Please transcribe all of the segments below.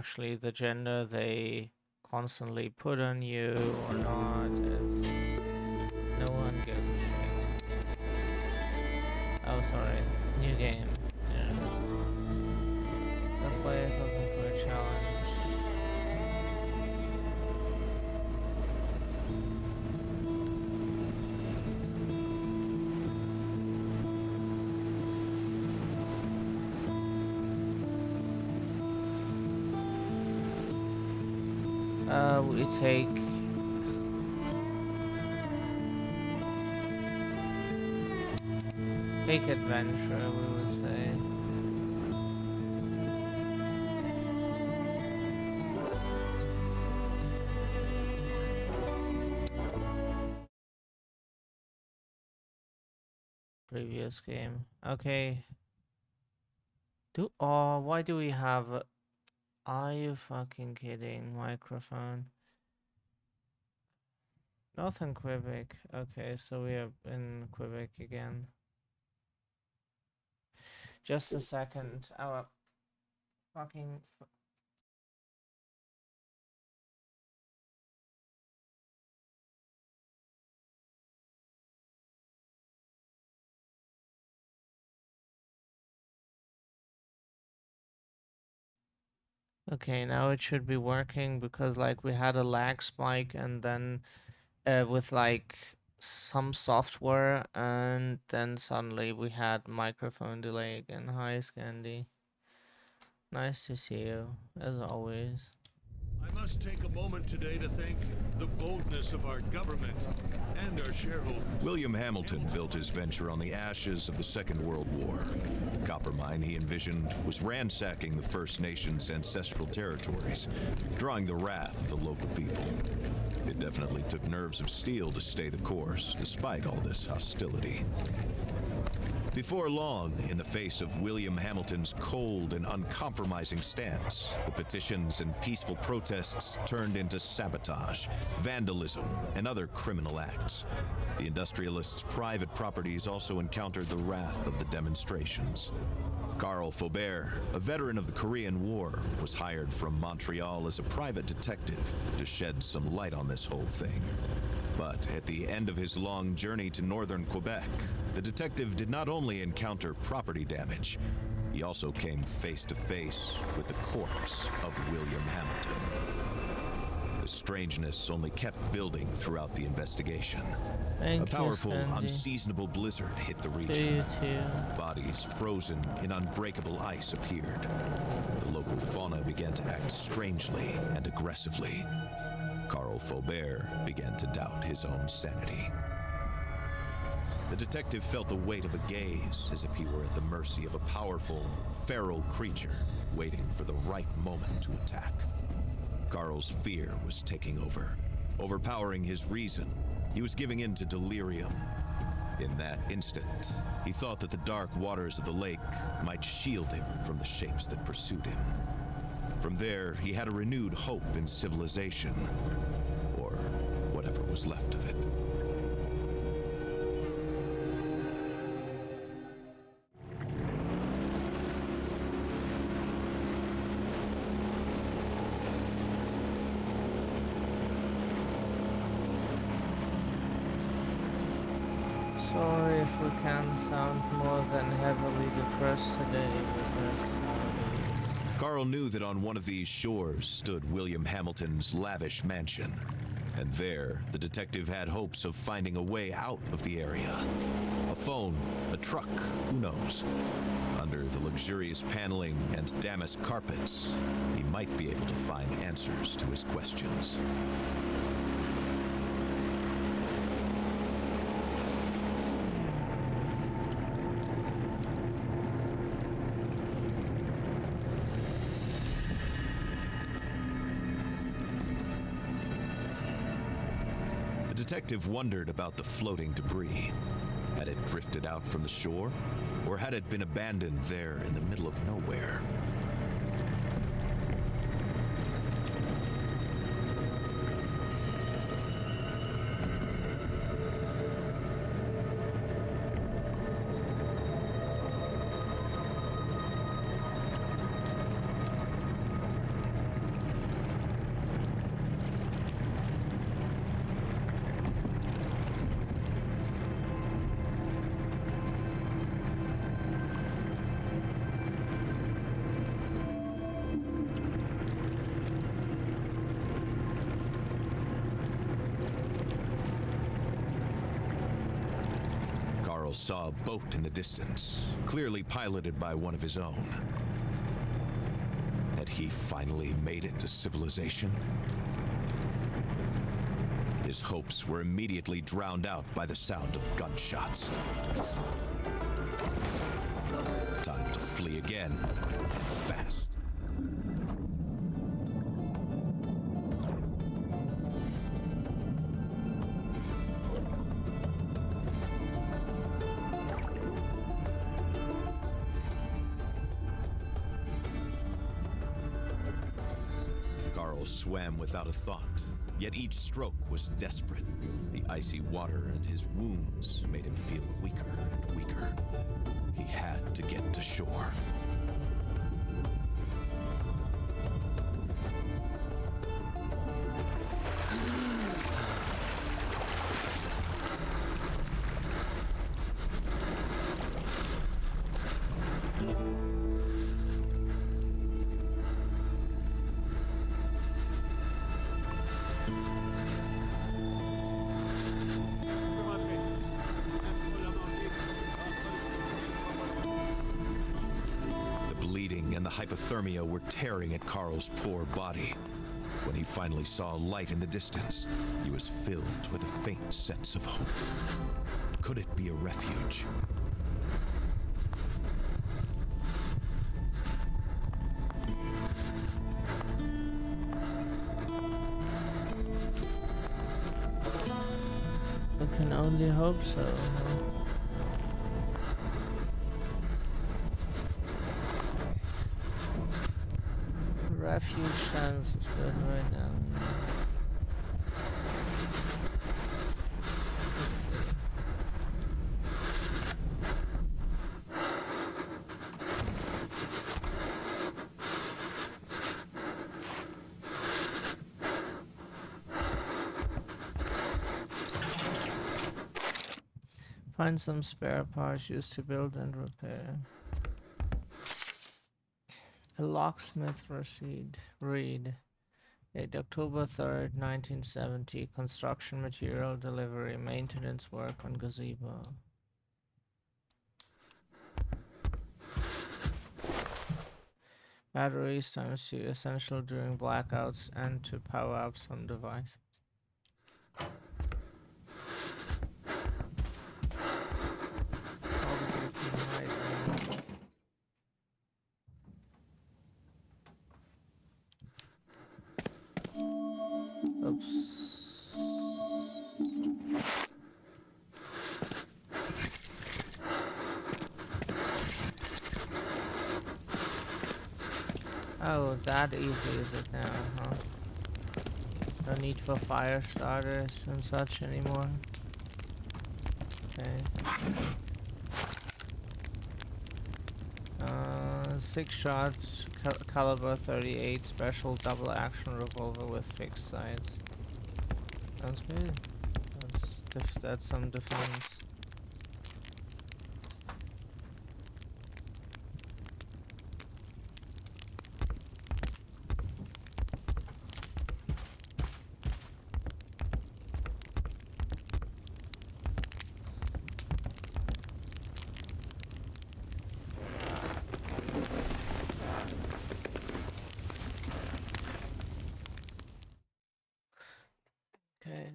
actually the gender they constantly put on you or not is no one gives a shit. Oh, sorry. New game. Yeah. The player's looking for a challenge. We take adventure, we would say. Previous game. Okay. Why do we have are you fucking kidding? Microphone. Northern Quebec. Okay, so we are in Quebec again. Just a second. Our fucking. Okay, now it should be working because like we had a lag spike and then with like some software and then suddenly we had microphone delay again. Hi Scandy. Nice to see you, as always. I must take a moment today to thank the boldness of our government and our shareholders. William Hamilton built his venture on the ashes of the Second World War. The copper mine he envisioned was ransacking the First Nations' ancestral territories, drawing the wrath of the local people. It definitely took nerves of steel to stay the course, despite all this hostility. Before long, in the face of William Hamilton's cold and uncompromising stance, the petitions and peaceful protests turned into sabotage, vandalism, and other criminal acts. The industrialists' private properties also encountered the wrath of the demonstrations. Carl Faubert, a veteran of the Korean War, was hired from Montreal as a private detective to shed some light on this whole thing. But at the end of his long journey to northern Quebec, the detective did not only encounter property damage, he also came face to face with the corpse of William Hamilton. The strangeness only kept building throughout the investigation. Thank A powerful, you, Sandy. unseasonable blizzard hit the To region. you too. Bodies frozen in unbreakable ice appeared. The local fauna began to act strangely and aggressively. Carl Faubert began to doubt his own sanity. The detective felt the weight of a gaze, as if he were at the mercy of a powerful, feral creature waiting for the right moment to attack. Carl's fear was taking over, overpowering his reason. He was giving in to delirium. In that instant, he thought that the dark waters of the lake might shield him from the shapes that pursued him. From there, he had a renewed hope in civilization, or whatever was left of it. Sorry if we can sound more than heavily depressed today, but that's Carl knew that on one of these shores stood William Hamilton's lavish mansion, and there the detective had hopes of finding a way out of the area. A phone, a truck, who knows? Under the luxurious paneling and damask carpets, he might be able to find answers to his questions. The detective wondered about the floating debris. Had it drifted out from the shore, or had it been abandoned there in the middle of nowhere? Carl saw a boat in the distance, clearly piloted by one of his own. Had he finally made it to civilization? His hopes were immediately drowned out by the sound of gunshots. Time to flee again, and fast. Carl swam without a thought, yet each stroke was desperate. The icy water and his wounds made him feel weaker and weaker. He had to get to shore. And the hypothermia were tearing at Carl's poor body. When he finally saw a light in the distance, he was filled with a faint sense of hope. Could it be a refuge? I can only hope so. Refuge sounds good right now. Let's see. Find some spare parts used to build and repair. A locksmith receipt. Read. Date October 3rd, 1970. Construction material delivery. Maintenance work on gazebo. Batteries times 2 essential during blackouts and to power up some devices. Probably from hiding. Oops. Oh, that easy is it now, huh? No need for fire starters and such anymore. Okay. 6 shots, caliber 38, special double action revolver with fixed sights. Sounds good. That's some defense. Okay.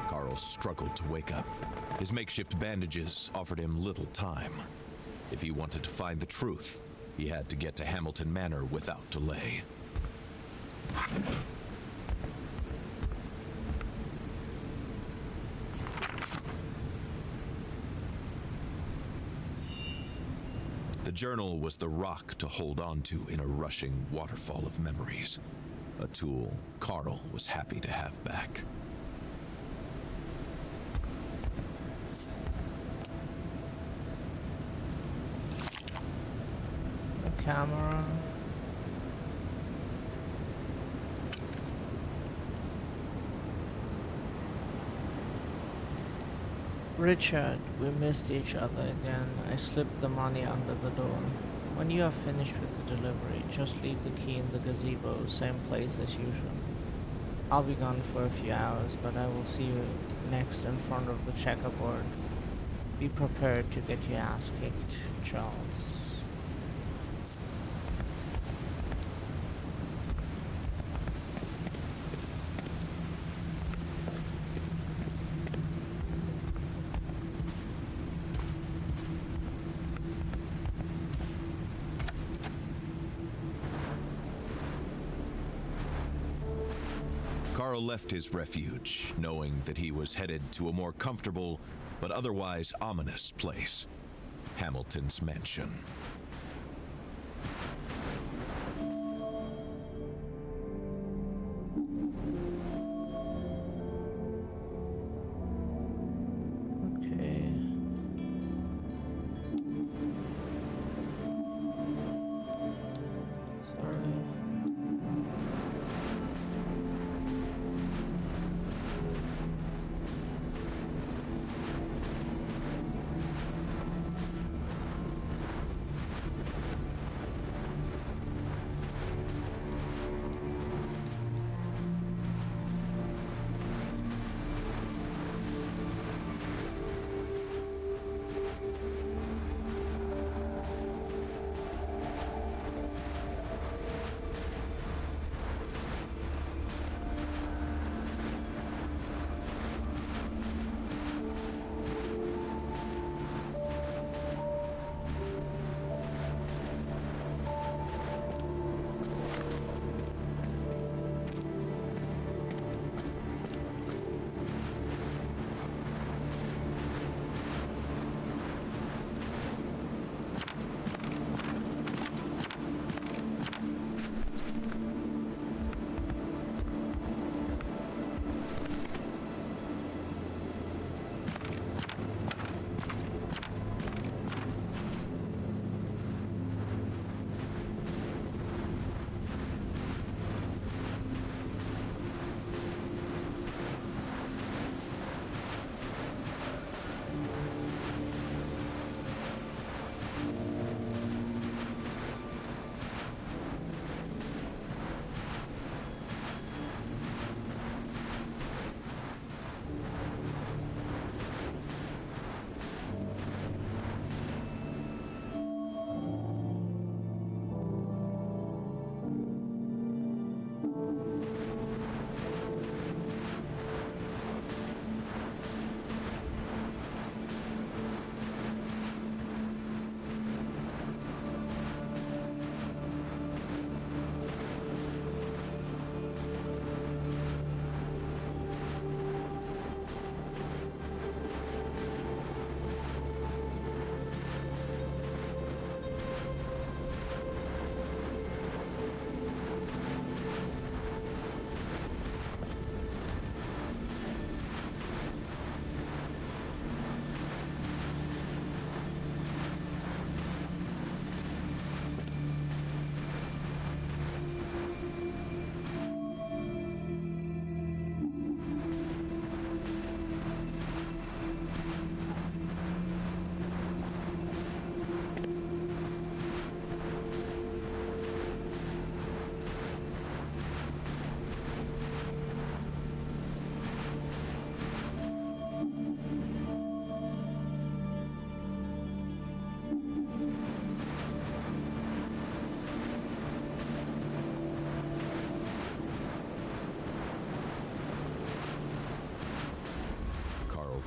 Carl struggled to wake up. His makeshift bandages offered him little time. If he wanted to find the truth, he had to get to Hamilton Manor without delay. The journal was the rock to hold on to in a rushing waterfall of memories. A tool Carl was happy to have back. A camera. Richard, we missed each other again. I slipped the money under the door. When you are finished with the delivery, just leave the key in the gazebo, same place as usual. I'll be gone for a few hours, but I will see you next in front of the checkerboard. Be prepared to get your ass kicked, Charles. Carl left his refuge, knowing that he was headed to a more comfortable but otherwise ominous place, Hamilton's mansion. Okay. Sorry.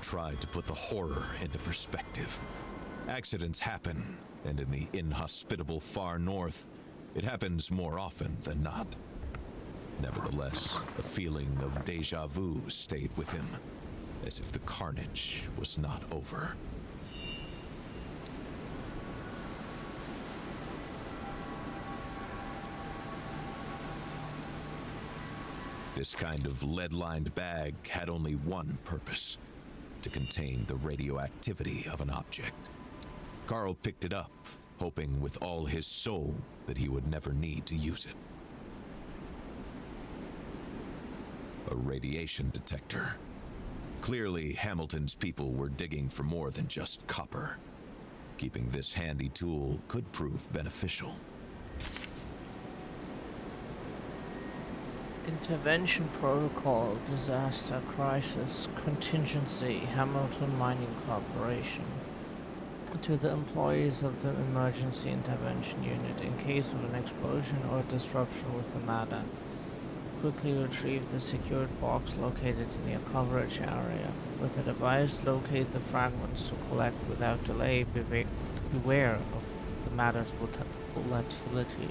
Tried to put the horror into perspective. Accidents happen, and in the inhospitable far north, it happens more often than not. Nevertheless, a feeling of déjà vu stayed with him, as if the carnage was not over. This kind of lead-lined bag had only one purpose: to contain the radioactivity of an object. Carl picked it up, hoping with all his soul that he would never need to use it. A radiation detector. Clearly, Hamilton's people were digging for more than just copper. Keeping this handy tool could prove beneficial. Intervention Protocol, Disaster Crisis Contingency, Hamilton Mining Corporation. To the employees of the Emergency Intervention Unit, in case of an explosion or disruption with the matter, quickly retrieve the secured box located in your coverage area. With the device, locate the fragments to collect without delay. Beware of the matter's volatility.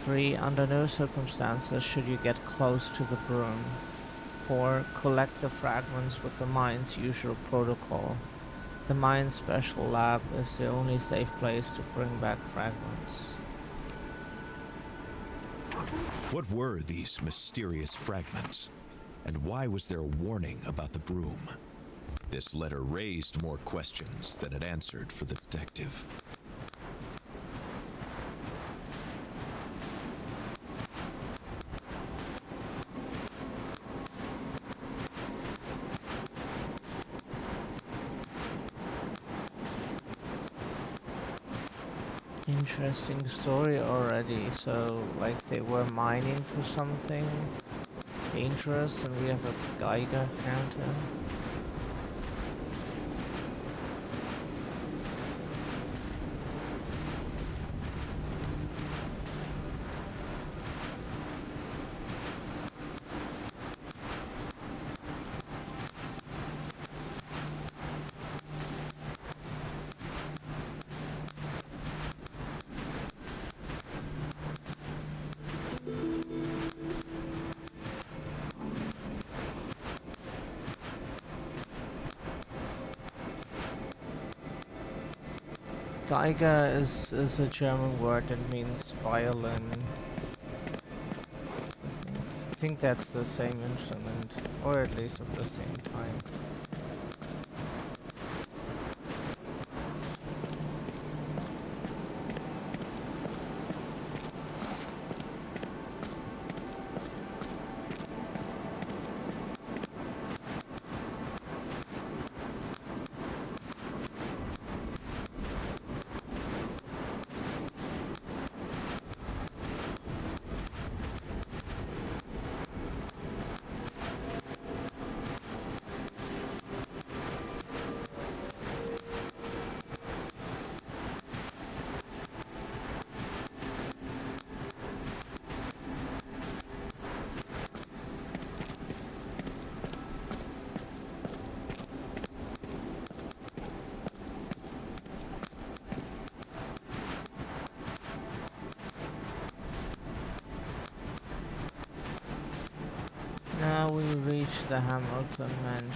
3. Under no circumstances should you get close to the Brume. 4. Collect the fragments with the mine's usual protocol. The mine's special lab is the only safe place to bring back fragments. What were these mysterious fragments? And why was there a warning about the Brume? This letter raised more questions than it answered for the detective. Interesting story already. So, like, they were mining for something dangerous, and we have a Geiger counter. Geiger is a German word that means violin. I think that's the same instrument, or at least at the same time. Now we reach the Hamilton mansion.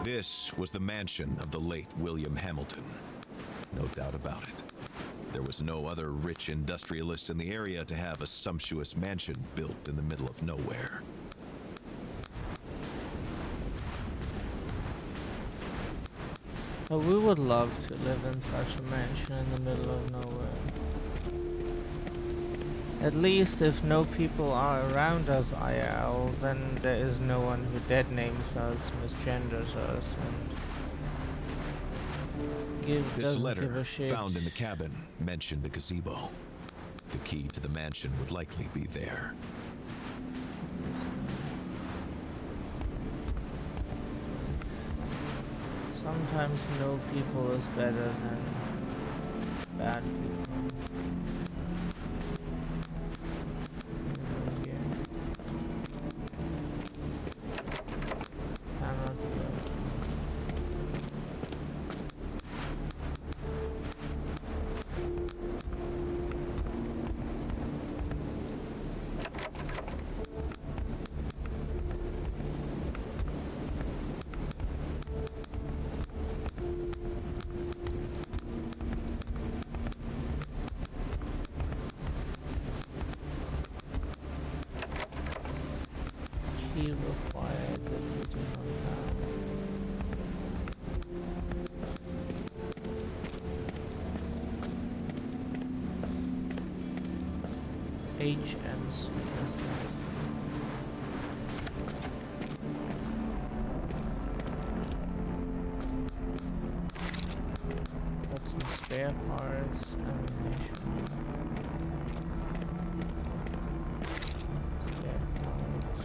This was the mansion of the late William Hamilton. No doubt about it. There was no other rich industrialist in the area to have a sumptuous mansion built in the middle of nowhere. But we would love to live in such a mansion in the middle of nowhere. At least if no people are around us IRL, then there is no one who dead names us, misgenders us, and This doesn't letter, give a shit. found in the cabin, mentioned a gazebo. The key to the mansion would likely be there. Sometimes no people is better than bad people. Here. Cannot go. HMC. Got some spare parts, ammunition. Spare parts.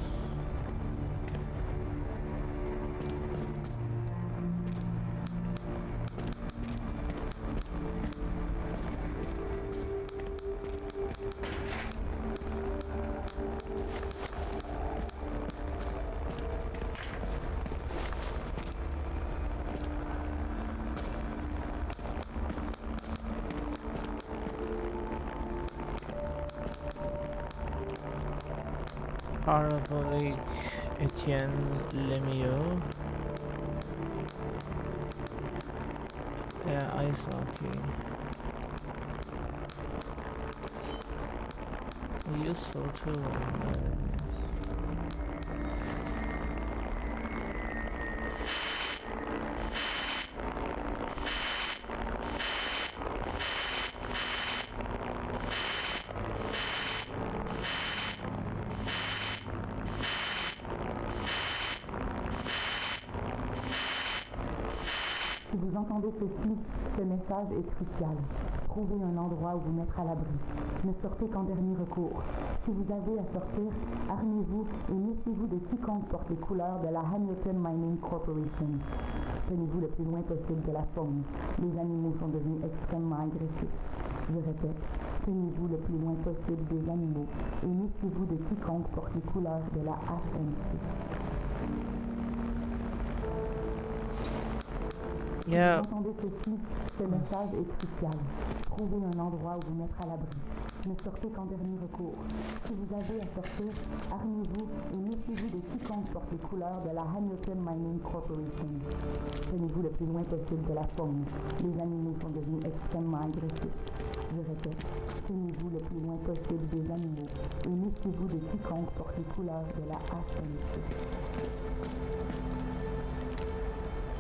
Parabolic Etienne Lemieux. Yeah, ice hockey. Useful too. Si vous entendez ceci, ce message est crucial. Trouvez un endroit où vous mettre à l'abri. Ne sortez qu'en dernier recours. Si vous avez à sortir, armez-vous et méfiez-vous de quiconque porte les couleurs de la Hamilton Mining Corporation. Tenez-vous le plus loin possible de la faune. Les animaux sont devenus extrêmement agressifs. Je répète, tenez-vous le plus loin possible des animaux et méfiez-vous de quiconque porte les couleurs de la HMC. Yeah. Si vous entendez ceci, ce message est crucial. Trouvez un endroit où vous mettre à l'abri. Ne sortez qu'en dernier recours. Si vous avez à sortir, armez-vous et méfiez-vous de quiconque porte les couleurs de la Hamilton Mining Corporation. Tenez-vous le plus loin possible de la faune. Les animaux sont devenus extrêmement agressifs. Je répète, tenez-vous le plus loin possible des animaux et méfiez-vous de quiconque porte les couleurs de la HMC.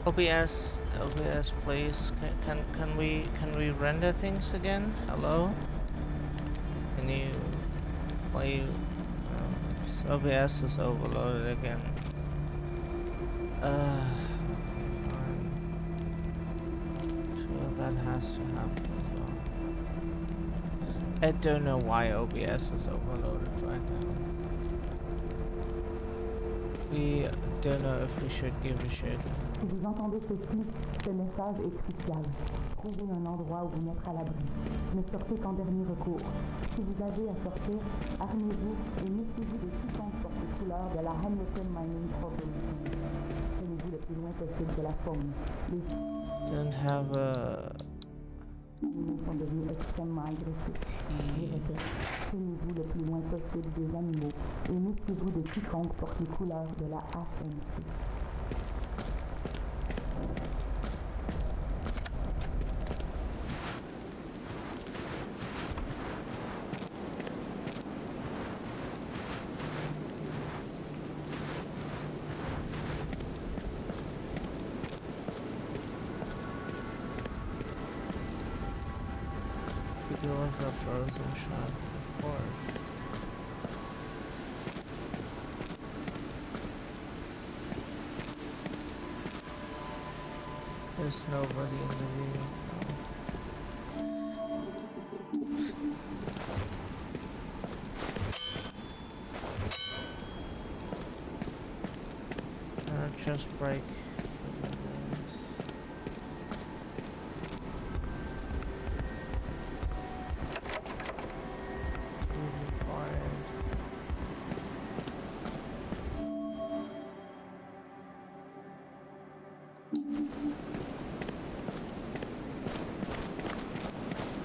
OBS, please. Can we render things again? Hello? Can you play? OBS is overloaded again. Sure, that has to happen as well. I don't know why OBS is overloaded right now. We don't know if we should give a shit. Si vous entendez ceci, ce message est crucial. Trouvez un endroit où vous mettre à l'abri. Ne sortez qu'en dernier recours. Si vous avez à sortir, armez-vous et méfiez-vous de quiconque porte les couleurs de la Hamilton Mining Corporation. Tenez-vous le plus loin possible de la faune. Les Don't have a animaux sont devenus extrêmement agressifs. Je répète, tenez-vous le plus loin possible des animaux et méfiez-vous de quiconque porte les couleurs de la HMC. It was a frozen shot, of course. There's nobody in the vehicle. Just break.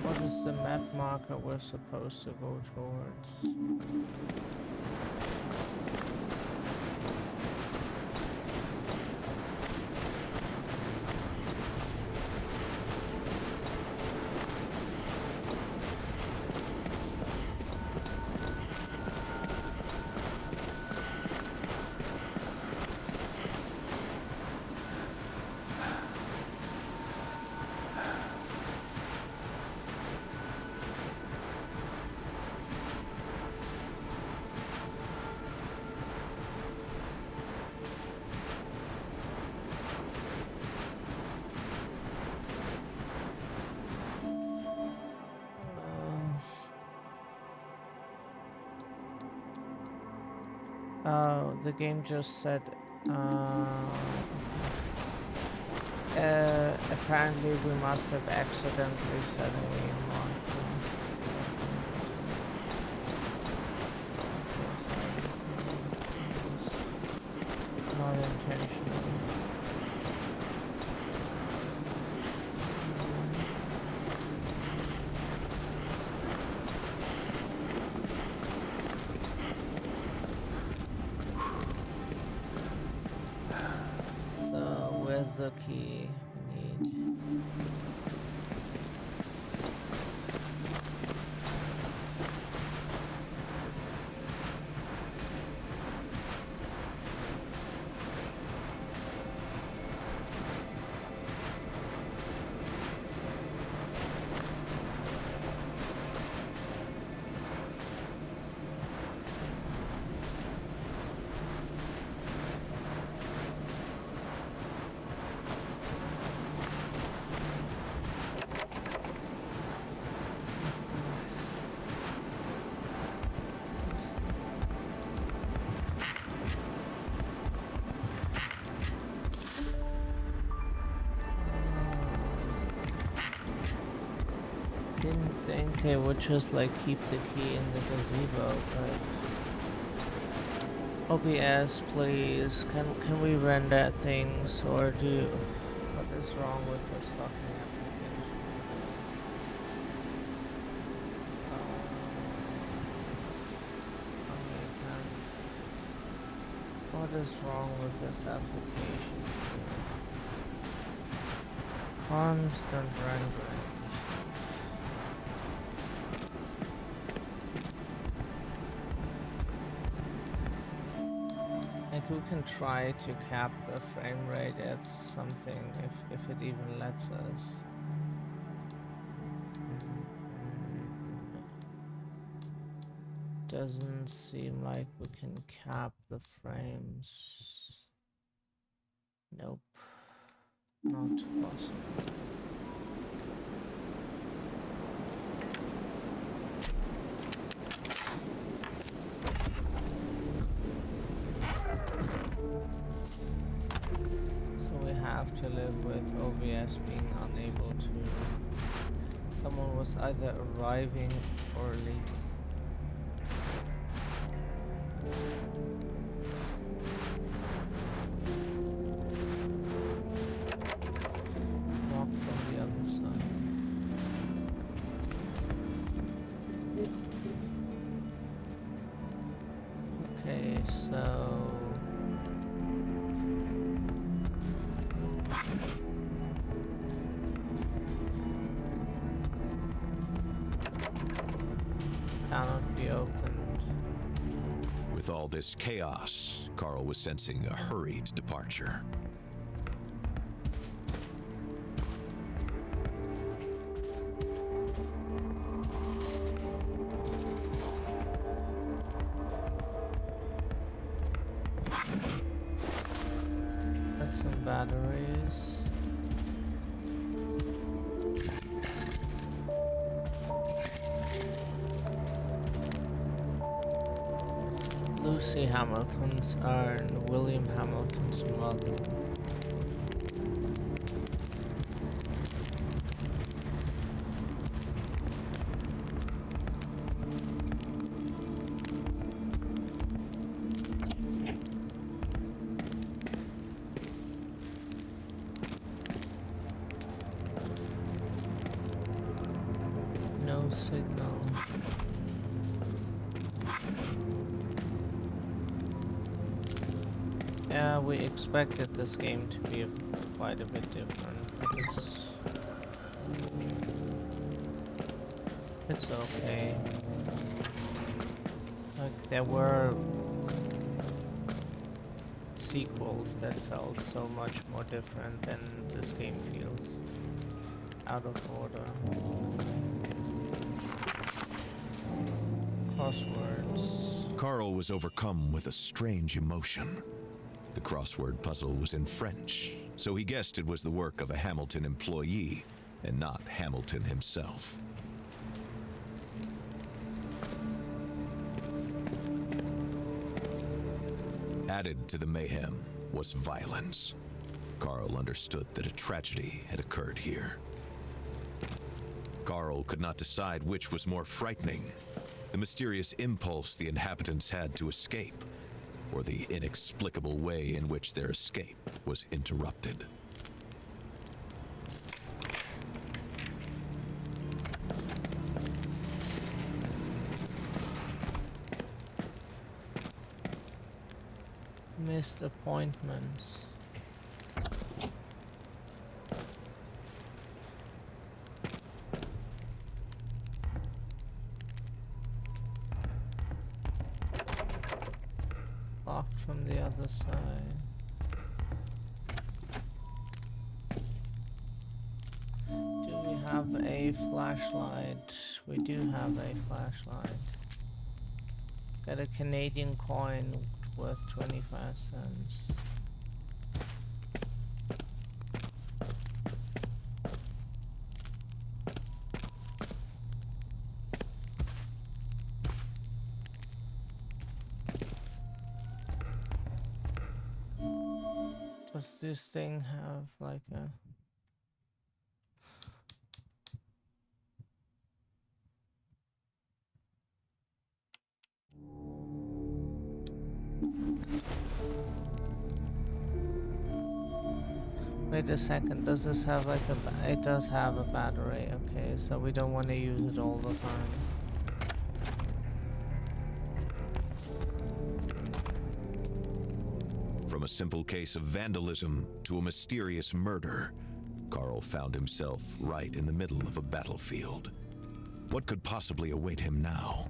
What is the map marker we're supposed to go towards? Oh, the game just said. Apparently we must have accidentally set a marker. Not intentional. So where's the key we need? Didn't think they would just like keep the key in the gazebo, but OBS, please, can we render things or do? What is wrong with this fucking application? What is wrong with this application? Constant rendering. Like we can try to cap the frame rate at something if it even lets us. Doesn't seem like we can cap the frames. Nope. Not possible. So we have to live with OBS being unable to. Someone was either arriving or leaving. Walk from the other side. Okay, so cannot be opened. With all this chaos, Carl was sensing a hurried departure. Got some batteries. Lucy Hamilton's and William Hamilton's mother. No signal. Yeah, we expected this game to be quite a bit different, but it's okay. Like there were sequels that felt so much more different than this game feels. Out of order. Crosswords. Carl was overcome with a strange emotion. The crossword puzzle was in French, so he guessed it was the work of a Hamilton employee and not Hamilton himself. Added to the mayhem was violence. Carl understood that a tragedy had occurred here. Carl could not decide which was more frightening, the mysterious impulse the inhabitants had to escape, or the inexplicable way in which their escape was interrupted. Missed appointments. Locked from the other side. Do we have a flashlight? We do have a flashlight. Got a Canadian coin worth 25 cents. Does this thing have like a... Wait a second, does this have like a... It does have a battery, okay, so we don't want to use it all the time. From a simple case of vandalism to a mysterious murder, Carl found himself right in the middle of a battlefield. What could possibly await him now?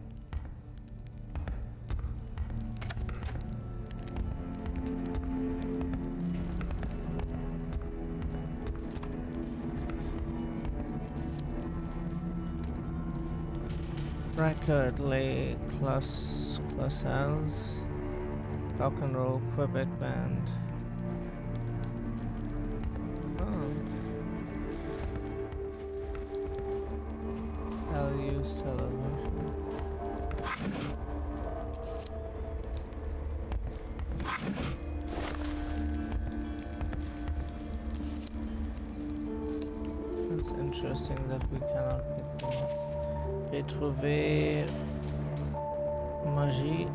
Record Les Clausels, Rock and Roll Quebec Band. Oh. LU's television. It's interesting that we cannot pick them up. Retrouver Magie.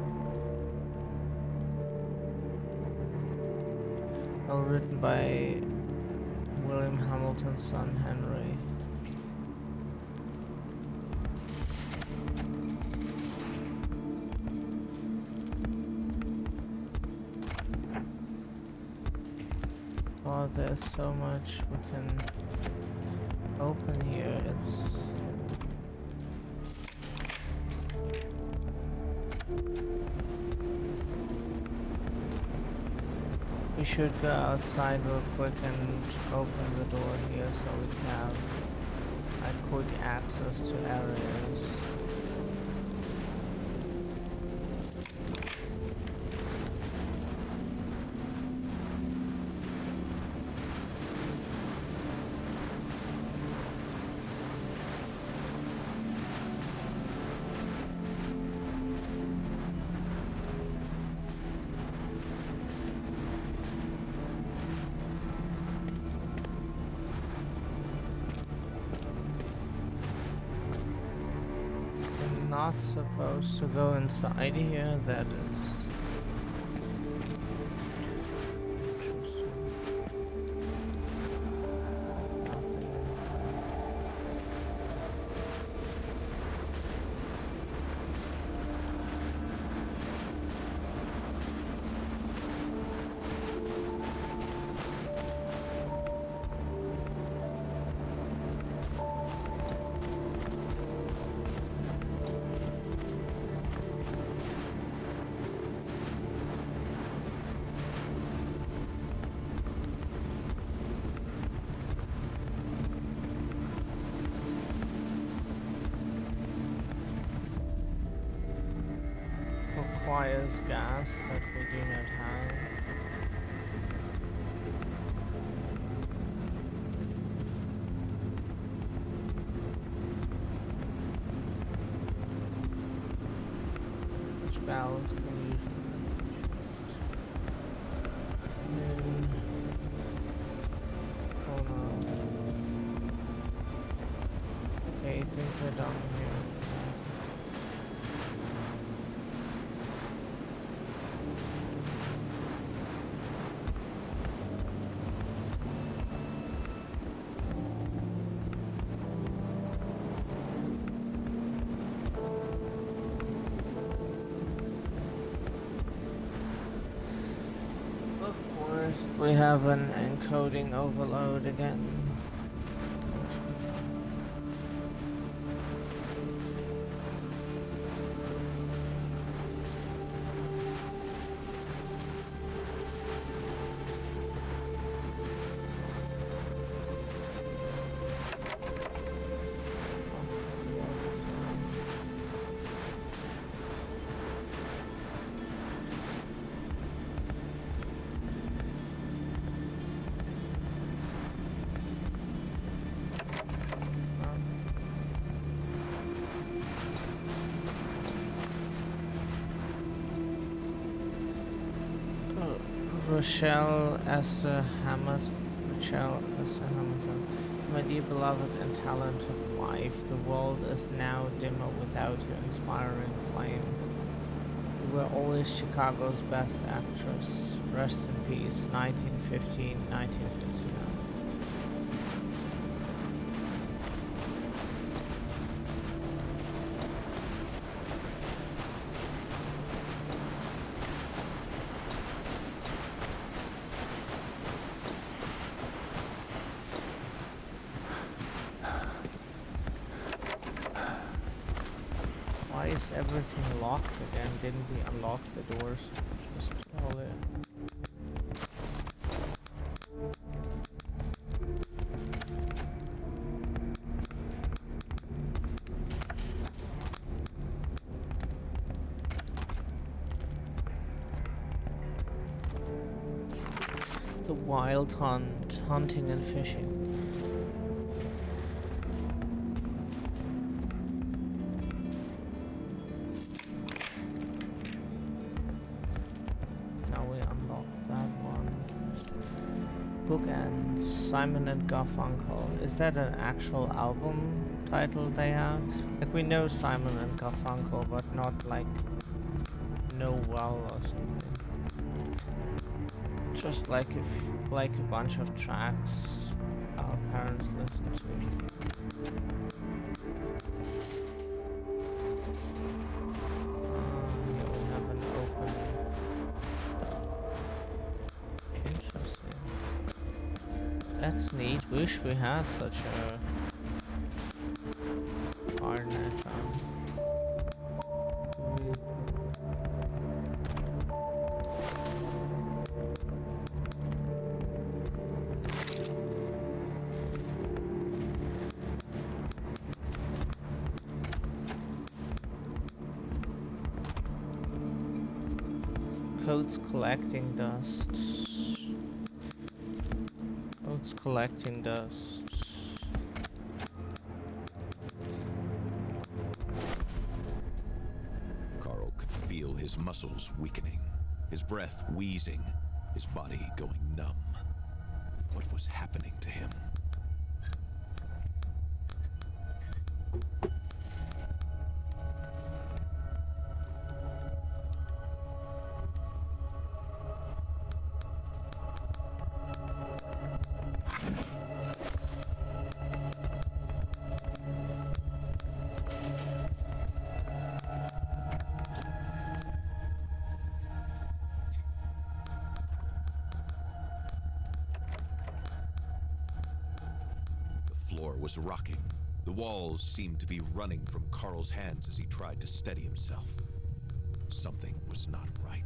All written by William Hamilton's son Henry. Oh, there's so much we can open here. It's we should go outside real quick and open the door here so we can have like quick access to areas. Not supposed to go inside here, that is interesting. Nothing. Requires gas that we do not have. Which barrels can we use? Okay, I think we're done here. Of course, we have an encoding overload again. Rochelle as a Hamilton, my dear beloved and talented wife, the world is now dimmer without your inspiring flame. You were always Chicago's best actress. Rest in peace, 1915, 1959. Why is everything locked again? Didn't we unlock the doors just earlier? The wild hunt, hunting and fishing. Now we unlock that one. Bookends, Simon and Garfunkel. Is that an actual album title they have? Like, we know Simon and Garfunkel, but not like know well or something. Just like if like a bunch of tracks our parents listen to. Here we have an opening. Interesting. That's neat. Wish we had such a Barnet. Codes collecting dust. Codes collecting dust. Carl could feel his muscles weakening, his breath wheezing, his body going numb. What was happening to him? The floor was rocking. The walls seemed to be running from Carl's hands as he tried to steady himself. Something was not right.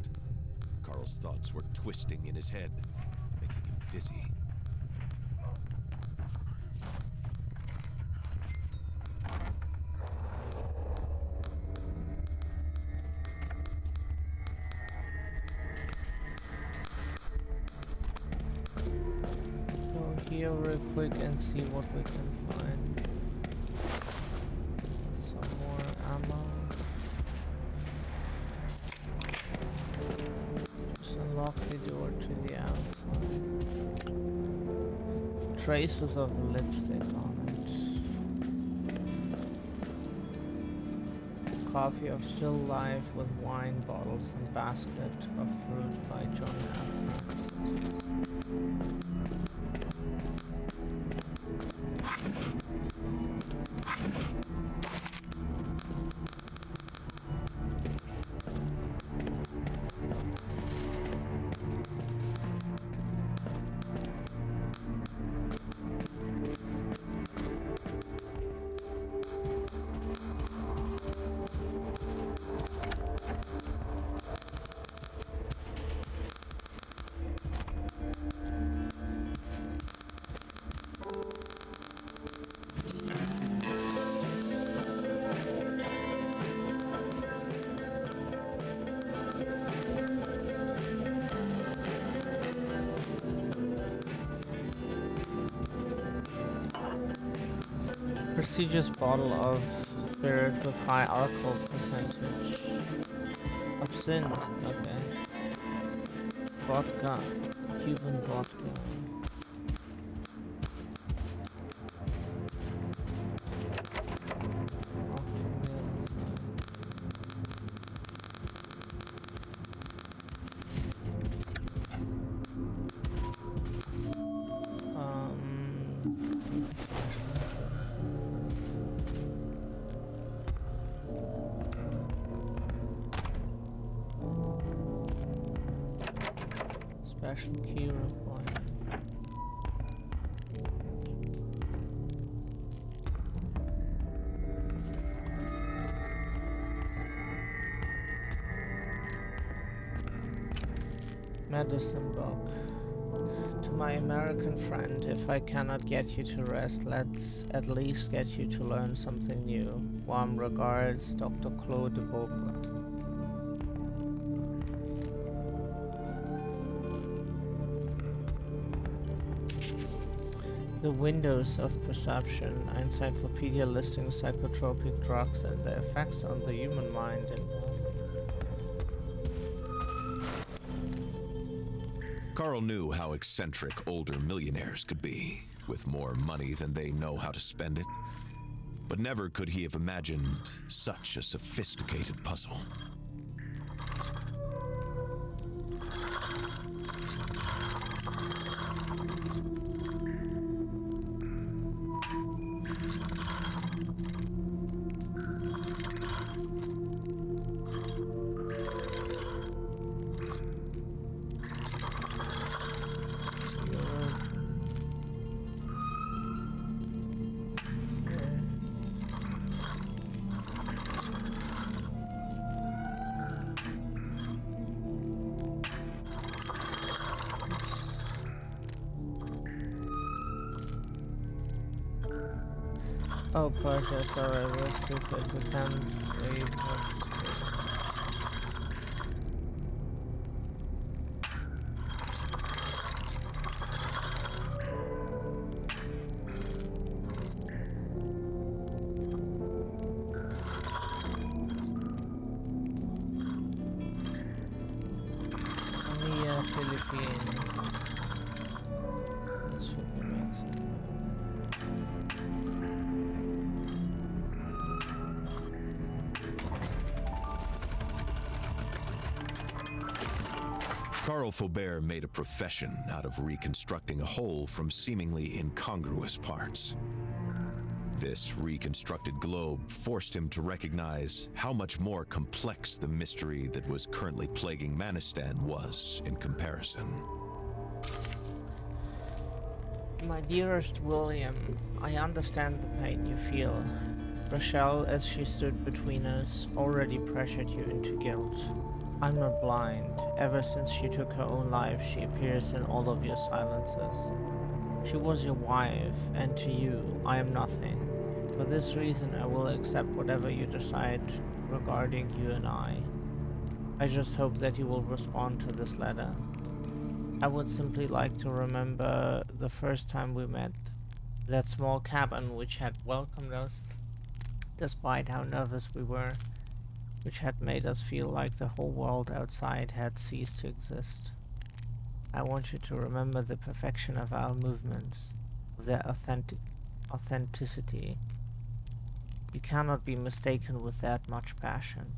Carl's thoughts were twisting in his head, making him dizzy. Go here real quick and see what we can find. Some more ammo. Just unlock the door to the outside. Traces of lipstick on it. copy of Still Life with Wine Bottles and Basket of Fruit by John F. Francis. Prestigious bottle of spirit with high alcohol percentage. Absinthe, okay. Vodka, Cuban vodka. Off from the other side. Special key required. Medicine book. To my American friend, if I cannot get you to rest, let's at least get you to learn something new. Warm regards, Dr. Claude de Beaupre. The Windows of Perception, encyclopedia listing psychotropic drugs and their effects on the human mind and Carl knew how eccentric older millionaires could be, with more money than they know how to spend it. But never could he have imagined such a sophisticated puzzle. Oh, Portia, sorry, we're stupid. We can't read what's... Mia Philippine. This should be Mexican. Carl Faubert made a profession out of reconstructing a whole from seemingly incongruous parts. This reconstructed globe forced him to recognize how much more complex the mystery that was currently plaguing Manistan was in comparison. My dearest William, I understand the pain you feel. Rochelle, as she stood between us, already pressured you into guilt. I'm not blind. Ever since she took her own life, she appears in all of your silences. She was your wife, and to you, I am nothing. For this reason, I will accept whatever you decide regarding you and I. I just hope that you will respond to this letter. I would simply like to remember the first time we met, that small cabin which had welcomed us, despite how nervous we were, which had made us feel like the whole world outside had ceased to exist. I want you to remember the perfection of our movements, of their authenticity. You cannot be mistaken with that much passion.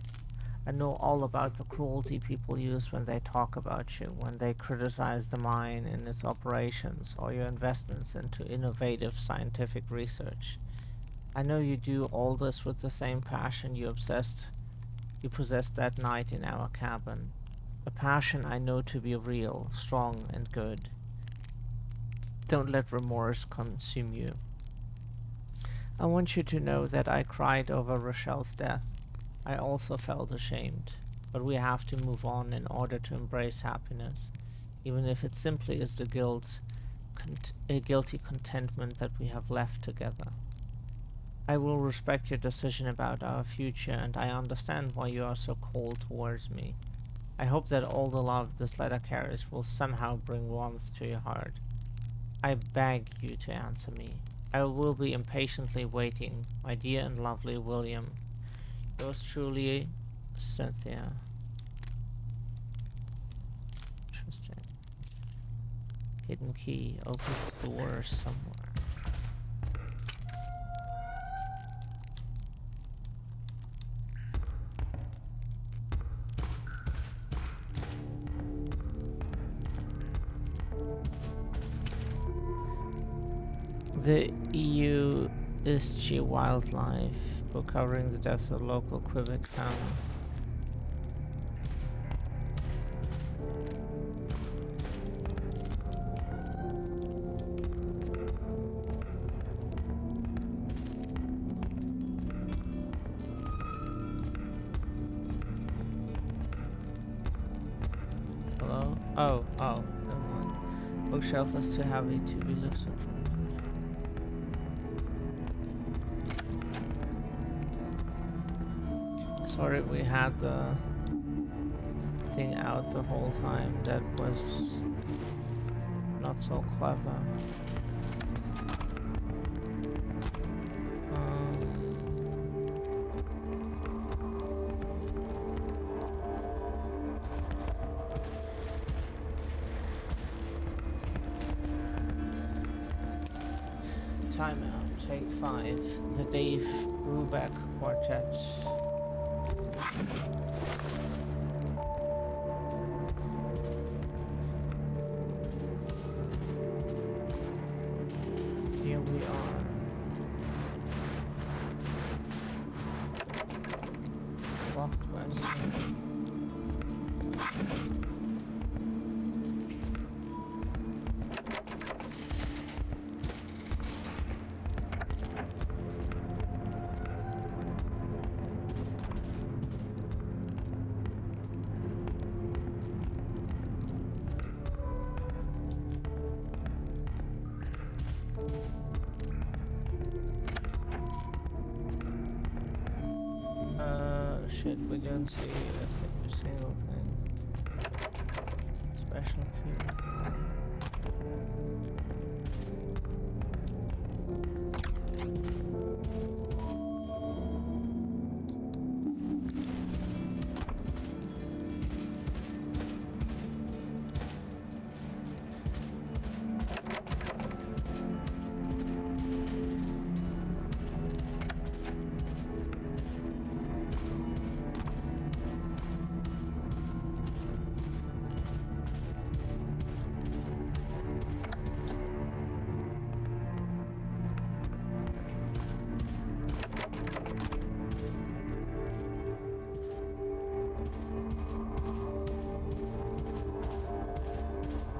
I know all about the cruelty people use when they talk about you, when they criticize the mine and its operations or your investments into innovative scientific research. I know you do all this with the same passion you possessed that night in our cabin. A passion I know to be real, strong, and good. Don't let remorse consume you. I want you to know that I cried over Rochelle's death. I also felt ashamed, but we have to move on in order to embrace happiness, even if it simply is the a guilty contentment that we have left together. I will respect your decision about our future, and I understand why you are so cold towards me. I hope that all the love this letter carries will somehow bring warmth to your heart. I beg you to answer me. I will be impatiently waiting, my dear and lovely William. Yours truly, Cynthia. Interesting. Hidden key opens the door somewhere. The EU ISG Wildlife for covering the deaths of local Quebec family. Hello? Oh, never mind. Bookshelf is too heavy to be lifted from here. Sorry, we had the thing out the whole time. That was not so clever. Timeout, take 5. The Dave Brubeck Quartet. Here we are. Locked magazine. Shit, we don't see a single thing. Special key.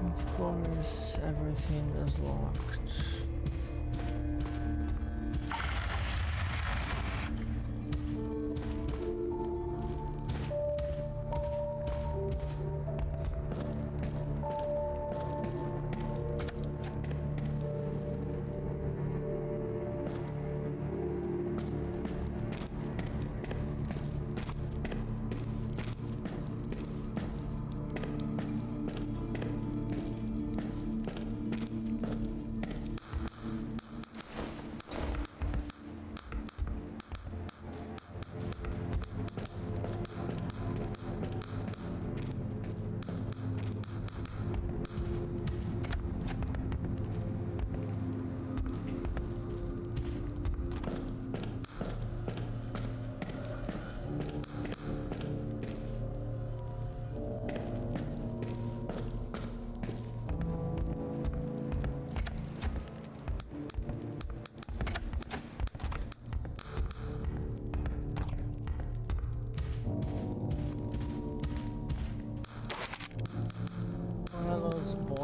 Of course, everything is locked.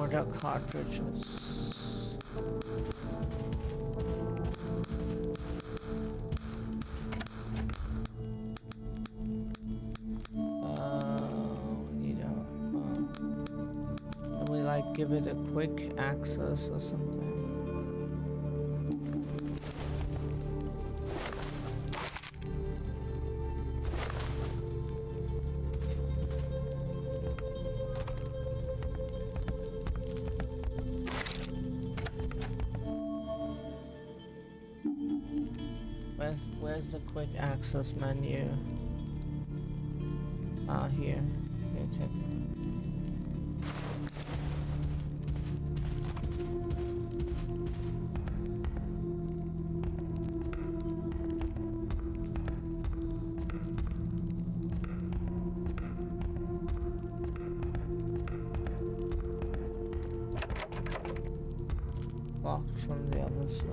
Order cartridges. We need a. Can we like give it a quick access or something? Where's the quick access menu? Ah, here. Okay, take it. Locked from the other side.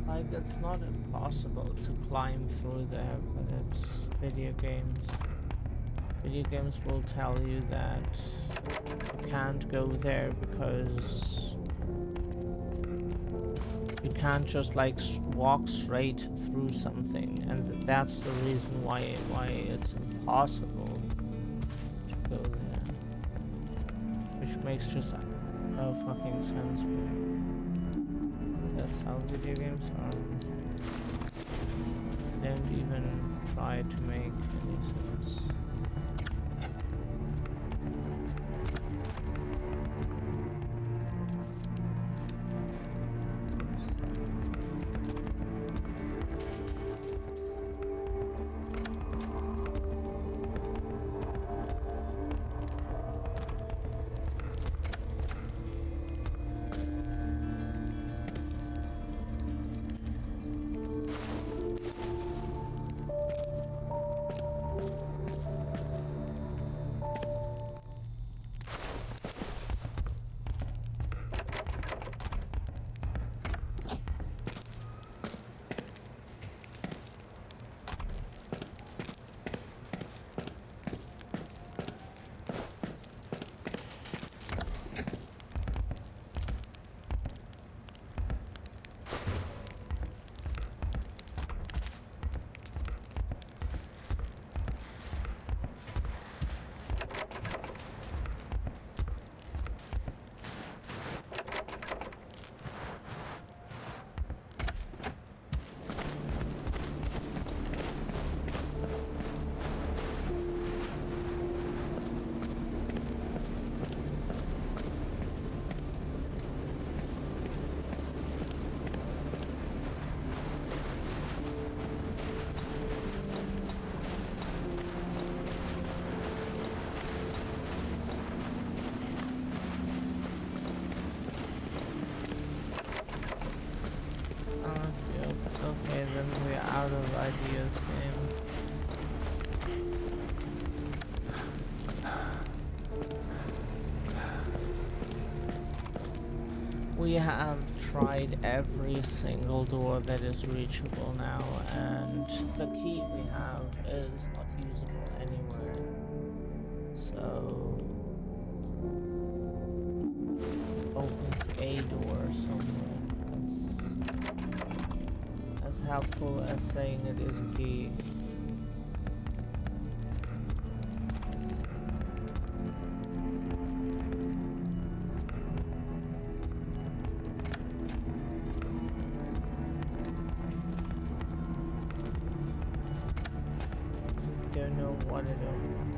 Like, it's not impossible to climb through there, but it's video games. Video games will tell you that you can't go there because you can't just like walk straight through something, and that's the reason why it's impossible to go there, which makes just no fucking sense. That's how video games are. They don't even try to make any sense. Okay, then we're out of ideas game. We have tried every single door that is reachable now, and the key we have is not usable anywhere. So opens a door somewhere. That's as helpful as saying it is a key. Don't know what it opens.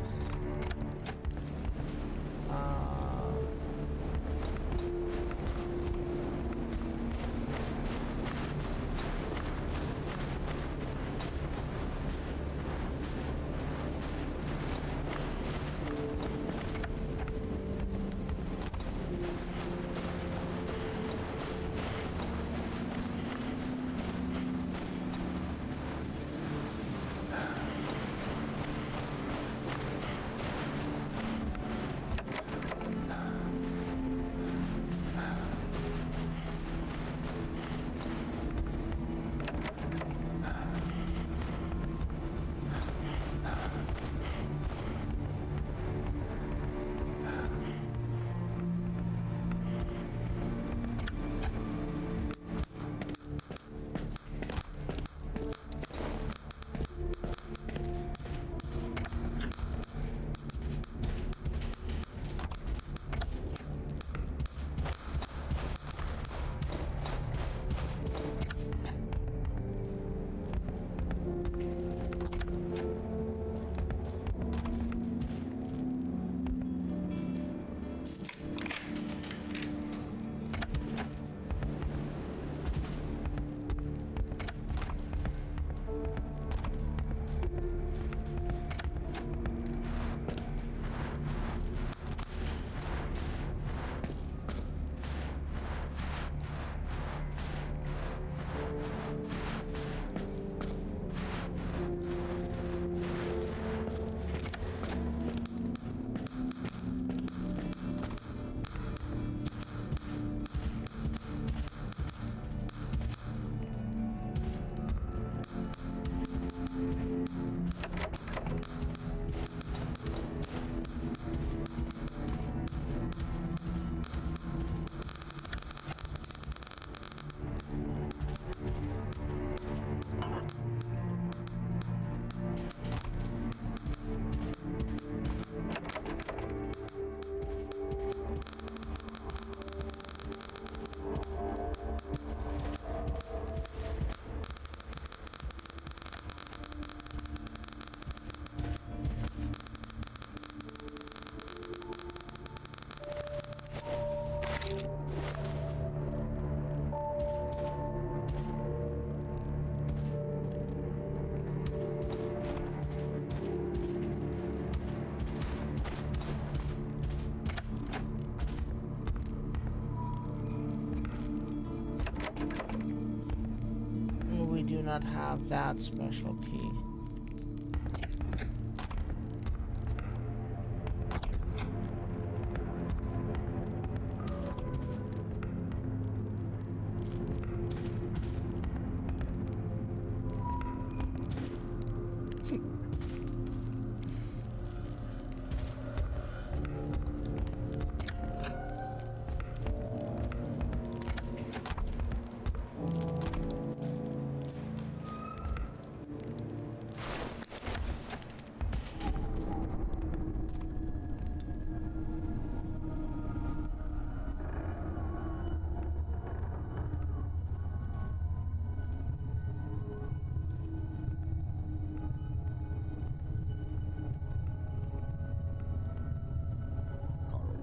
not have that special key.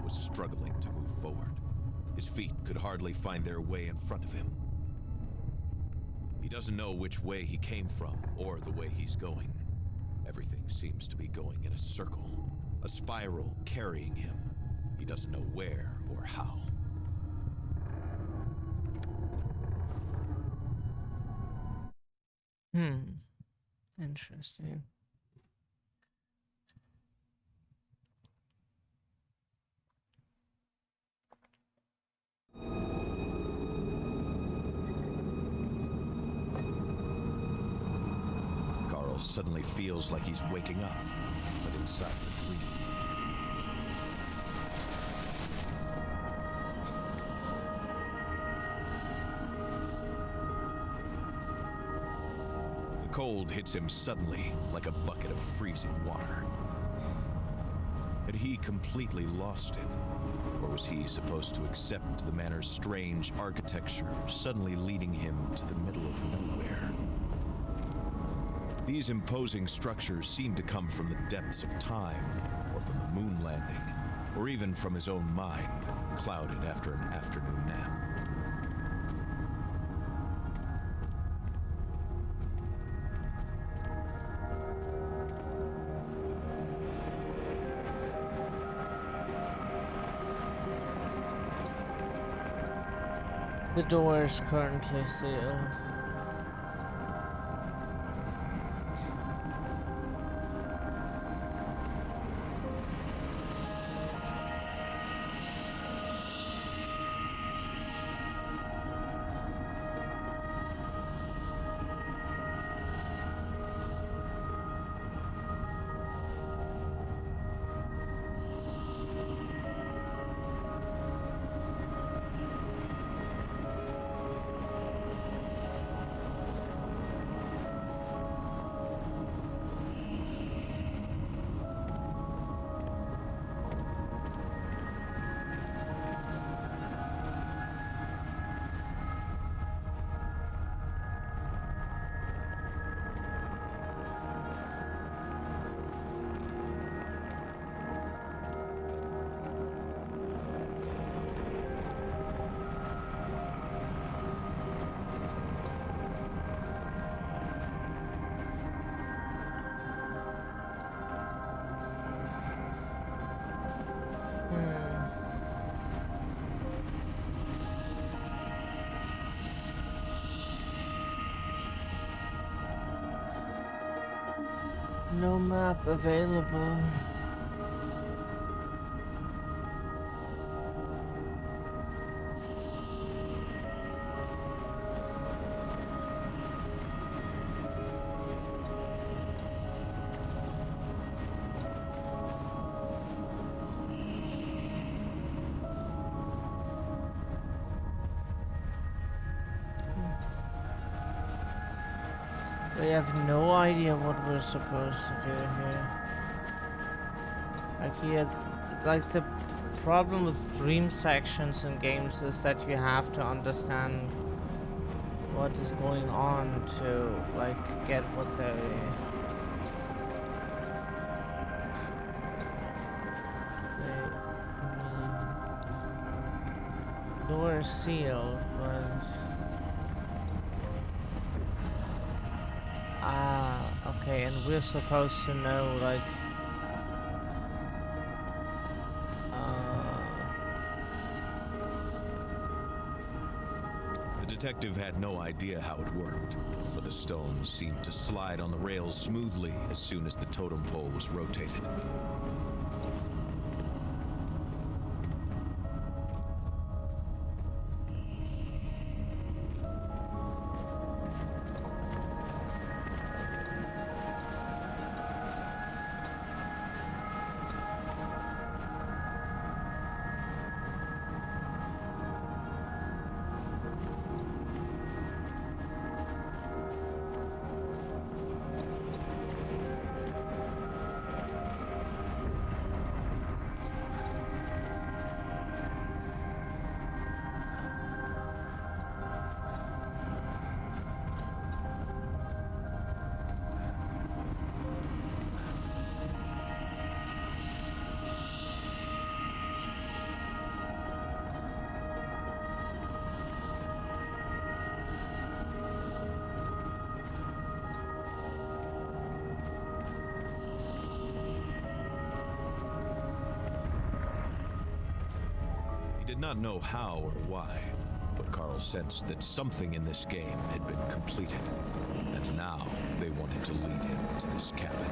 Was struggling to move forward. His feet could hardly find their way in front of him. He doesn't know which way he came from or the way he's going. Everything seems to be going in a circle, a spiral carrying him. He doesn't know where or how. Interesting. Carl suddenly feels like he's waking up, but inside a dream. The cold hits him suddenly, like a bucket of freezing water. Had he completely lost it? Or was he supposed to accept the manor's strange architecture, suddenly leading him to the middle of nowhere? These imposing structures seem to come from the depths of time, or from a moon landing, or even from his own mind, clouded after an afternoon nap. The door is currently sealed. No map available. We have no idea what we're supposed to do here. Like the problem with dream sections in games is that you have to understand what is going on to like get what they mean. Door is sealed, but okay, and we're supposed to know, like, The detective had no idea how it worked, but the stone seemed to slide on the rails smoothly as soon as the totem pole was rotated. He did not know how or why, but Carl sensed that something in this game had been completed, and now they wanted to lead him to this cabin.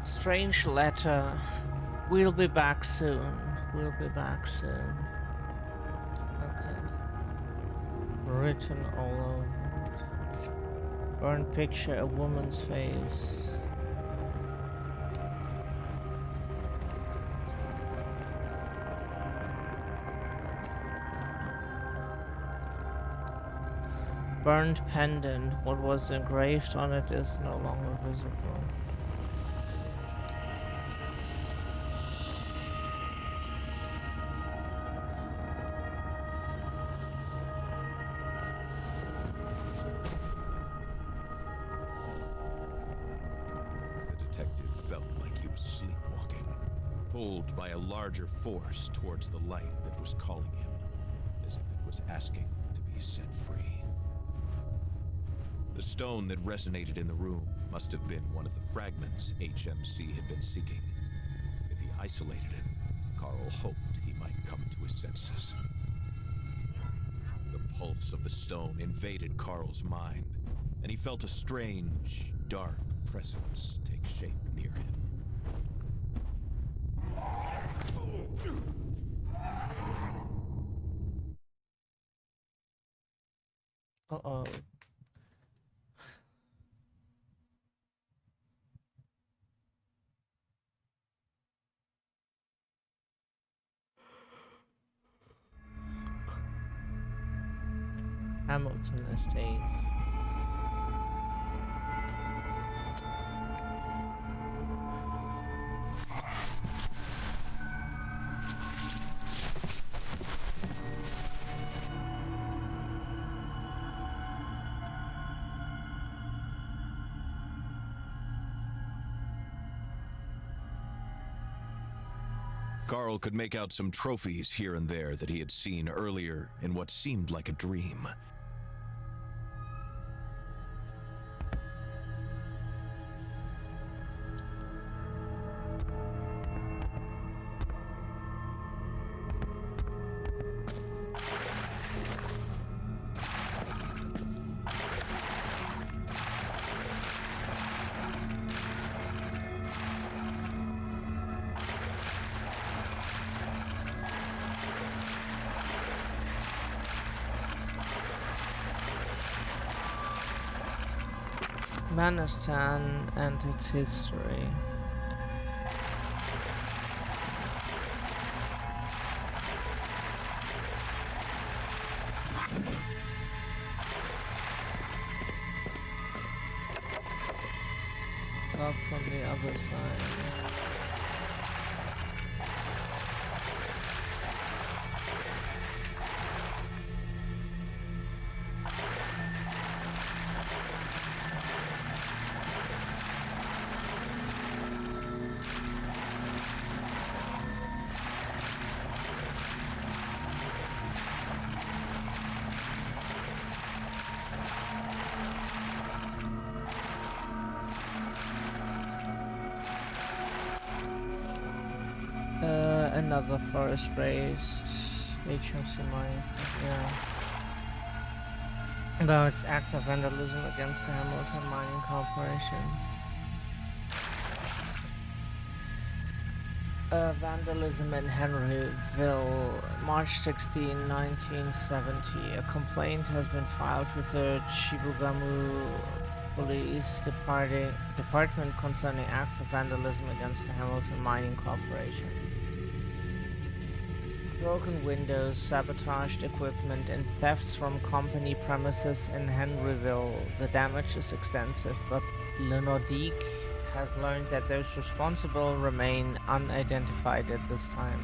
Strange letter. We'll be back soon. We'll be back soon. Okay. Written all over. Burned picture, a woman's face. Burned pendant. What was engraved on it is no longer visible. The detective felt like he was sleepwalking, pulled by a larger force towards the light that was calling him, as if it was asking to be set free. The stone that resonated in the room must have been one of the fragments HMC had been seeking. If he isolated it, Carl hoped he might come to his senses. The pulse of the stone invaded Carl's mind, and he felt a strange, dark presence take shape near him. Uh-oh. Hamilton Estates. Carl could make out some trophies here and there that he had seen earlier in what seemed like a dream. Manistan and its history. Up from the other side. Another forest raised HMC mine. Yeah. About its acts of vandalism against the Hamilton Mining Corporation. Vandalism in Henryville, March 16, 1970. A complaint has been filed with the Shibugamu Police Department concerning acts of vandalism against the Hamilton Mining Corporation. Broken windows, sabotaged equipment, and thefts from company premises in Henryville. The damage is extensive, but Le Nordique has learned that those responsible remain unidentified at this time.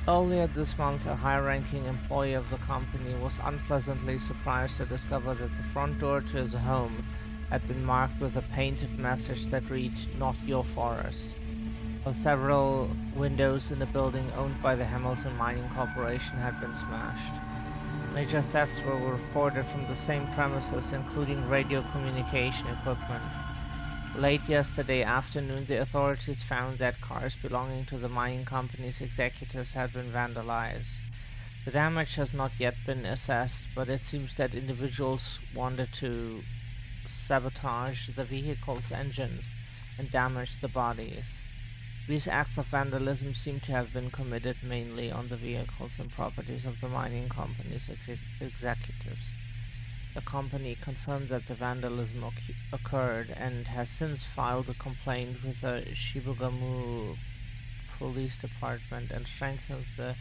Earlier this month, a high-ranking employee of the company was unpleasantly surprised to discover that the front door to his home had been marked with a painted message that read, "Not your forest." While several windows in the building owned by the Hamilton Mining Corporation had been smashed. Major thefts were reported from the same premises, including radio communication equipment. Late yesterday afternoon, the authorities found that cars belonging to the mining company's executives had been vandalized. The damage has not yet been assessed, but it seems that individuals wanted to sabotage the vehicle's engines and damage the bodies. These acts of vandalism seem to have been committed mainly on the vehicles and properties of the mining company's executives. The company confirmed that the vandalism occurred and has since filed a complaint with the Shibugamu Police Department and strengthened the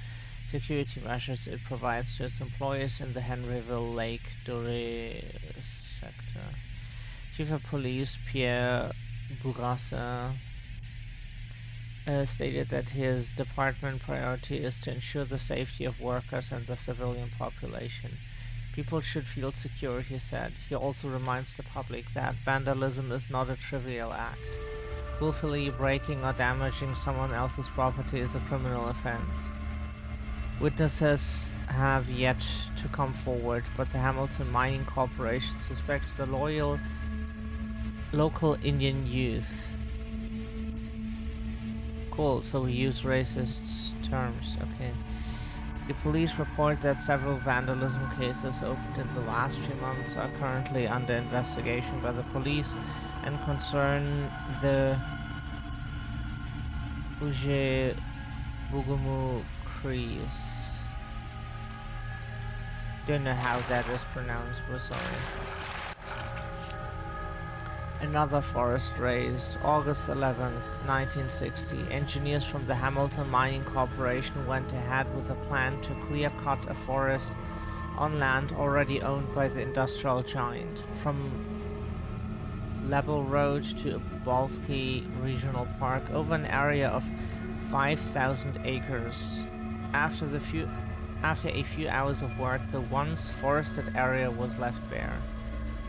security measures it provides to its employees in the Henryville Lake Doré sector. Chief of Police Pierre Bourassa stated that his department priority is to ensure the safety of workers and the civilian population. People should feel secure, he said. He also reminds the public that vandalism is not a trivial act. Willfully breaking or damaging someone else's property is a criminal offense. Witnesses have yet to come forward, but the Hamilton Mining Corporation suspects the local Indian youth. Cool, so we use racist terms, okay. The police report that several vandalism cases opened in the last few months are currently under investigation by the police and concern the Uje Bugumu Crees. Don't know how that is pronounced, but sorry. Another forest raised, August 11th, 1960. Engineers from the Hamilton Mining Corporation went ahead with a plan to clear-cut a forest on land already owned by the industrial giant, from Level Road to Balsky Regional Park over an area of 5,000 acres. After a few hours of work, the once forested area was left bare.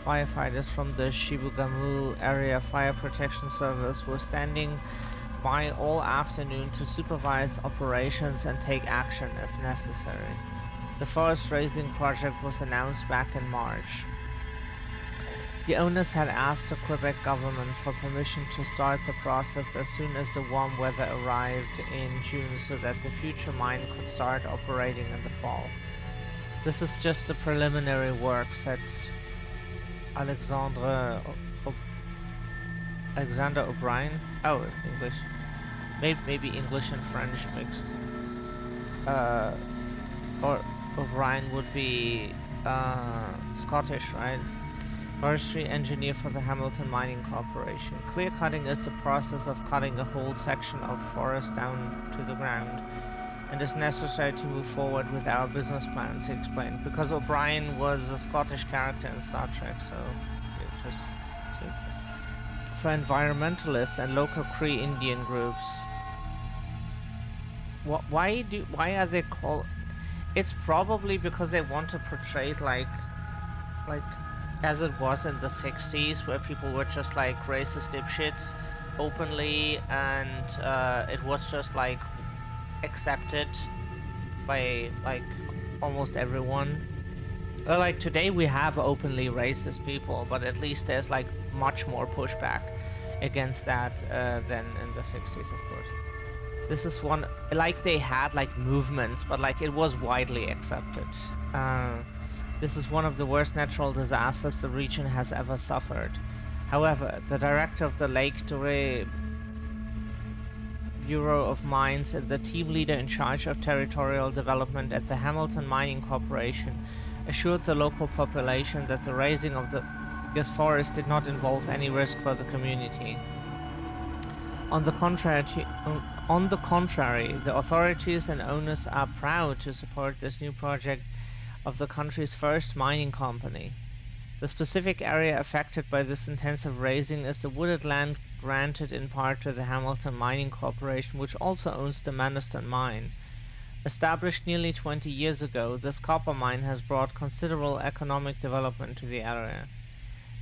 Firefighters from the Shibugamu Area Fire Protection Service were standing by all afternoon to supervise operations and take action if necessary. The forest raising project was announced back in March. The owners had asked the Quebec government for permission to start the process as soon as the warm weather arrived in June so that the future mine could start operating in the fall. This is just the preliminary work, said Alexander O'Brien. Oh, English. Maybe English and French mixed. Or O'Brien would be Scottish, right? Forestry engineer for the Hamilton Mining Corporation. Clear cutting is the process of cutting a whole section of forest down to the ground, and is necessary to move forward with our business plans, he explained. Because O'Brien was a Scottish character in Star Trek, so it just for environmentalists and local Cree Indian groups. Why are they called? It's probably because they want to portray like as it was in the 60s, where people were just like racist dipshits openly, and it was just like accepted by like almost everyone. Well, like today we have openly racist people, but at least there's like much more pushback against that than in the 60s, of course. This is one, like they had like movements, but like it was widely accepted. This is one of the worst natural disasters the region has ever suffered. However, the director of the Lake Doré Bureau of Mines and the team leader in charge of territorial development at the Hamilton Mining Corporation assured the local population that the razing of this forest did not involve any risk for the community. On the contrary, the authorities and owners are proud to support this new project of the country's first mining company. The specific area affected by this intensive razing is the wooded land granted in part to the Hamilton Mining Corporation, which also owns the Manaston mine. Established nearly 20 years ago, this copper mine has brought considerable economic development to the area.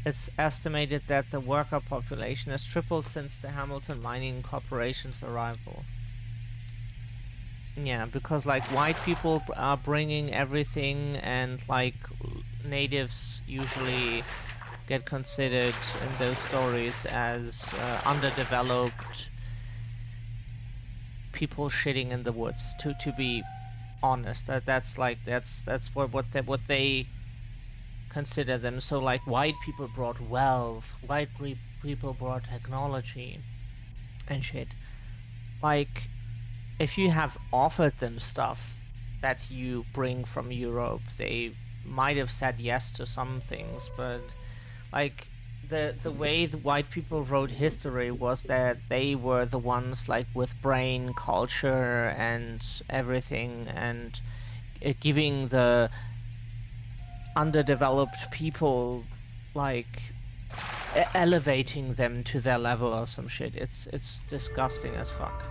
It's estimated that the worker population has tripled since the Hamilton Mining Corporation's arrival. Yeah, because like white people are bringing everything, and like natives usually get considered in those stories as underdeveloped people shitting in the woods. To be honest, that's what they consider them. So like white people brought wealth, people brought technology and shit. Like if you have offered them stuff that you bring from Europe, they might have said yes to some things, but like the way the white people wrote history was that they were the ones like with brain, culture and everything, and giving the underdeveloped people like elevating them to their level or some shit. It's disgusting as fuck.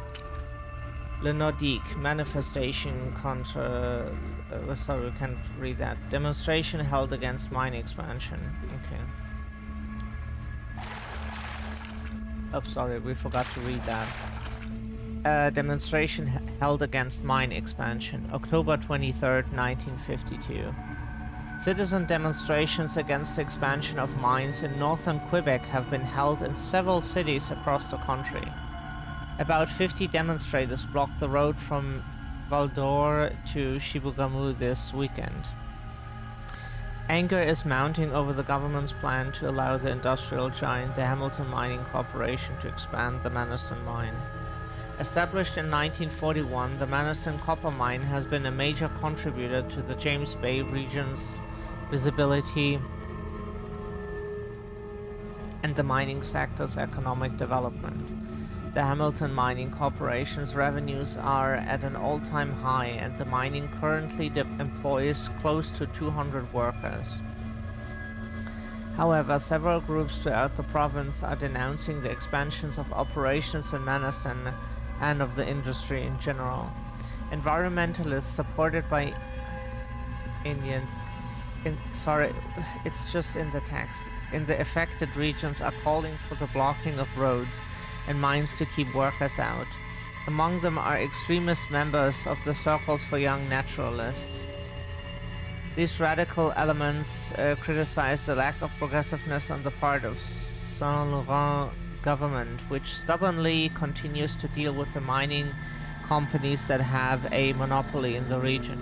Le Nordique manifestation contra sorry, we can't read that. Demonstration held against mine expansion. Okay. Oh, sorry, we forgot to read that. Demonstration held against mine expansion, October 23rd, 1952. Citizen demonstrations against the expansion of mines in northern Quebec have been held in several cities across the country. About 50 demonstrators blocked the road from Val-d'Or to Chibougamau this weekend. Anger is mounting over the government's plan to allow the industrial giant, the Hamilton Mining Corporation, to expand the Manaston mine. Established in 1941, the Manaston copper mine has been a major contributor to the James Bay region's visibility and the mining sector's economic development. The Hamilton Mining Corporation's revenues are at an all-time high, and the mining currently employs close to 200 workers. However, several groups throughout the province are denouncing the expansions of operations in Manaston and of the industry in general. Environmentalists supported by Indians, it's just in the text, in the affected regions are calling for the blocking of roads and mines to keep workers out. Among them are extremist members of the Circles for Young Naturalists. These radical elements criticize the lack of progressiveness on the part of Saint-Laurent government, which stubbornly continues to deal with the mining companies that have a monopoly in the region.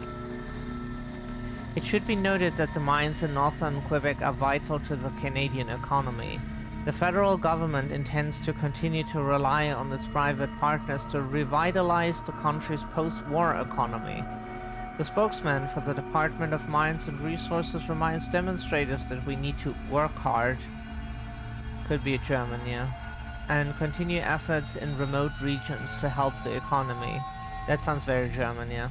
It should be noted that the mines in northern Quebec are vital to the Canadian economy. The federal government intends to continue to rely on its private partners to revitalize the country's post-war economy. The spokesman for the Department of Mines and Resources reminds demonstrators that we need to work hard, could be German, yeah, and continue efforts in remote regions to help the economy. That sounds very German, yeah.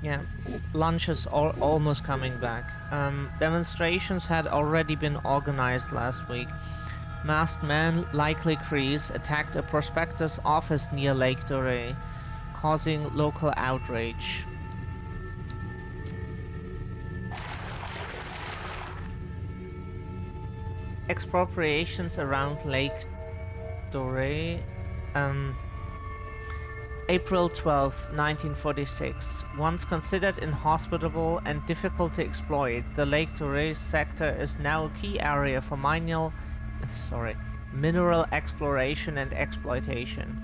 Yeah, lunch is almost coming back. Demonstrations had already been organized last week. Masked men, likely Crees, attacked a prospector's office near Lake Doré, causing local outrage. Expropriations around Lake Doré. April 12, 1946. Once considered inhospitable and difficult to exploit, the Lake Doré sector is now a key area for mineral exploration and exploitation.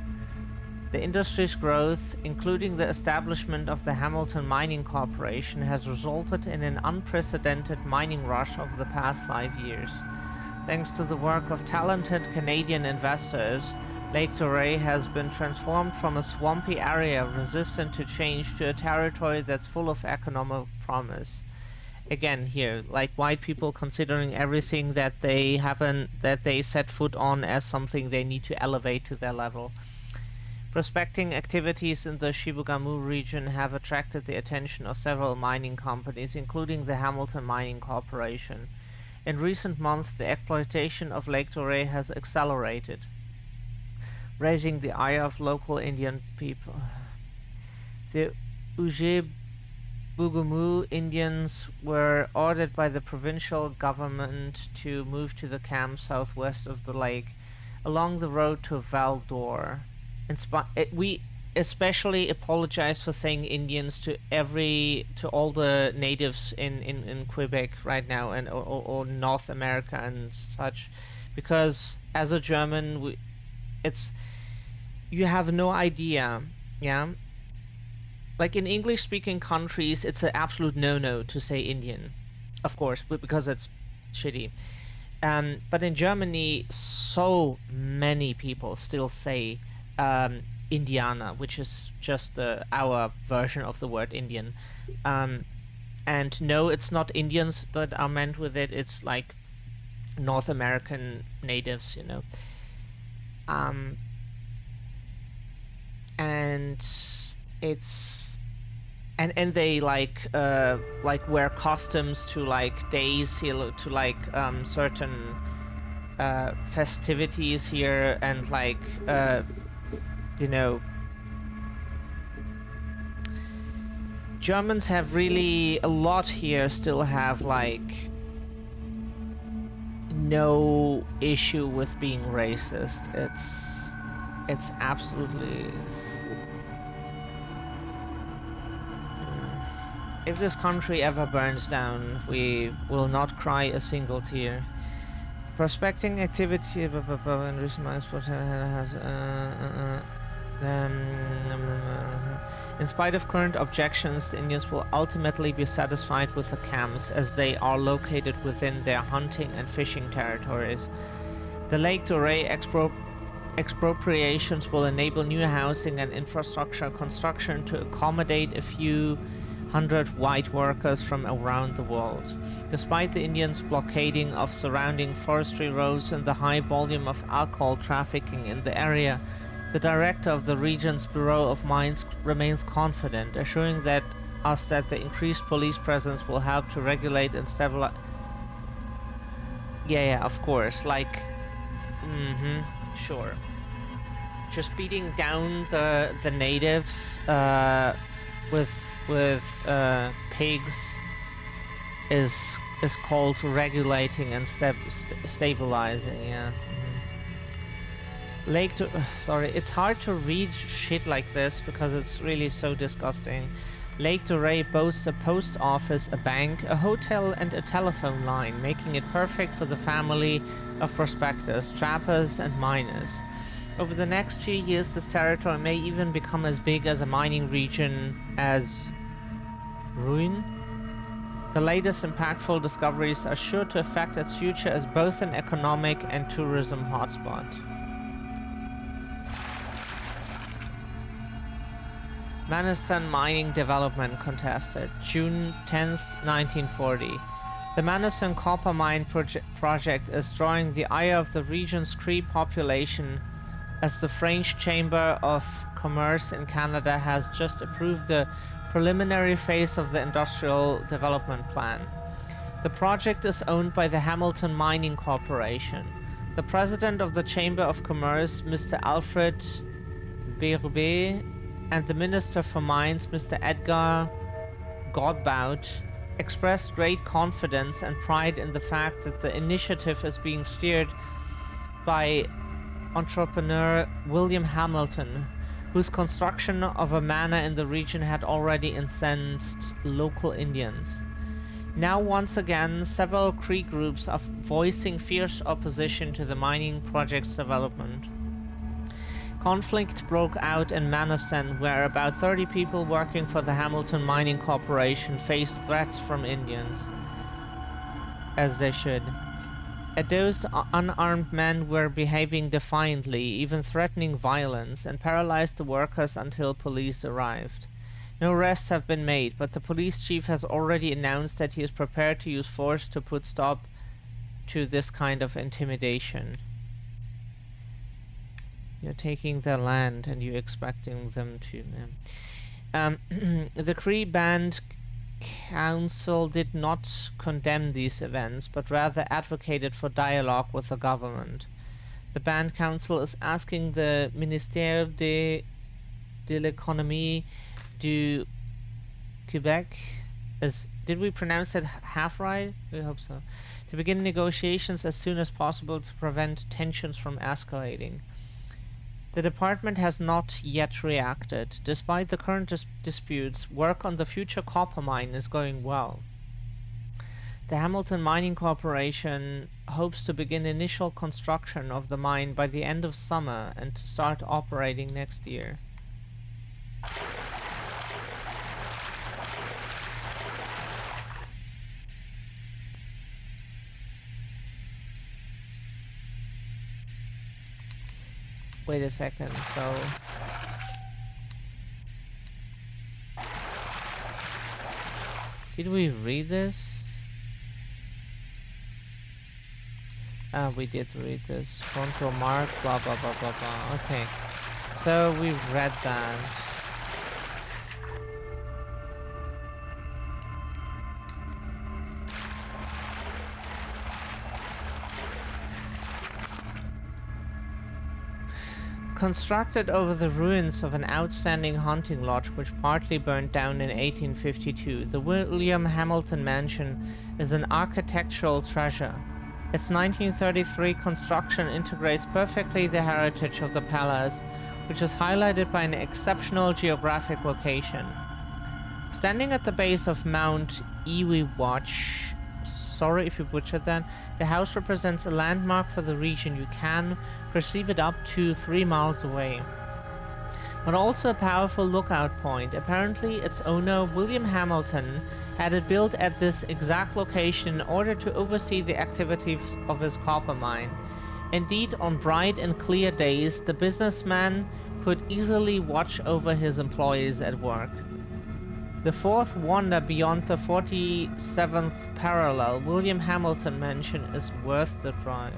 The industry's growth, including the establishment of the Hamilton Mining Corporation, has resulted in an unprecedented mining rush over the past 5 years. Thanks to the work of talented Canadian investors, Lake Doré has been transformed from a swampy area resistant to change to a territory that's full of economic promise. Again, here, like white people considering everything that they set foot on as something they need to elevate to their level. Prospecting activities in the Shibugamu region have attracted the attention of several mining companies, including the Hamilton Mining Corporation. In recent months, the exploitation of Lake Doré has accelerated, raising the ire of local Indian people. The Ujibwamu Indians were ordered by the provincial government to move to the camp southwest of the lake, along the road to Val d'Or. We especially apologize for saying Indians to all the natives in Quebec right now and or North America and such, because as a German, you have no idea, yeah. Like in English-speaking countries, it's an absolute no-no to say Indian, of course, because it's shitty. But in Germany, so many people still say Indiana, which is just our version of the word Indian. And no, it's not Indians that are meant with it. It's like North American natives, you know. And it's and they like wear costumes to like days here, to like certain festivities here, and like you know, Germans have really a lot here still have like no issue with being racist. It's absolutely if this country ever burns down, we will not cry a single tear. Prospecting activity in recent months has in spite of current objections, the Indians will ultimately be satisfied with the camps as they are located within their hunting and fishing territories. The Lake Doré expropriations will enable new housing and infrastructure construction to accommodate a few hundred white workers from around the world. Despite the Indians' blockading of surrounding forestry roads and the high volume of alcohol trafficking in the area, the director of the region's Bureau of Mines remains confident, assuring us that the increased police presence will help to regulate and stabilize. Yeah, of course. Like, sure. Just beating down the natives with pigs is called regulating and stabilizing. Yeah. Sorry, it's hard to read shit like this because it's really so disgusting. Lake Doré boasts a post office, a bank, a hotel, and a telephone line, making it perfect for the family of prospectors, trappers, and miners. Over the next few years, this territory may even become as big as a mining region as Brume. The latest impactful discoveries are sure to affect its future as both an economic and tourism hotspot. Manistan Mining Development contested, June 10th, 1940. The Manistan Copper Mine project is drawing the ire of the region's Cree population as the French Chamber of Commerce in Canada has just approved the preliminary phase of the Industrial Development Plan. The project is owned by the Hamilton Mining Corporation. The president of the Chamber of Commerce, Mr. Alfred Brume, and the Minister for Mines, Mr. Edgar Godbout, expressed great confidence and pride in the fact that the initiative is being steered by entrepreneur William Hamilton, whose construction of a manor in the region had already incensed local Indians. Now once again, several Cree groups are voicing fierce opposition to the mining project's development. Conflict broke out in Manistan, where about 30 people working for the Hamilton Mining Corporation faced threats from Indians, as they should. Those unarmed men were behaving defiantly, even threatening violence, and paralyzed the workers until police arrived. No arrests have been made, but the police chief has already announced that he is prepared to use force to put stop to this kind of intimidation. You're taking their land and you're expecting them to... the Cree Band Council did not condemn these events, but rather advocated for dialogue with the government. The Band Council is asking the Ministère de l'Économie du Québec, did we pronounce that half right? We hope so. To begin negotiations as soon as possible to prevent tensions from escalating. The department has not yet reacted. Despite the current disputes, work on the future copper mine is going well. The Hamilton Mining Corporation hopes to begin initial construction of the mine by the end of summer and to start operating next year. Wait a second, so... Did we read this? We did read this. Control mark, blah blah blah blah blah. Okay. So we read that. Constructed over the ruins of an outstanding hunting lodge which partly burned down in 1852, the William Hamilton Mansion is an architectural treasure. Its 1933 construction integrates perfectly the heritage of the palace, which is highlighted by an exceptional geographic location. Standing at the base of Mount Iwiwatch, sorry if you butchered that, the house represents a landmark for the region. You can perceive it up to 3 miles away, but also a powerful lookout point. Apparently, its owner, William Hamilton, had it built at this exact location in order to oversee the activities of his copper mine. Indeed, on bright and clear days, the businessman could easily watch over his employees at work. The fourth wonder beyond the 47th parallel, William Hamilton Mansion, is worth the drive.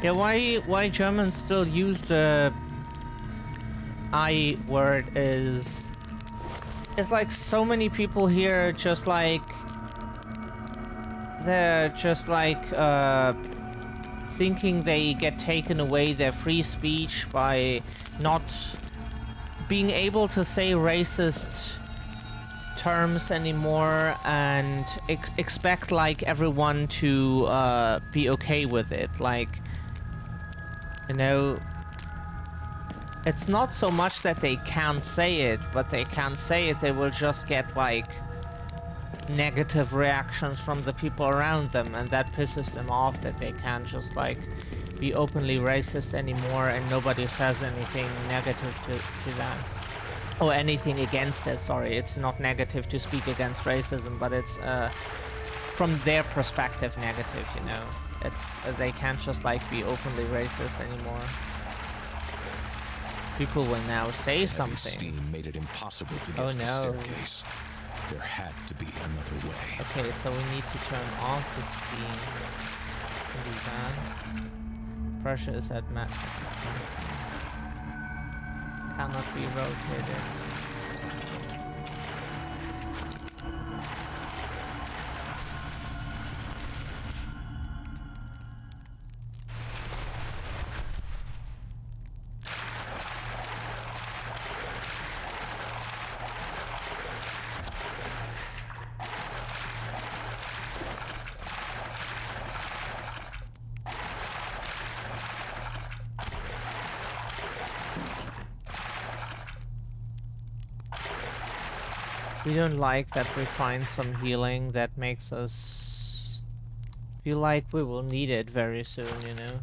Yeah, why Germans still use the I word is... It's like so many people here just like... They're just like, thinking they get taken away their free speech by not being able to say racist terms anymore and expect like everyone to be okay with it. Like, you know, it's not so much that they can't say it, but they can't say it, they will just get like negative reactions from the people around them, and that pisses them off that they can't just like be openly racist anymore and nobody says anything negative to that. Or anything against it, sorry. It's not negative to speak against racism, but it's from their perspective negative, you know. It's they can't just like be openly racist anymore. People will now say something. Steam made it impossible to get Oh to the no. staircase. There had to be another way. Okay, so we need to turn off the steam. Can do that. Pressure is at max. cannot be rotated. We don't like that we find some healing that makes us feel like we will need it very soon, you know?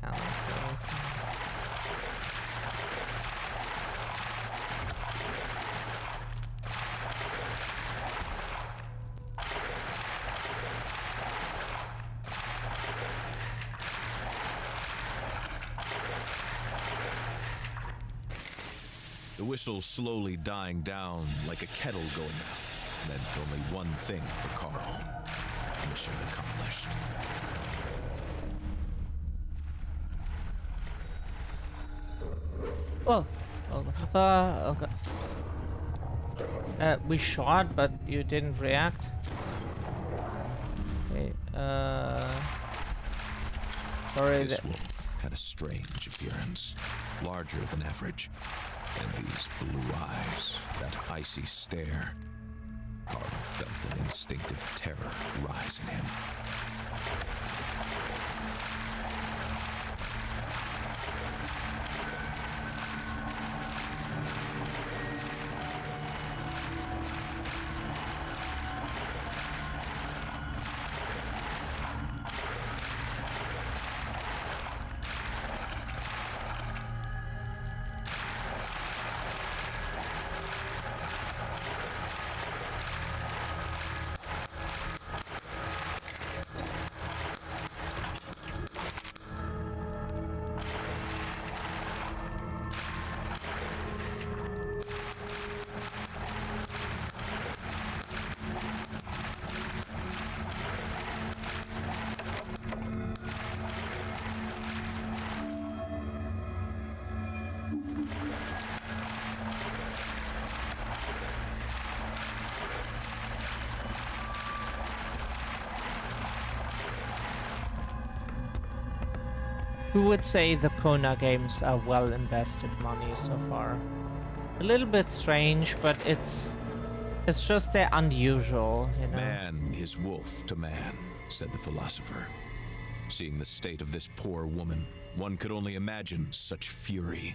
Cannot be opened. The whistle slowly dying down like a kettle going out meant only one thing for Carl. Mission accomplished. Oh! Okay. We shot, but you didn't react. Okay, sorry This that... wolf had a strange appearance, larger than average. And these blue eyes, that icy stare. Carl felt an instinctive terror rise in him. Who would say the Kona games are well invested money so far? A little bit strange, but it's just they're unusual, you know. Man is wolf to man, said the philosopher. Seeing the state of this poor woman, one could only imagine such fury,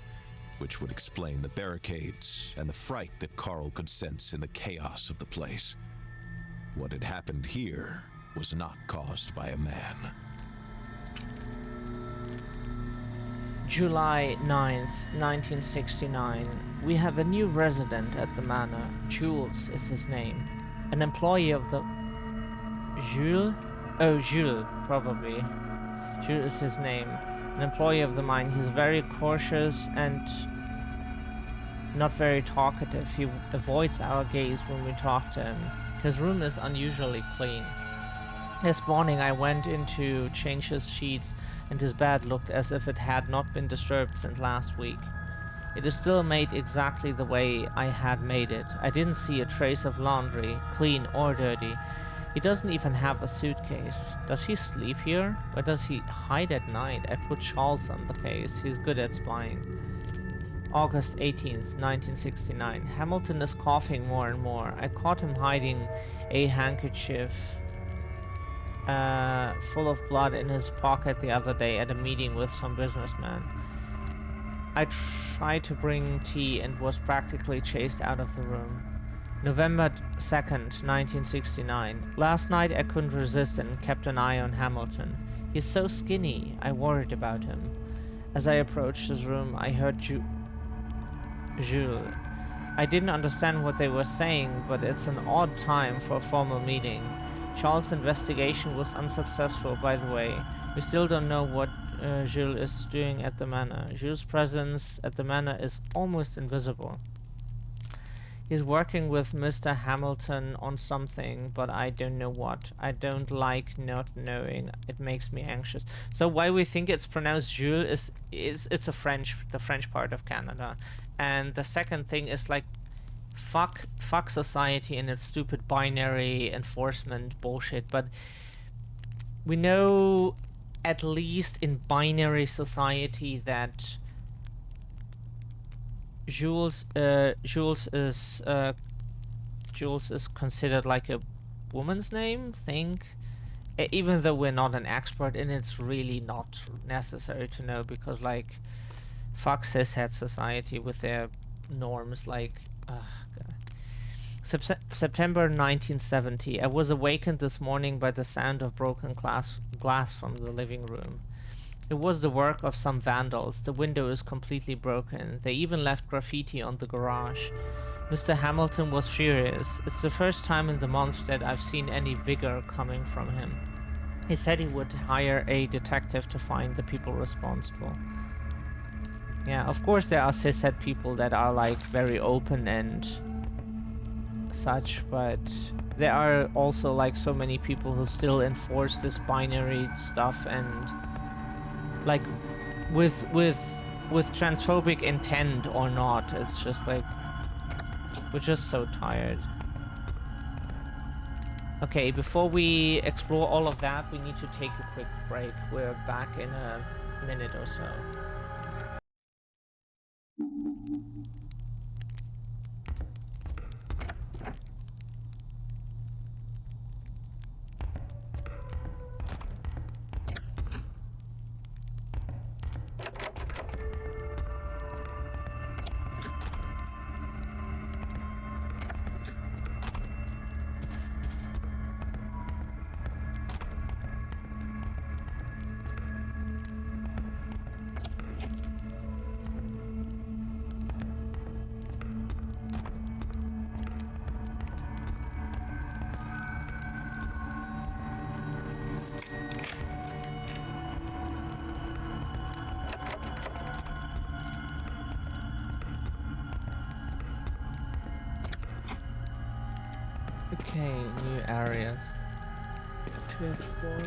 which would explain the barricades and the fright that Carl could sense in the chaos of the place. What had happened here was not caused by a man. July 9th, 1969. We have a new resident at the manor. Jules is his name. An employee of the... Jules? Oh, Jules, probably. Jules is his name. An employee of the mine. He's very cautious and not very talkative. He avoids our gaze when we talk to him. His room is unusually clean. This morning I went in to change his sheets and his bed looked as if it had not been disturbed since last week. It is still made exactly the way I had made it. I didn't see a trace of laundry, clean or dirty. He doesn't even have a suitcase. Does he sleep here? Or does he hide at night? I put shawls on the case. He's good at spying. August 18th, 1969. Hamilton is coughing more and more. I caught him hiding a handkerchief full of blood in his pocket the other day at a meeting with some businessman. I tried to bring tea and was practically chased out of the room. November 2nd, 1969. Last night I couldn't resist and kept an eye on Hamilton. He's so skinny, I worried about him. As I approached his room, I heard Jules. I didn't understand what they were saying, but it's an odd time for a formal meeting. Charles' investigation was unsuccessful, by the way. We still don't know what Jules is doing at the manor. Jules' presence at the manor is almost invisible. He's working with Mr. Hamilton on something, but I don't know what. I don't like not knowing. It makes me anxious. So why we think it's pronounced Jules is it's the French part of Canada. And the second thing is like fuck society and its stupid binary enforcement bullshit, but we know at least in binary society that Jules is considered like a woman's name, think. Even though we're not an expert and it's really not necessary to know, because like fuck cishet society with their norms, like September 1970. I was awakened this morning by the sound of broken glass from the living room. It was the work of some vandals. The window is completely broken. They even left graffiti on the garage. Mr. Hamilton was furious. It's the first time in the month that I've seen any vigor coming from him. He said he would hire a detective to find the people responsible. Yeah, of course there are cishet people that are like very open and such, but there are also like so many people who still enforce this binary stuff, and like with transphobic intent or not. It's just like we're just so tired. Okay, before we explore all of that, we need to take a quick break. We're back in a minute or so. Okay, new areas to explore.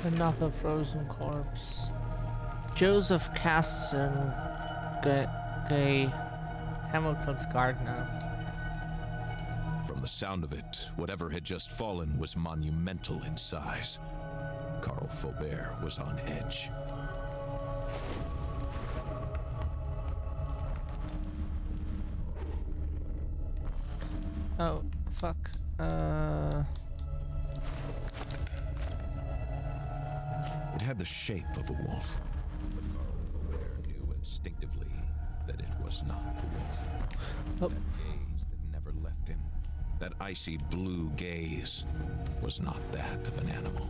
Another frozen corpse. Joseph Casson Gay Hamilton's gardener. From the sound of it, whatever had just fallen was monumental in size. Carl Faubert was on edge. Oh, fuck. It had the shape of a wolf, but Carl Faubert knew instinctively that it was not a wolf. Oh. That gaze that never left him, that icy blue gaze, was not that of an animal.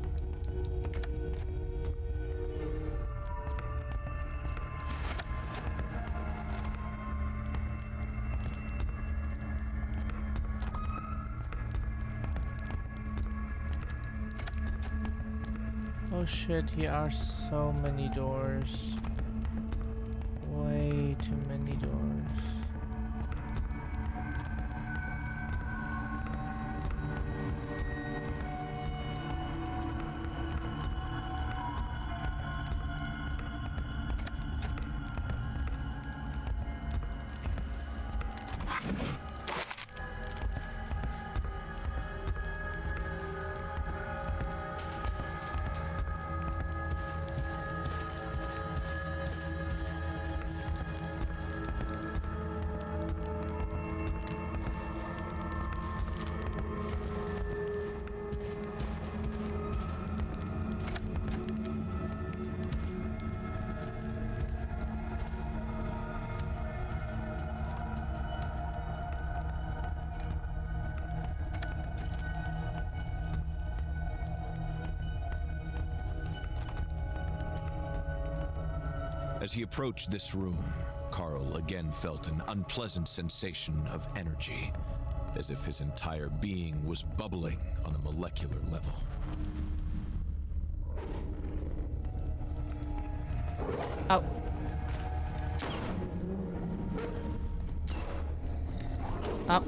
Oh shit, here are so many doors. Way too many doors. As he approached this room, Carl again felt an unpleasant sensation of energy, as if his entire being was bubbling on a molecular level. Oh. Oh.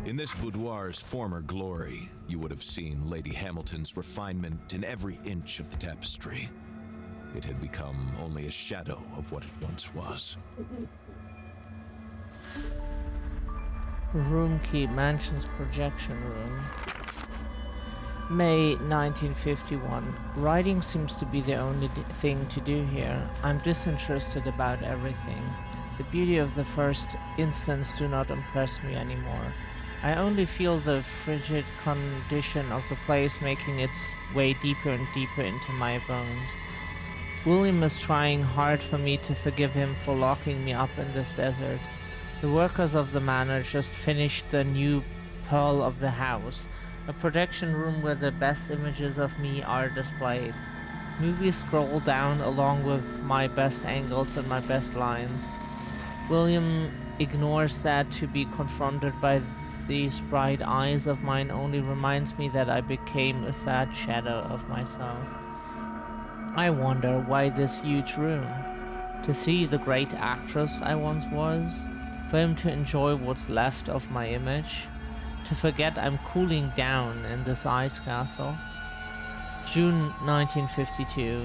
In this boudoir's former glory, you would have seen Lady Hamilton's refinement in every inch of the tapestry. It had become only a shadow of what it once was. Room key, mansion's projection room. May 1951. Writing seems to be the only thing to do here. I'm disinterested about everything. The beauty of the first instance do not impress me anymore. I only feel the frigid condition of the place making its way deeper and deeper into my bones. William is trying hard for me to forgive him for locking me up in this desert. The workers of the manor just finished the new pearl of the house, a projection room where the best images of me are displayed. Movies scroll down along with my best angles and my best lines. William ignores that to be confronted by these bright eyes of mine only reminds me that I became a sad shadow of myself. I wonder why this huge room? To see the great actress I once was? For him to enjoy what's left of my image? To forget I'm cooling down in this ice castle? June 1952.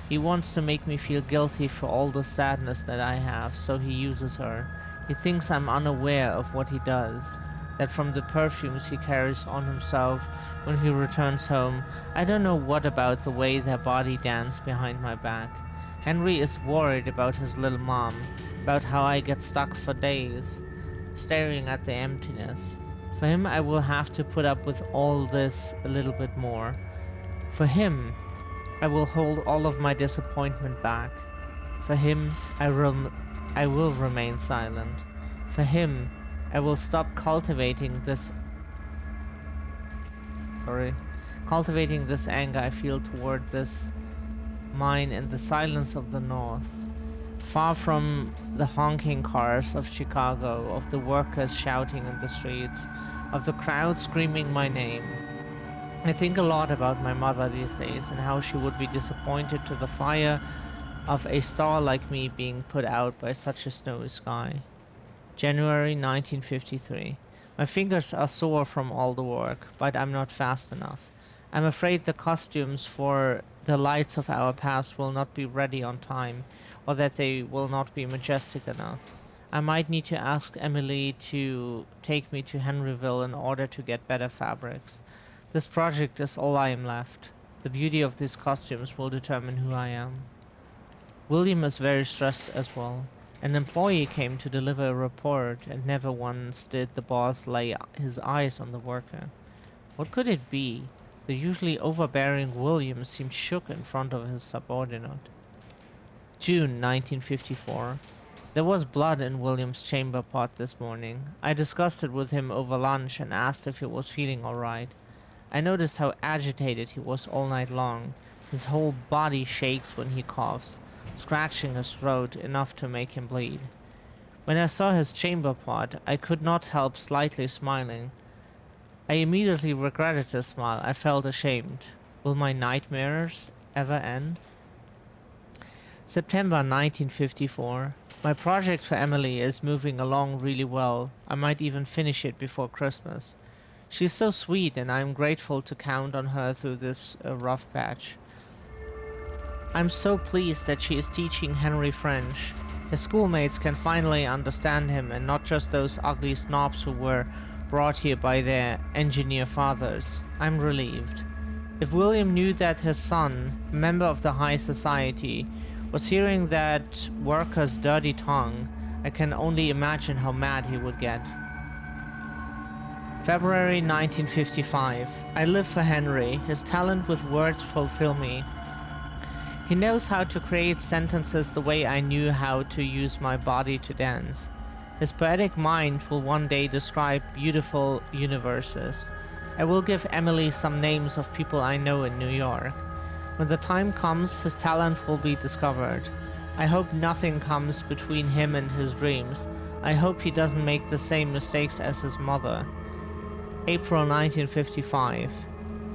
He wants to make me feel guilty for all the sadness that I have, so he uses her. He thinks I'm unaware of what he does. that from the perfumes he carries on himself when he returns home. I don't know what about the way their body dance behind my back. Henry is worried about his little mom, about how I get stuck for days, staring at the emptiness. For him, I will have to put up with all this a little bit more. For him, I will hold all of my disappointment back. For him, I will remain silent. For him, I will stop cultivating this anger I feel toward this mine in the silence of the north. Far from the honking cars of Chicago, of the workers shouting in the streets, of the crowd screaming my name. I think a lot about my mother these days and how she would be disappointed to the fire of a star like me being put out by such a snowy sky. January 1953. My fingers are sore from all the work, but I'm not fast enough. I'm afraid the costumes for the lights of our past will not be ready on time, or that they will not be majestic enough. I might need to ask Emily to take me to Henryville in order to get better fabrics. This project is all I am left. The beauty of these costumes will determine who I am. William is very stressed as well. An employee came to deliver a report, and never once did the boss lay his eyes on the worker. What could it be? The usually overbearing William seemed shook in front of his subordinate. June 1954. There was blood in William's chamber pot this morning. I discussed it with him over lunch and asked if he was feeling all right. I noticed how agitated he was all night long. His whole body shakes when he coughs, scratching his throat enough to make him bleed. When I saw his chamber pot, I could not help slightly smiling. I immediately regretted the smile. I felt ashamed. Will my nightmares ever end? September 1954. My project for Emily is moving along really well. I might even finish it before Christmas. She's so sweet, and I'm grateful to count on her through this rough patch. I'm so pleased that she is teaching Henry French. His schoolmates can finally understand him, and not just those ugly snobs who were brought here by their engineer fathers. I'm relieved. If William knew that his son, a member of the high society, was hearing that worker's dirty tongue, I can only imagine how mad he would get. February 1955. I live for Henry. His talent with words fulfill me. He knows how to create sentences the way I knew how to use my body to dance. His poetic mind will one day describe beautiful universes. I will give Emily some names of people I know in New York. When the time comes, his talent will be discovered. I hope nothing comes between him and his dreams. I hope he doesn't make the same mistakes as his mother. April 1955.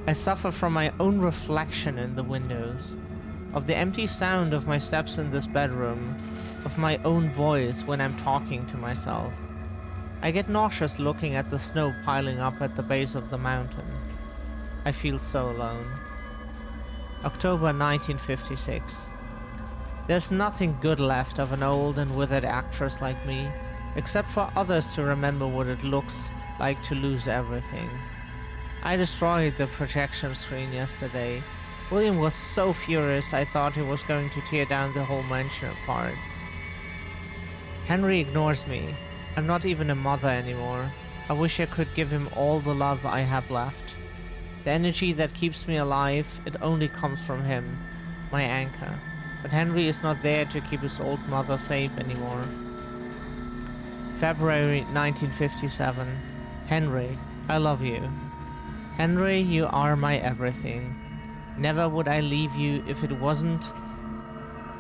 I suffer from my own reflection in the windows, of the empty sound of my steps in this bedroom, of my own voice when I'm talking to myself. I get nauseous looking at the snow piling up at the base of the mountain. I feel so alone. October 1956. There's nothing good left of an old and withered actress like me, except for others to remember what it looks like to lose everything. I destroyed the projection screen yesterday. William was so furious I thought he was going to tear down the whole mansion apart. Henry ignores me. I'm not even a mother anymore. I wish I could give him all the love I have left. The energy that keeps me alive, it only comes from him, my anchor. But Henry is not there to keep his old mother safe anymore. February 1957. Henry, I love you. Henry, you are my everything. Never would I leave you if it wasn't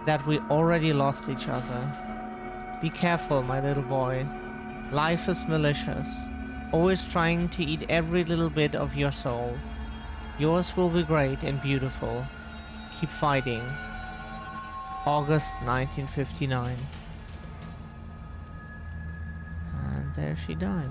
that we already lost each other. Be careful, my little boy. Life is malicious, always trying to eat every little bit of your soul. Yours will be great and beautiful. Keep fighting. August 1959. And there she died.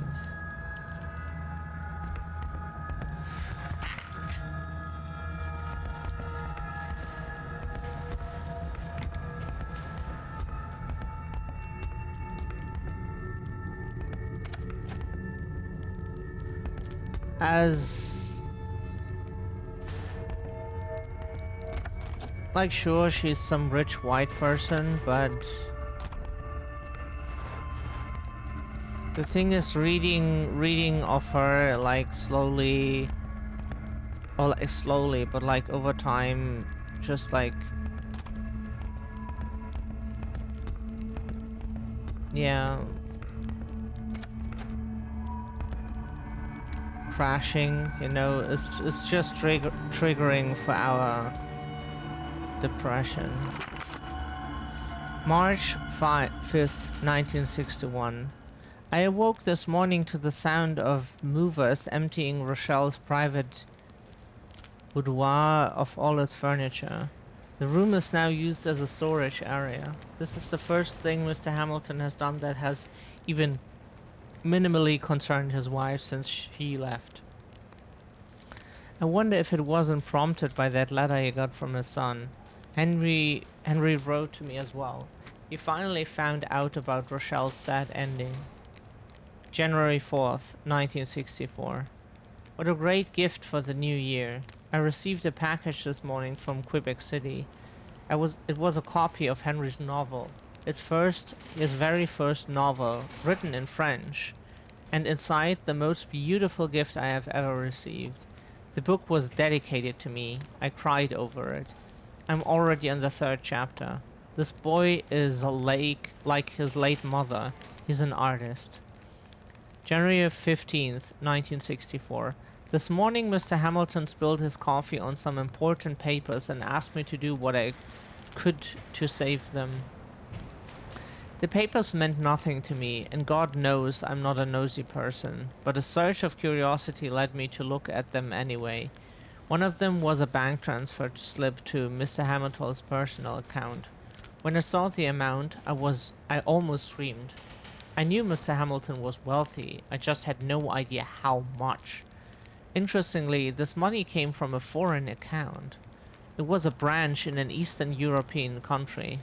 as like, sure, she's some rich white person, but the thing is, reading of her, like, slowly, or like slowly, but like over time, just like, yeah, crashing, you know, it's just triggering for our depression. March 5th, 1961. I awoke this morning to the sound of movers emptying Rochelle's private boudoir of all its furniture. The room is now used as a storage area. This is the first thing Mr. Hamilton has done that has even minimally concerned his wife since she left. I wonder if it wasn't prompted by that letter he got from his son. Henry wrote to me as well. He finally found out about Rochelle's sad ending. January 4th, 1964. What a great gift for the new year. I received a package this morning from Quebec City. It was a copy of Henry's novel. His very first novel, written in French. And inside, the most beautiful gift I have ever received. The book was dedicated to me. I cried over it. I'm already on the 3rd chapter. This boy is like his late mother. He's an artist. January 15th, 1964. This morning Mr. Hamilton spilled his coffee on some important papers and asked me to do what I could to save them. The papers meant nothing to me, and God knows I'm not a nosy person, but a surge of curiosity led me to look at them anyway. One of them was a bank transfer slip to Mr. Hamilton's personal account. When I saw the amount, I almost screamed. I knew Mr. Hamilton was wealthy, I just had no idea how much. Interestingly, this money came from a foreign account. It was a branch in an Eastern European country.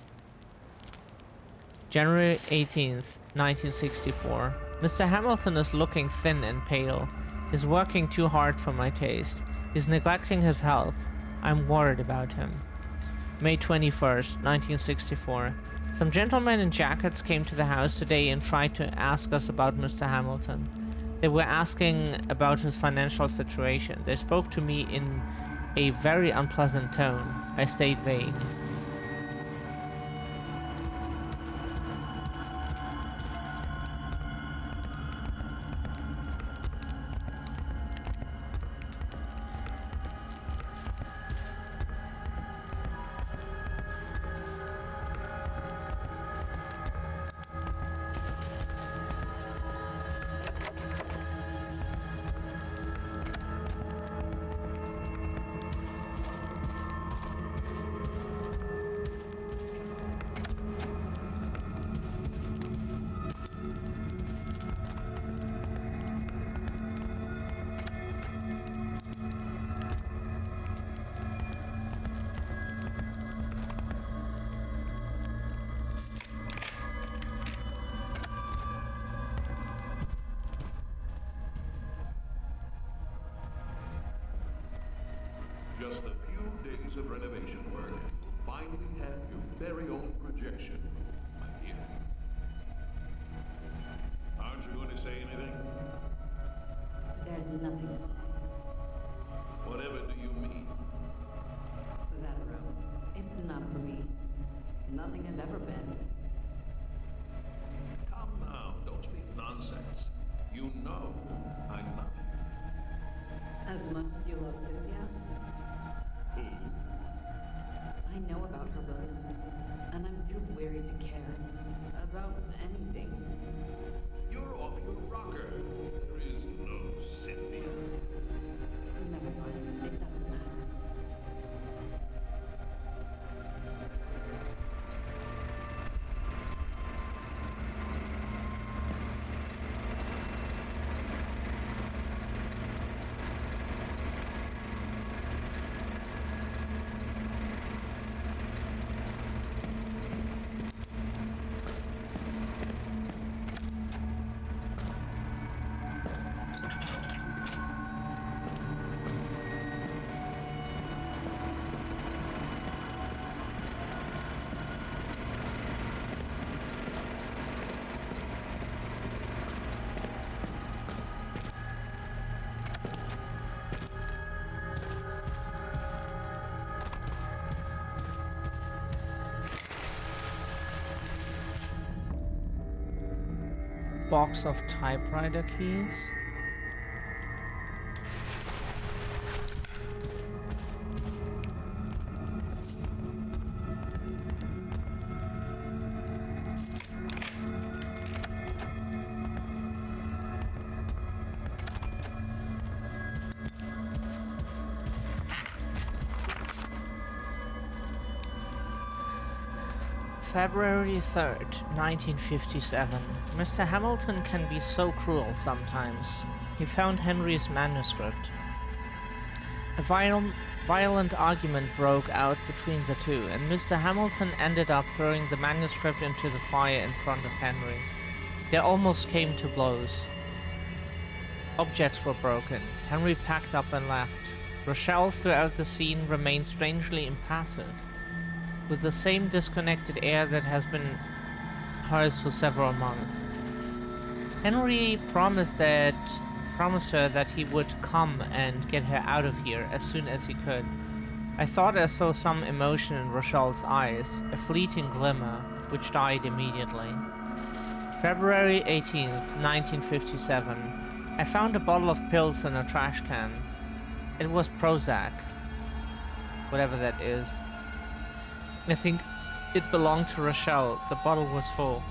January 18th, 1964. Mr. Hamilton is looking thin and pale. He's working too hard for my taste. He's neglecting his health. I'm worried about him. May 21st, 1964. Some gentlemen in jackets came to the house today and tried to ask us about Mr. Hamilton. They were asking about his financial situation. They spoke to me in a very unpleasant tone. I stayed vague. Just a few days of renovation work. Finally have your very own projection, my dear. Aren't you going to say anything? There's nothing to say. Whatever do you mean? That room, it's not for me. Nothing has ever been. Come now, don't speak nonsense. You know I'm not. As much as you love Cynthia, Who? I know about her, William. And I'm too weary to care about anything. You're off your rocker. There is no Cynthia. Never mind. It doesn't matter. box of typewriter keys. February 3rd, 1957. Mr. Hamilton can be so cruel sometimes. He found Henry's manuscript. A violent argument broke out between the two, and Mr. Hamilton ended up throwing the manuscript into the fire in front of Henry. They almost came to blows. Objects were broken. Henry packed up and left. Rochelle, throughout the scene, remained strangely impassive, with the same disconnected air that has been hers for several months. Henry promised her that he would come and get her out of here as soon as he could. I thought I saw some emotion in Rochelle's eyes, a fleeting glimmer, which died immediately. February 18th, 1957. I found a bottle of pills in a trash can. It was Prozac, whatever that is. I think it belonged to Rochelle. The bottle was full.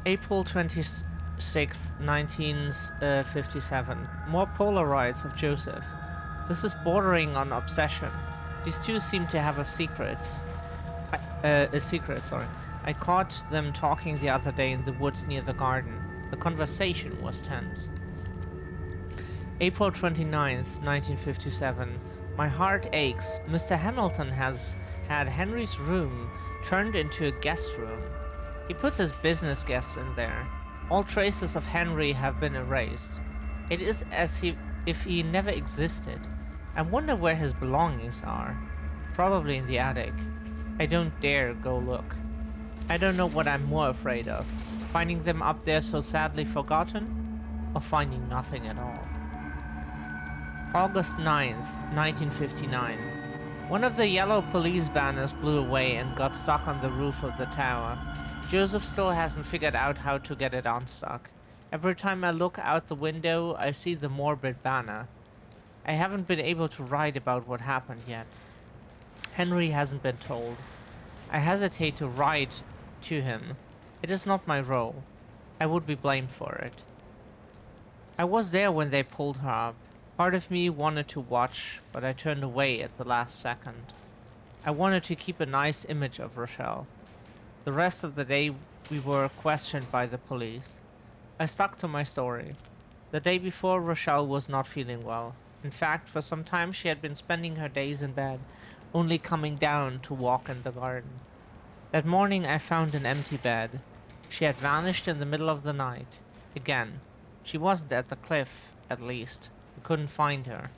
April 26th, 1957. More Polaroids of Joseph. This is bordering on obsession. These two seem to have a secret. I caught them talking the other day in the woods near the garden. The conversation was tense. April 29th, 1957. My heart aches. Mr. Hamilton has had Henry's room turned into a guest room. He puts his business guests in there. All traces of Henry have been erased. It is as if he never existed. I wonder where his belongings are. Probably in the attic. I don't dare go look. I don't know what I'm more afraid of. Finding them up there so sadly forgotten, or finding nothing at all. August 9th, 1959. One of the yellow police banners blew away and got stuck on the roof of the tower. Joseph still hasn't figured out how to get it unstuck. Every time I look out the window, I see the morbid banner. I haven't been able to write about what happened yet. Henry hasn't been told. I hesitate to write to him. It is not my role. I would be blamed for it. I was there when they pulled her up. Part of me wanted to watch, but I turned away at the last second. I wanted to keep a nice image of Rochelle. The rest of the day we were questioned by the police. I stuck to my story. The day before, Rochelle was not feeling well. In fact, for some time she had been spending her days in bed, only coming down to walk in the garden. That morning I found an empty bed. She had vanished in the middle of the night. Again, she wasn't at the cliff, at least. We couldn't find her.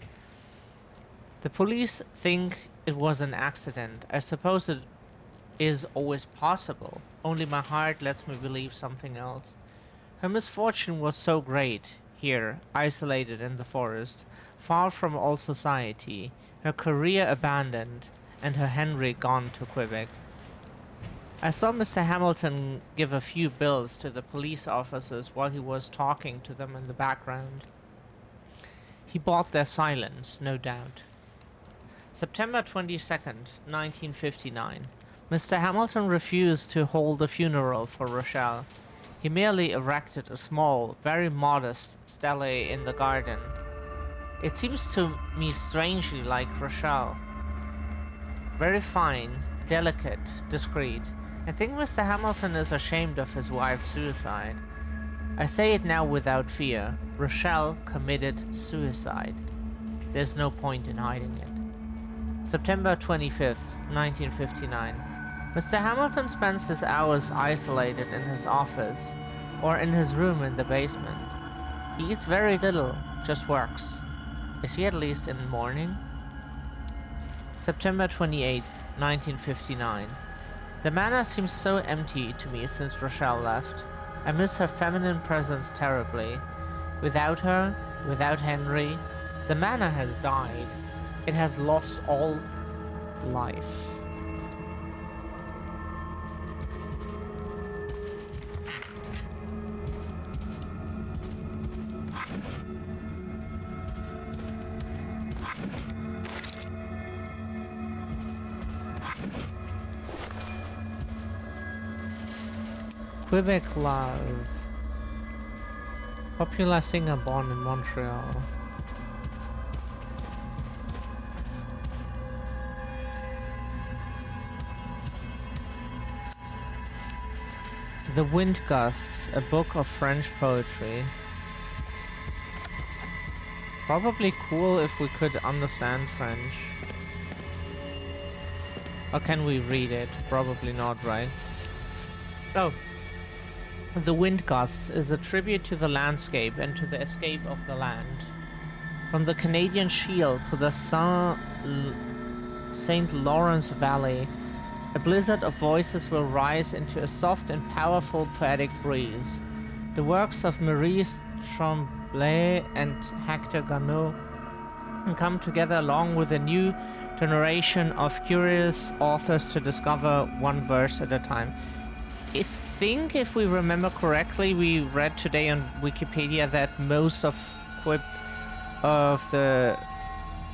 The police think it was an accident. I suppose it is always possible. Only my heart lets me believe something else. Her misfortune was so great, here, isolated in the forest, far from all society, her career abandoned, and her Henry gone to Quebec. I saw Mr. Hamilton give a few bills to the police officers while he was talking to them in the background. He bought their silence, no doubt. September 22nd, 1959. Mr. Hamilton refused to hold a funeral for Rochelle. He merely erected a small, very modest stele in the garden. It seems to me strangely like Rochelle. Very fine, delicate, discreet. I think Mr. Hamilton is ashamed of his wife's suicide. I say it now without fear. Rochelle committed suicide. There's no point in hiding it. September 25th, 1959. Mr. Hamilton spends his hours isolated in his office or in his room in the basement. He eats very little, just works. Is he at least in mourning? September 28th, 1959. The manor seems so empty to me since Rochelle left. I miss her feminine presence terribly. Without her, without Henry, the manor has died. It has lost all life. Quebec Love. Popular singer born in Montreal. The Wind Gusts, a book of French poetry. Probably cool if we could understand French. Or can we read it? Probably not, right? Oh. The Wind Gusts is a tribute to the landscape and to the escape of the land. From the Canadian Shield to the St. Lawrence Valley, a blizzard of voices will rise into a soft and powerful poetic breeze. The works of Maurice Tremblay and Hector Garneau come together along with a new generation of curious authors to discover one verse at a time. I think, if we remember correctly, we read today on Wikipedia that most of the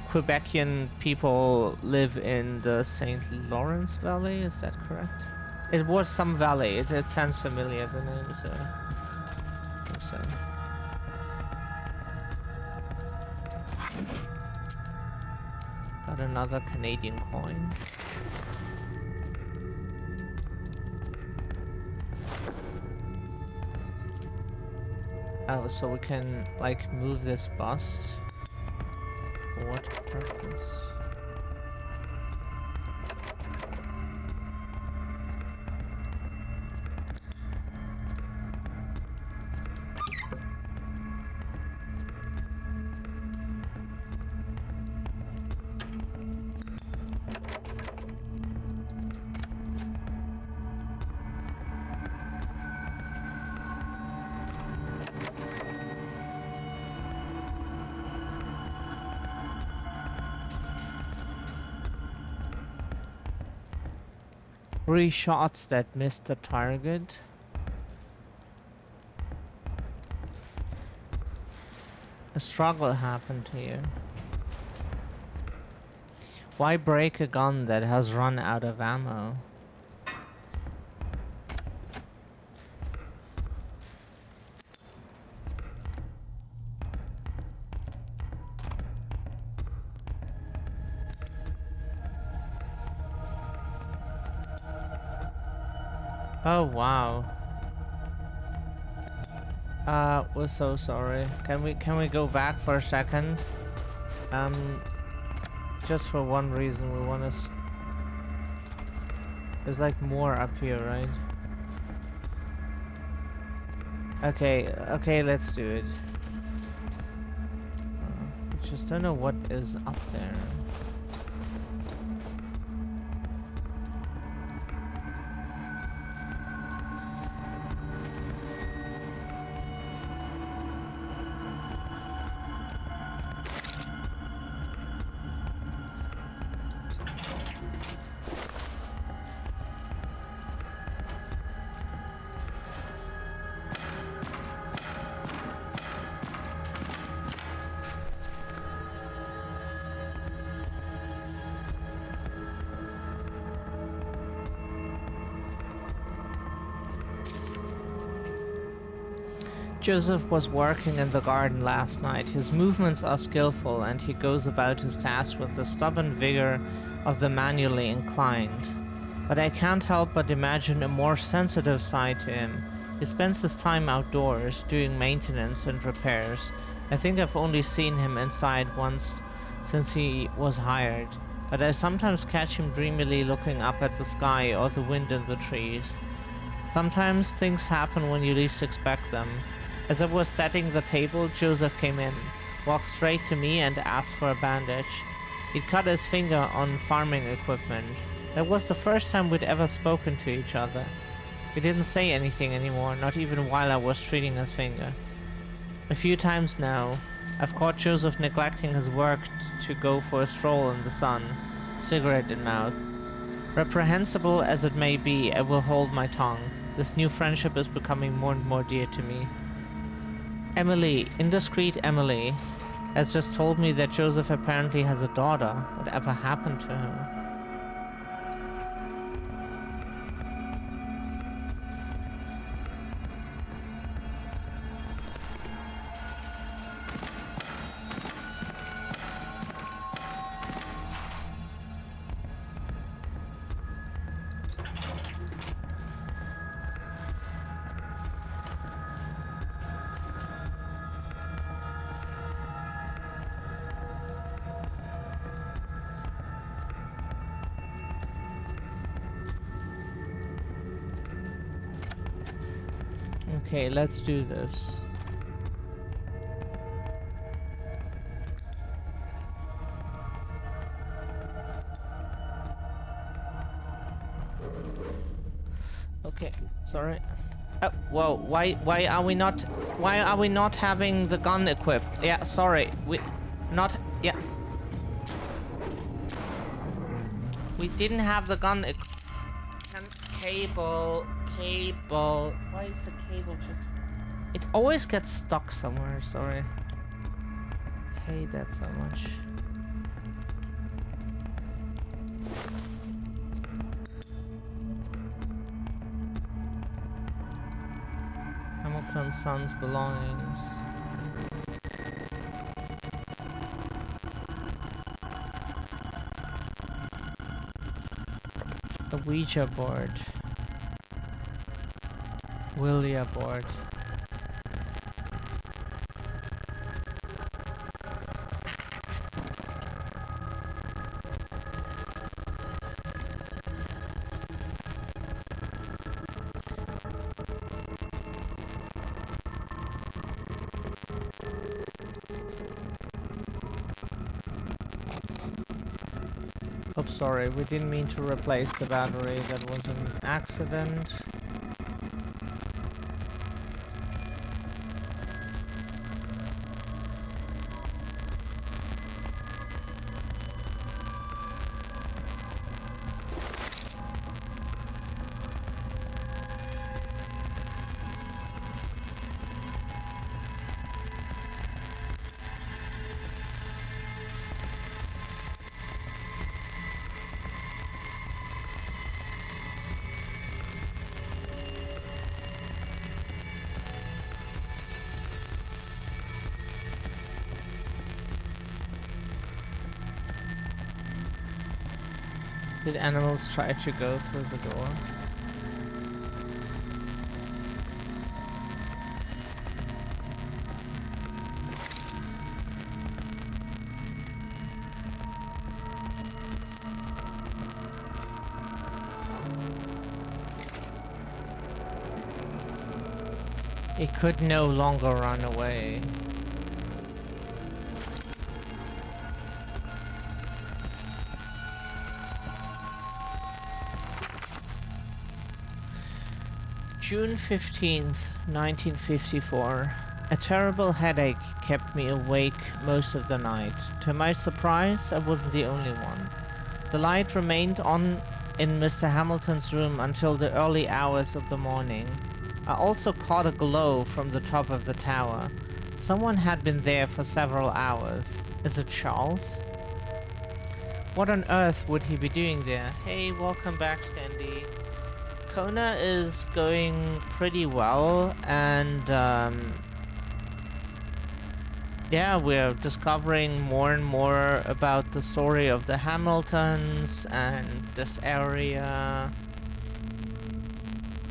Quebecian people live in the St. Lawrence Valley. Is that correct? It was some valley. It sounds familiar, the name, so I think so. Got another Canadian coin. Oh, so we can, like, move this bust? For what purpose? Three shots that missed the target. A struggle happened here. Why break a gun that has run out of ammo? Oh wow. We're so sorry. Can we go back for a second? Just for one reason, we want to. There's like more up here, right? Okay, let's do it. I just don't know what is up there. Joseph was working in the garden last night. His movements are skillful, and he goes about his task with the stubborn vigor of the manually inclined. But I can't help but imagine a more sensitive side to him. He spends his time outdoors, doing maintenance and repairs. I think I've only seen him inside once since he was hired, but I sometimes catch him dreamily looking up at the sky or the wind in the trees. Sometimes things happen when you least expect them. As I was setting the table, Joseph came in, walked straight to me and asked for a bandage. He'd cut his finger on farming equipment. That was the first time we'd ever spoken to each other. He didn't say anything anymore, not even while I was treating his finger. A few times now, I've caught Joseph neglecting his work to go for a stroll in the sun, cigarette in mouth. Reprehensible as it may be, I will hold my tongue. This new friendship is becoming more and more dear to me. Emily, indiscreet Emily, has just told me that Joseph apparently has a daughter. Whatever happened to her? Okay, let's do this. Okay, sorry. Oh, whoa, why are we not having the gun equipped? Yeah, sorry. Yeah. We didn't have the gun cable. Why is the cable just... It always gets stuck somewhere, sorry. Hate that so much. Hamilton's son's belongings. A Ouija board. Willia board. Oops, sorry, we didn't mean to replace the battery. That was an accident. Did animals try to go through the door? It could no longer run away. June 15th, 1954. A terrible headache kept me awake most of the night. To my surprise, I wasn't the only one. The light remained on in Mr. Hamilton's room until the early hours of the morning. I also caught a glow from the top of the tower. Someone had been there for several hours. Is it Charles? What on earth would he be doing there? Hey, welcome back, Candy. Kona is going pretty well, and yeah, we're discovering more and more about the story of the Hamiltons and this area.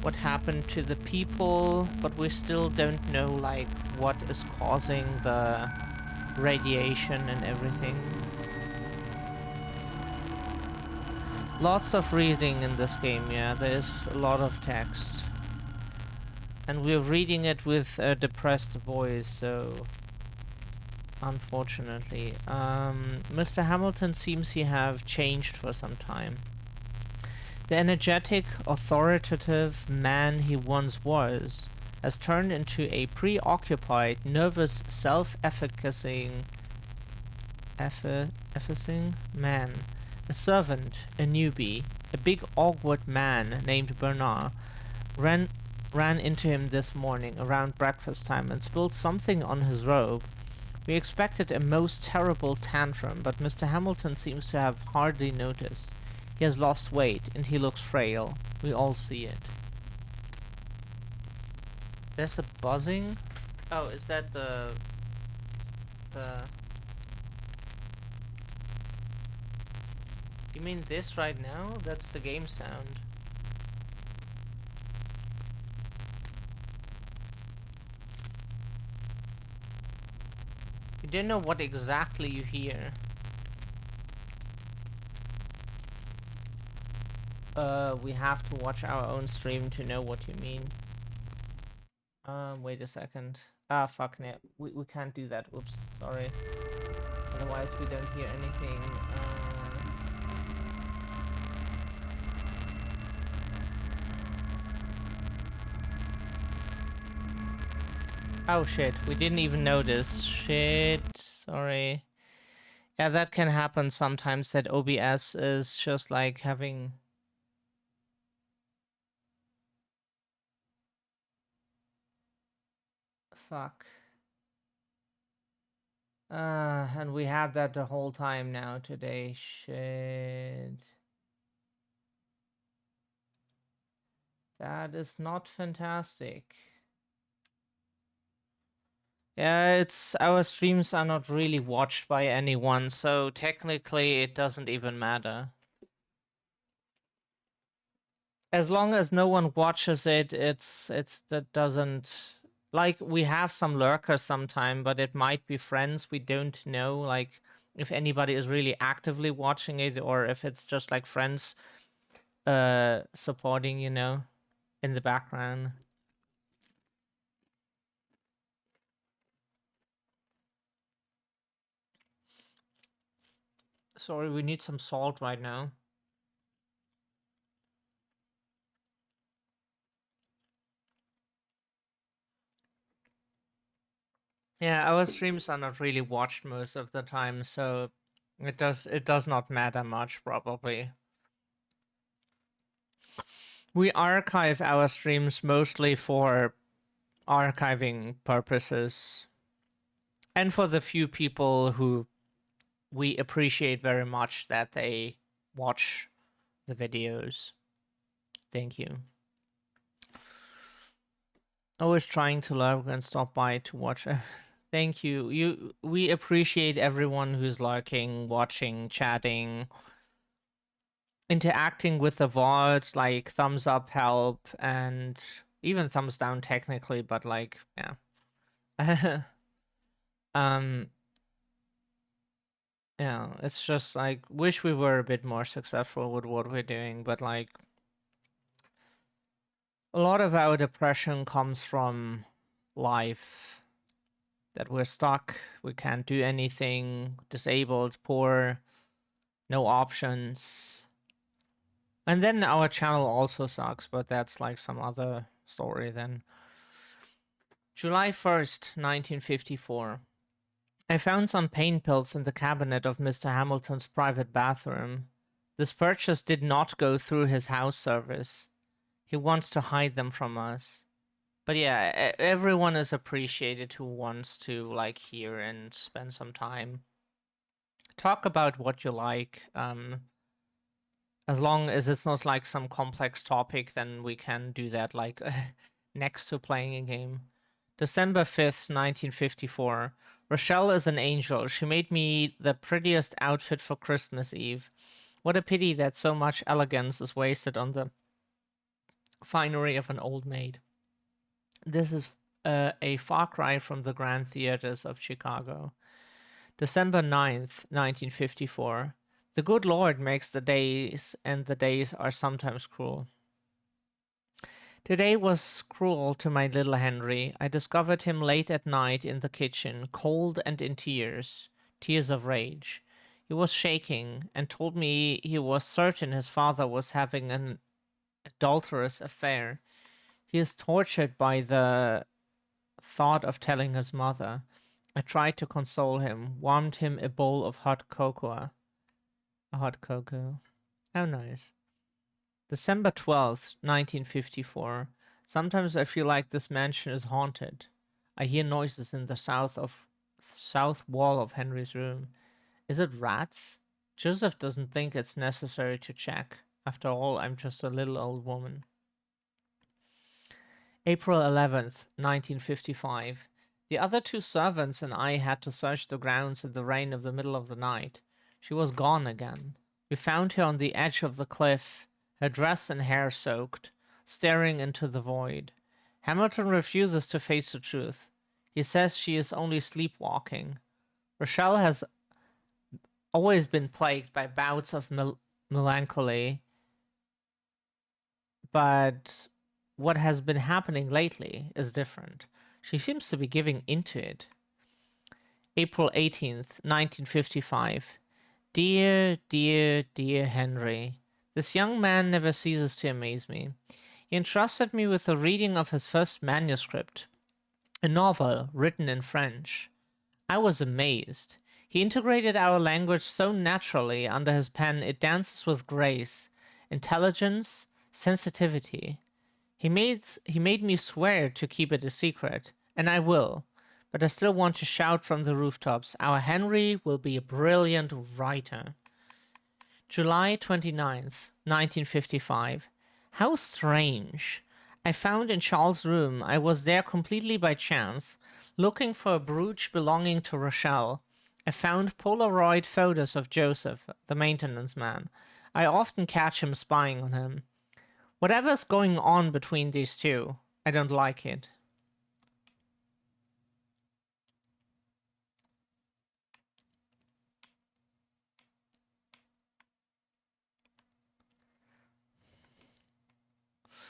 What happened to the people, but we still don't know like what is causing the radiation and everything. Lots of reading in this game, yeah, there's a lot of text. And we're reading it with a depressed voice, so unfortunately. Mr. Hamilton seems to have changed for some time. The energetic, authoritative man he once was has turned into a preoccupied, nervous, self-efficacying man. A servant, a newbie, a big awkward man named Bernard ran into him this morning around breakfast time and spilled something on his robe. We expected a most terrible tantrum, but Mr. Hamilton seems to have hardly noticed. He has lost weight and he looks frail. We all see it. There's a buzzing? Oh, is that the... You mean this right now? That's the game sound. You don't know what exactly you hear. We have to watch our own stream to know what you mean. Wait a second. Ah, fuck no. We can't do that. Oops, sorry. Otherwise we don't hear anything. Oh shit, we didn't even notice. Shit, sorry. Yeah, that can happen sometimes, that OBS is just like having... Fuck. And we had that the whole time now today. Shit. That is not fantastic. Yeah, it's our streams are not really watched by anyone, so technically it doesn't even matter. As long as no one watches it, it's that doesn't, like, we have some lurkers sometime, but it might be friends we don't know, like if anybody is really actively watching it or if it's just like friends supporting, you know, in the background. Sorry, we need some salt right now. Yeah, our streams are not really watched most of the time, so it does not matter much probably. We archive our streams mostly for archiving purposes and for the few people who we appreciate very much that they watch the videos. Thank you. Always trying to lurk and stop by to watch. Thank you. We appreciate everyone who's lurking, watching, chatting, interacting with the VODs, like thumbs up help and even thumbs down technically, but like, yeah. um yeah, it's just like wish we were a bit more successful with what we're doing, but like a lot of our depression comes from life, that we're stuck, we can't do anything, disabled, poor, no options. And then our channel also sucks, but that's like some other story then. July 1st, 1954. I found some pain pills in the cabinet of Mr. Hamilton's private bathroom. This purchase did not go through his house service. He wants to hide them from us. But yeah, everyone is appreciated who wants to like hear and spend some time. Talk about what you like. As long as it's not like some complex topic, then we can do that like next to playing a game. December 5th, 1954. Rochelle is an angel. She made me the prettiest outfit for Christmas Eve. What a pity that so much elegance is wasted on the finery of an old maid. This is a far cry from the grand theaters of Chicago. December 9th, 1954. The good Lord makes the days, and the days are sometimes cruel. Today was cruel to my little Henry. I discovered him late at night in the kitchen, cold and in tears, tears of rage. He was shaking and told me he was certain his father was having an adulterous affair. He is tortured by the thought of telling his mother. I tried to console him, warmed him a bowl of hot cocoa. A hot cocoa. How nice. December 12th, 1954. Sometimes I feel like this mansion is haunted. I hear noises in the south wall of Henry's room. Is it rats? Joseph doesn't think it's necessary to check. After all, I'm just a little old woman. April 11th, 1955. The other two servants and I had to search the grounds in the rain of the middle of the night. She was gone again. We found her on the edge of the cliff, her dress and hair soaked, staring into the void. Hamilton refuses to face the truth. He says she is only sleepwalking. Rochelle has always been plagued by bouts of melancholy, but what has been happening lately is different. She seems to be giving into it. April 18th, 1955. Dear, dear, dear Henry, this young man never ceases to amaze me. He entrusted me with the reading of his first manuscript, a novel written in French. I was amazed. He integrated our language so naturally under his pen it dances with grace, intelligence, sensitivity. He made me swear to keep it a secret, and I will. But I still want to shout from the rooftops, our Henry will be a brilliant writer. July 29th, 1955. How strange. I found in Charles' room, I was there completely by chance, looking for a brooch belonging to Rochelle. I found Polaroid photos of Joseph, the maintenance man. I often catch him spying on him. Whatever's going on between these two, I don't like it.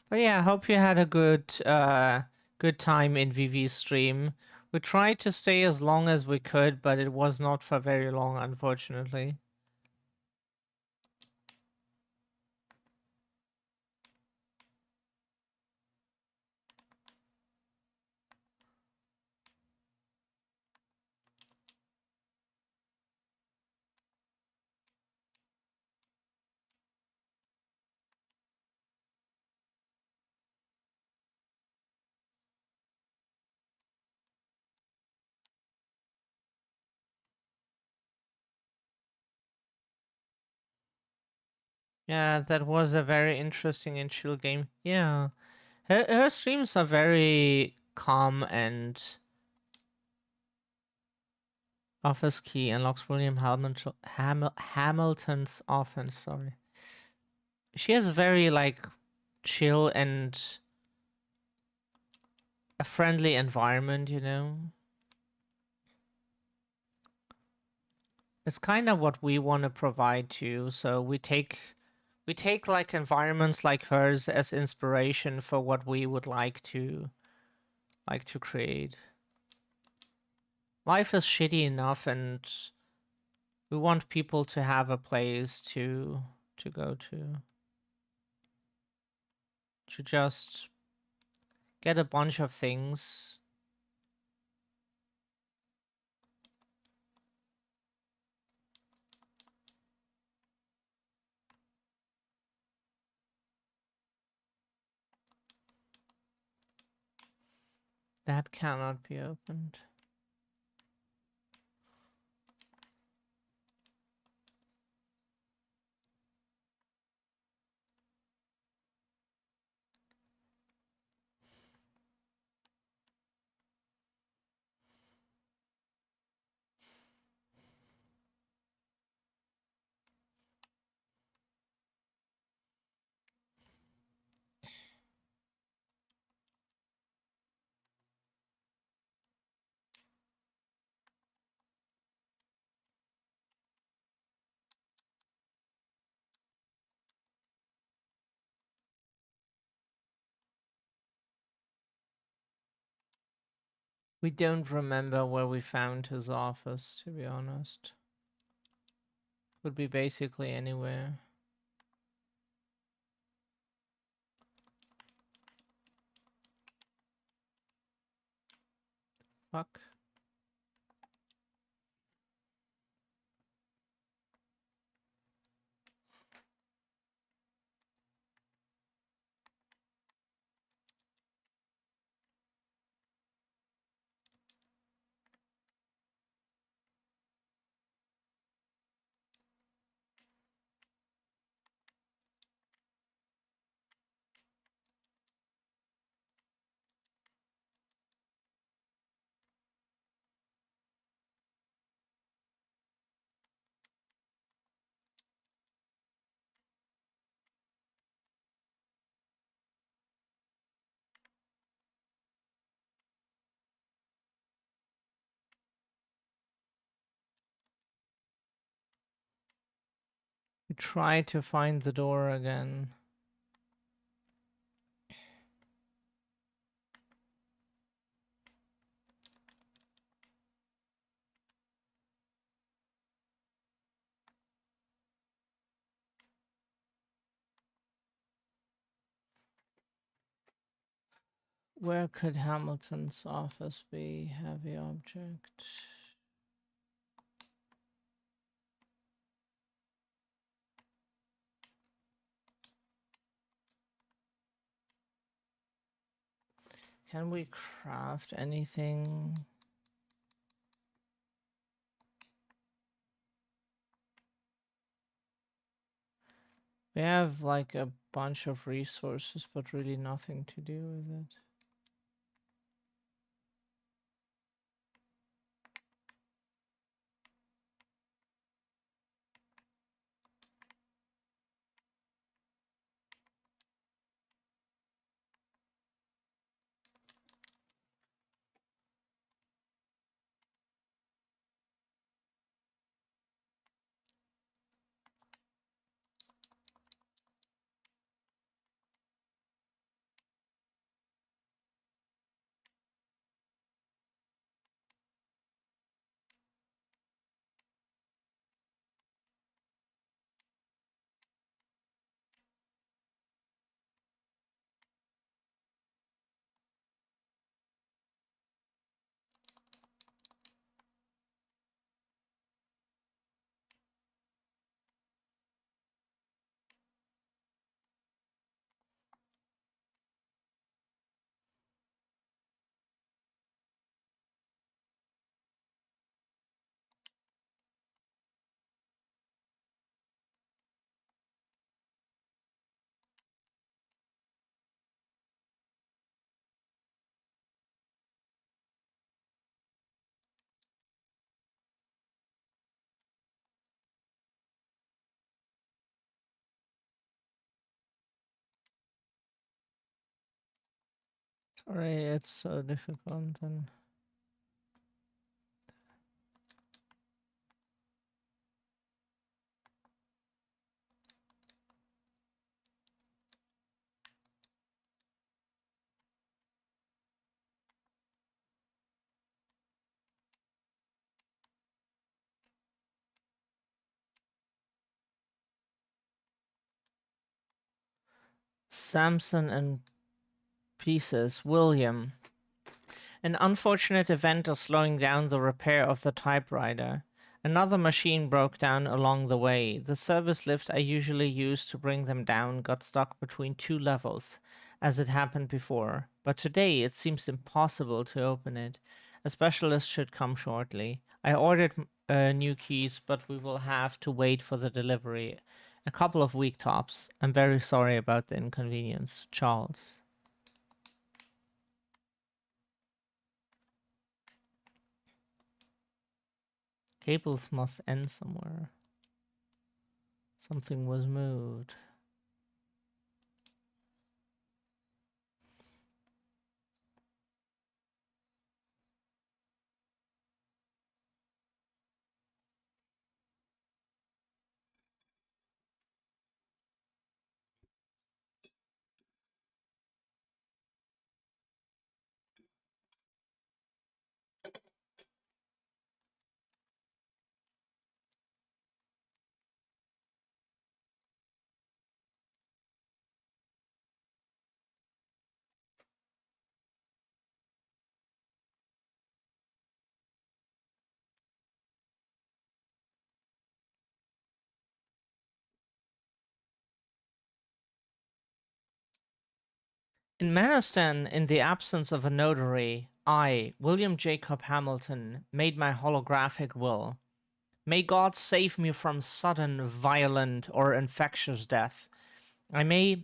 But yeah, I hope you had a good time in VV's stream. We tried to stay as long as we could, but it was not for very long, unfortunately. Yeah, that was a very interesting and chill game. Yeah, her streams are very calm and Office Key unlocks William Hamilton's offense. Sorry, she has very like chill and a friendly environment. You know, it's kind of what we want to provide too. So we take like environments like hers as inspiration for what we would like to create. Life is shitty enough, and we want people to have a place to go to just get a bunch of things. That cannot be opened. We don't remember where we found his office, to be honest. Could be basically anywhere. Fuck. We try to find the door again. Where could Hamilton's office be? Heavy object. Can we craft anything? We have like a bunch of resources, but really nothing to do with it. Sorry, it's so difficult and Samson and pieces. William. An unfortunate event of slowing down the repair of the typewriter. Another machine broke down along the way. The service lift I usually use to bring them down got stuck between two levels, as it happened before. But today it seems impossible to open it. A specialist should come shortly. I ordered new keys, but we will have to wait for the delivery. A couple of week tops. I'm very sorry about the inconvenience. Charles. Cables must end somewhere. Something was moved. In Maniston, in the absence of a notary, I, William Jacob Hamilton, made my holographic will. May God save me from sudden, violent, or infectious death. May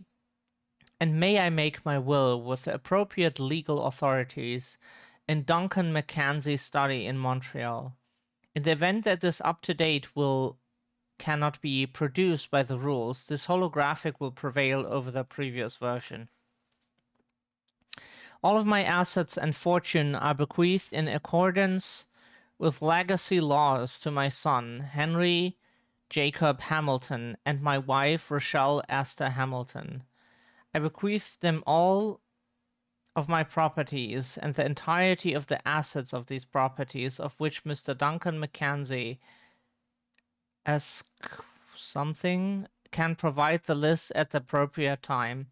I make my will with the appropriate legal authorities in Duncan Mackenzie's study in Montreal. In the event that this up-to-date will cannot be produced by the rules, this holographic will prevail over the previous version. All of my assets and fortune are bequeathed in accordance with legacy laws to my son, Henry Jacob Hamilton, and my wife, Rochelle Esther Hamilton. I bequeath them all of my properties and the entirety of the assets of these properties, of which Mr. Duncan Mackenzie, as something, can provide the list at the appropriate time.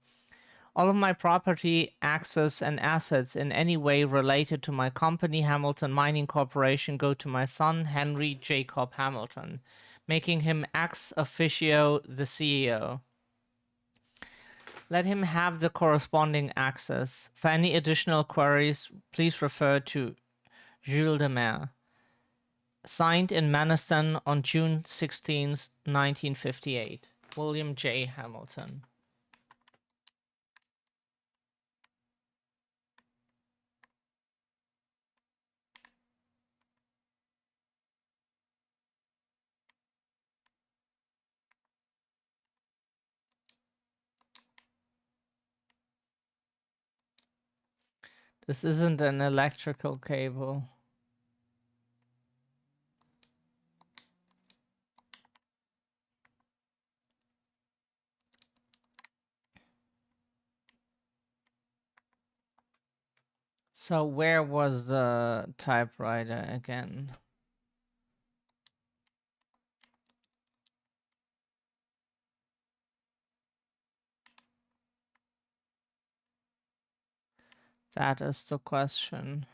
All of my property, access, and assets in any way related to my company, Hamilton Mining Corporation, go to my son, Henry Jacob Hamilton, making him ex officio the CEO. Let him have the corresponding access. For any additional queries, please refer to Jules de Mer. Signed in Maniston on June 16th, 1958. William J. Hamilton. This isn't an electrical cable. So where was the typewriter again? That is the question.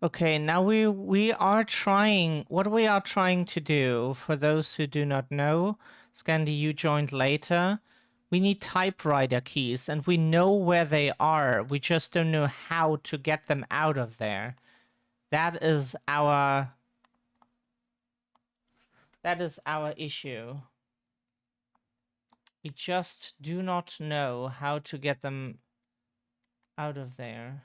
Okay, now we are trying, what we are trying to do, for those who do not know, Scandi, you joined later, we need typewriter keys, and we know where they are, we just don't know how to get them out of there. That is our issue. We just do not know how to get them out of there.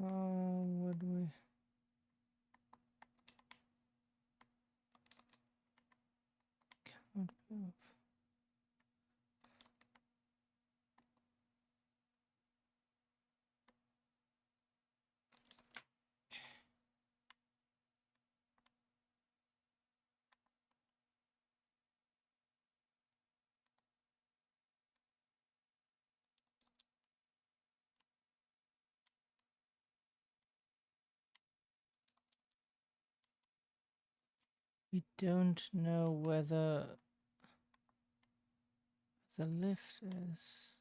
Would we? Cannot move. We don't know whether the lift is.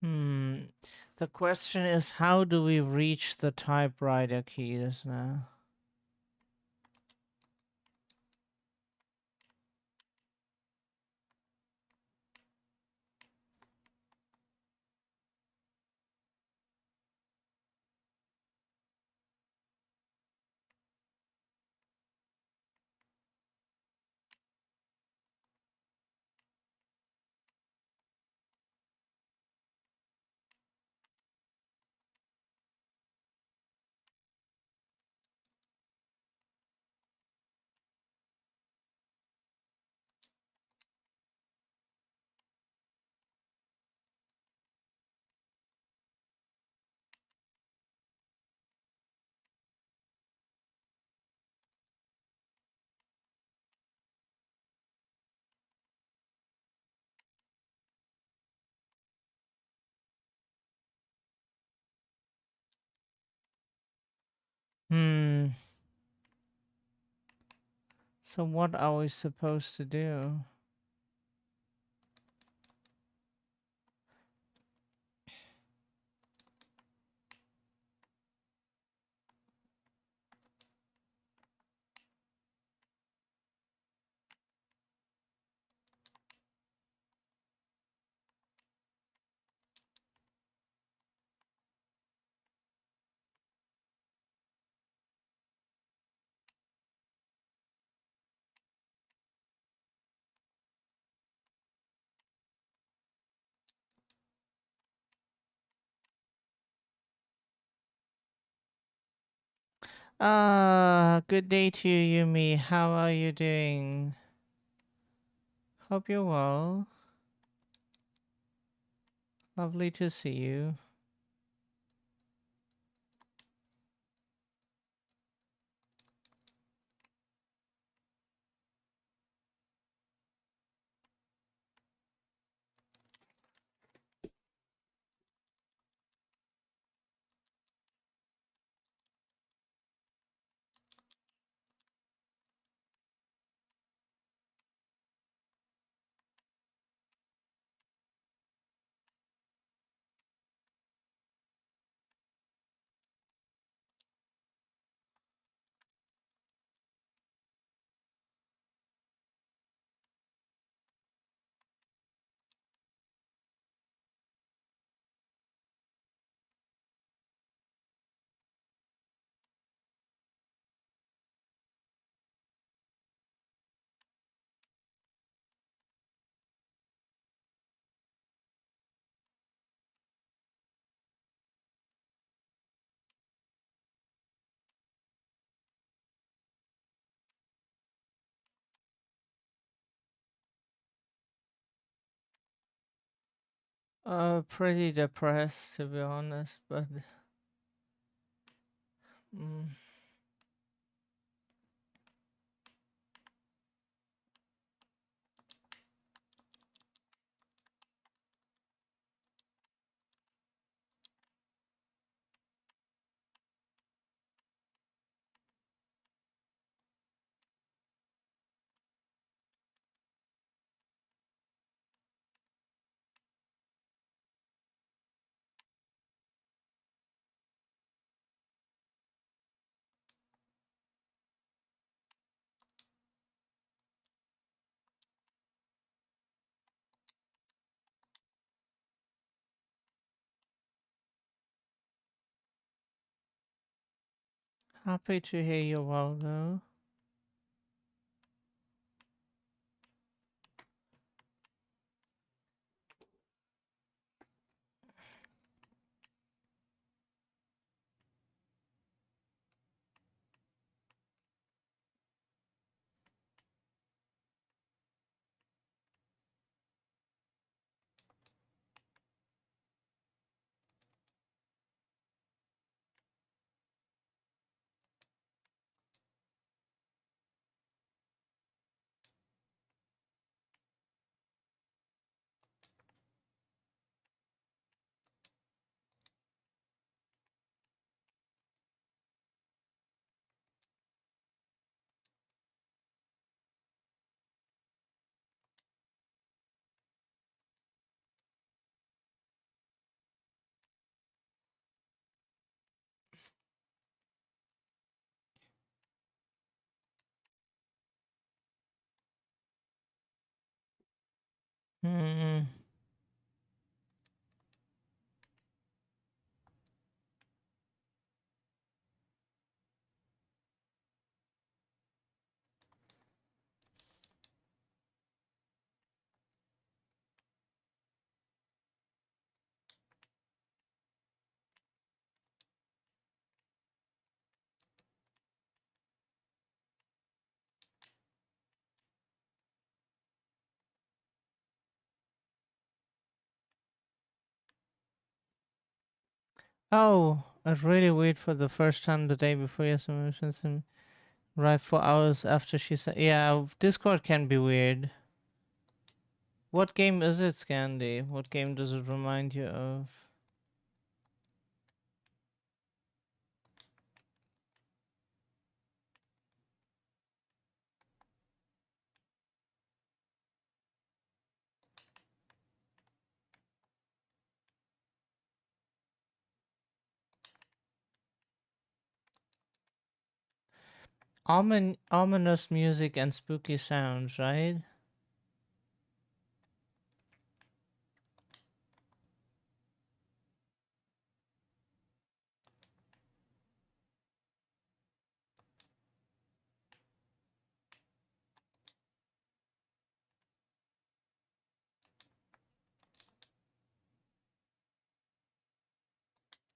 Hmm. The question is, how do we reach the typewriter keys now? Hmm. So what are we supposed to do? Good day to you, Yumi. How are you doing? Hope you're well. Lovely to see you. Pretty depressed to be honest, but mm, happy to hear you well though. Hmm. Oh, I really wait for the first time the day before your submissions and right 4 hours after she said, yeah, Discord can be weird. What game is it, Scandy? What game does it remind you of? Ominous music and spooky sounds, right?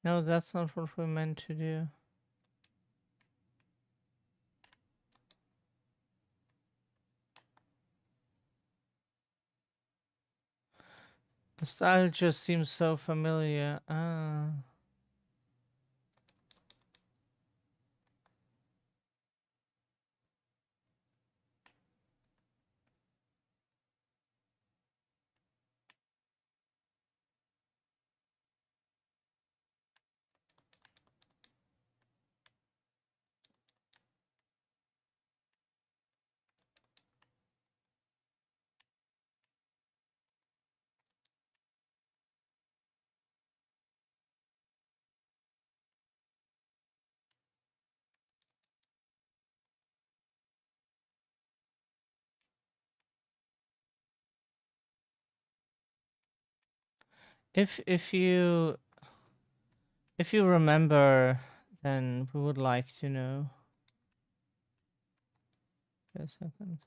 No, that's not what we meant to do. The style just seems so familiar. Ah. If you remember, then we would like to know. Wait a second.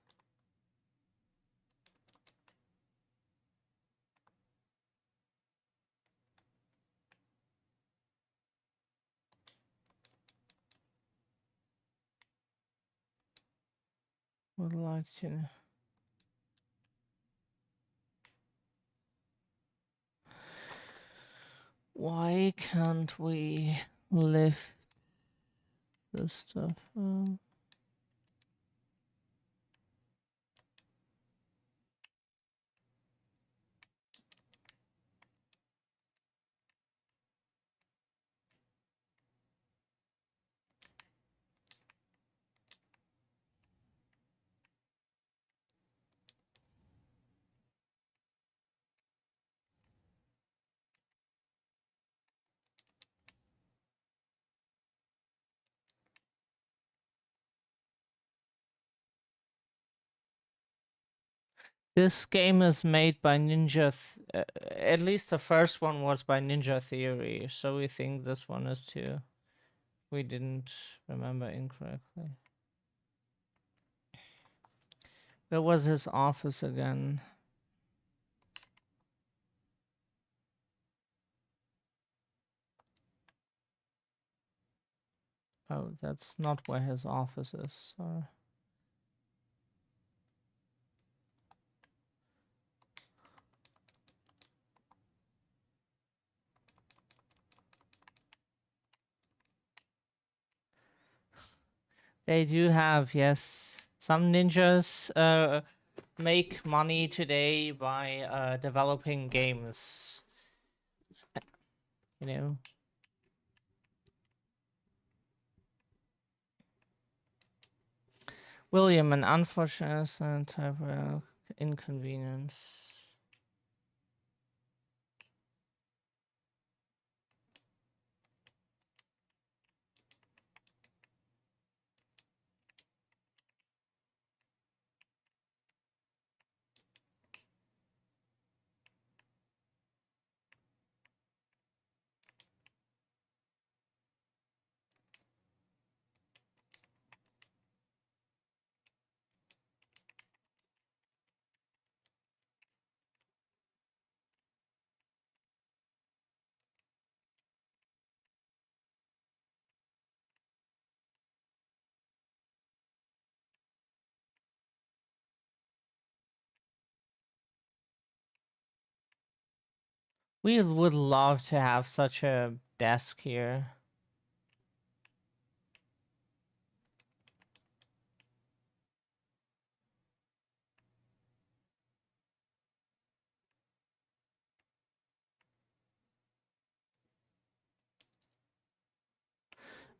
Would like to know. Why can't we lift this stuff up? This game is made by at least the first one was by Ninja Theory, so we think this one is too. We didn't remember incorrectly. Where was his office again? Oh, that's not where his office is. Sorry. They do have, yes. Some ninjas make money today by developing games. You know. William, an unfortunate and type of inconvenience. We would love to have such a desk here.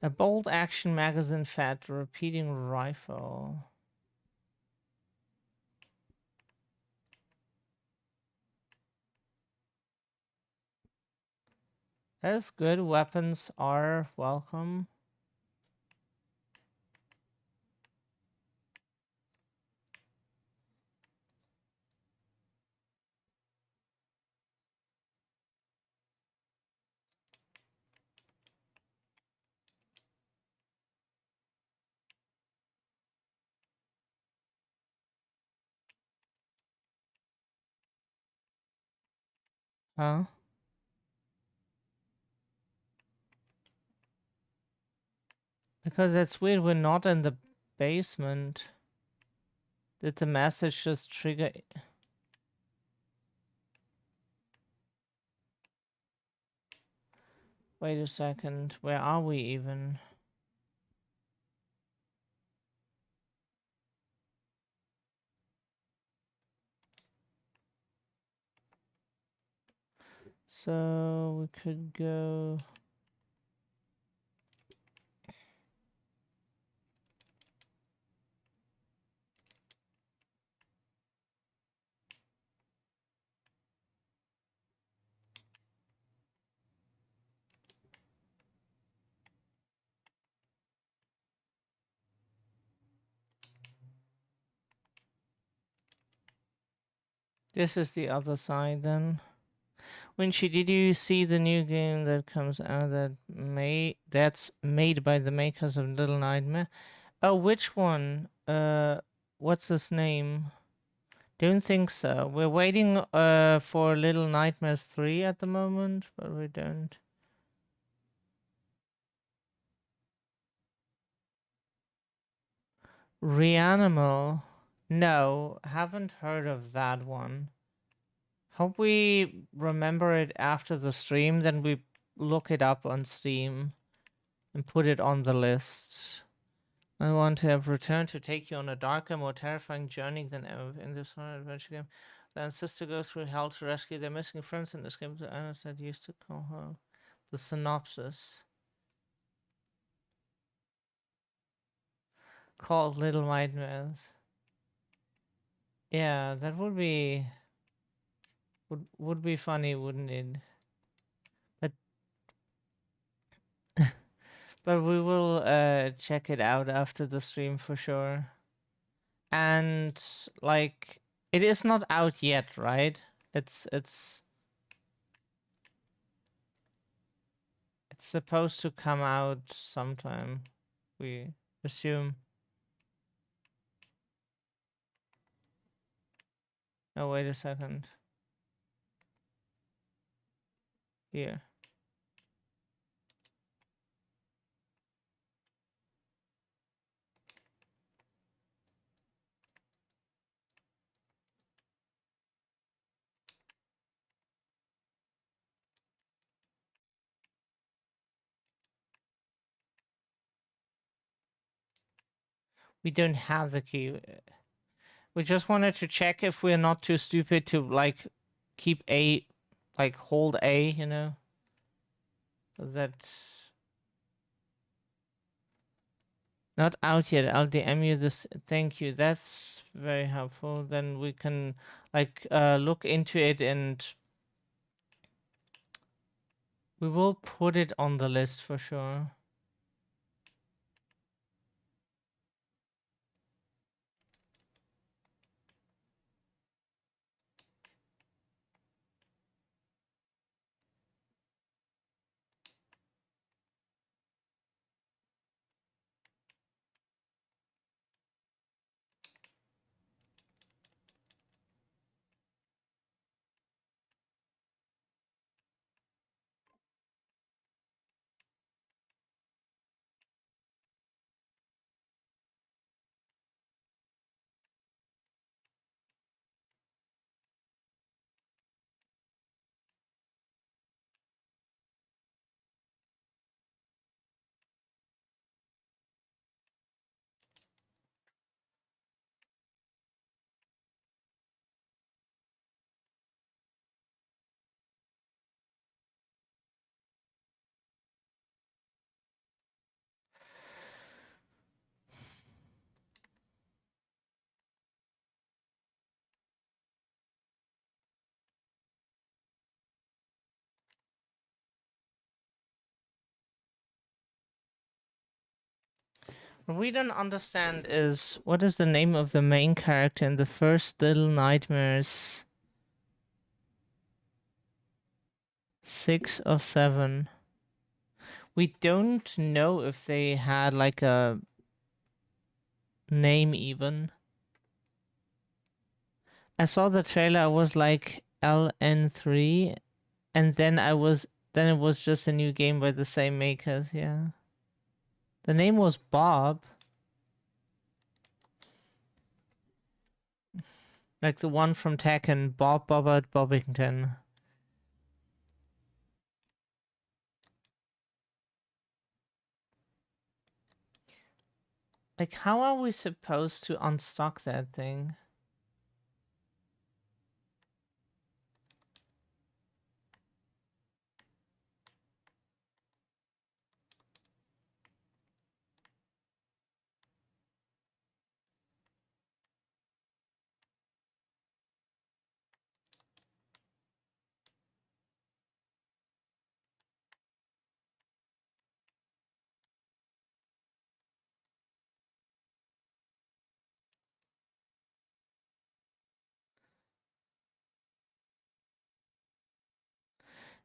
A bolt action magazine fed repeating rifle. That's good. Weapons are welcome. Huh? Because it's weird, we're not in the basement. Did the message just trigger? Wait a second, where are we even? So we could go. This is the other side then. Winchi, did you see the new game that comes out that's made by the makers of Little Nightmare? Oh, which one? What's his name? Don't think so. We're waiting for Little Nightmares 3 at the moment, but we don't. Reanimal? No, haven't heard of that one. Hope we remember it after the stream, then we look it up on Steam and put it on the list. I want to have returned to take you on a darker, more terrifying journey than ever in this horror adventure game. They insist to go through hell to rescue their missing friends in this game that I said used to call her. The synopsis. Called Little Nightmares. Yeah, that would be be funny, wouldn't it? But but we will check it out after the stream for sure. And like it is not out yet, right? It's supposed to come out sometime, we assume. Oh, wait a second. Here. We don't have the key. We just wanted to check if we're not too stupid to like keep A, like hold A, you know? That not out yet. I'll DM you this. Thank you. That's very helpful. Then we can like look into it and we will put it on the list for sure. What we don't understand is what is the name of the main character in the first Little Nightmares 6 or 7? We don't know if they had like a name even. I saw the trailer, I was like LN3, and then it was just a new game by the same makers, yeah. The name was Bob. Like the one from Tekken, Bob Bobbert Bobbington. Like, how are we supposed to unstock that thing?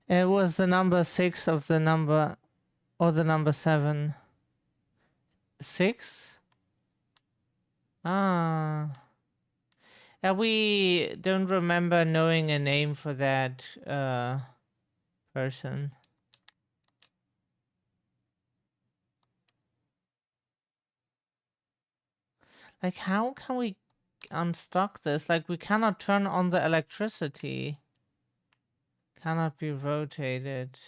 It was the number 6 of the number, or the number 7. 6? Ah. Yeah, we don't remember knowing a name for that person. Like, how can we unstock this? Like, we cannot turn on the electricity. Cannot be rotated.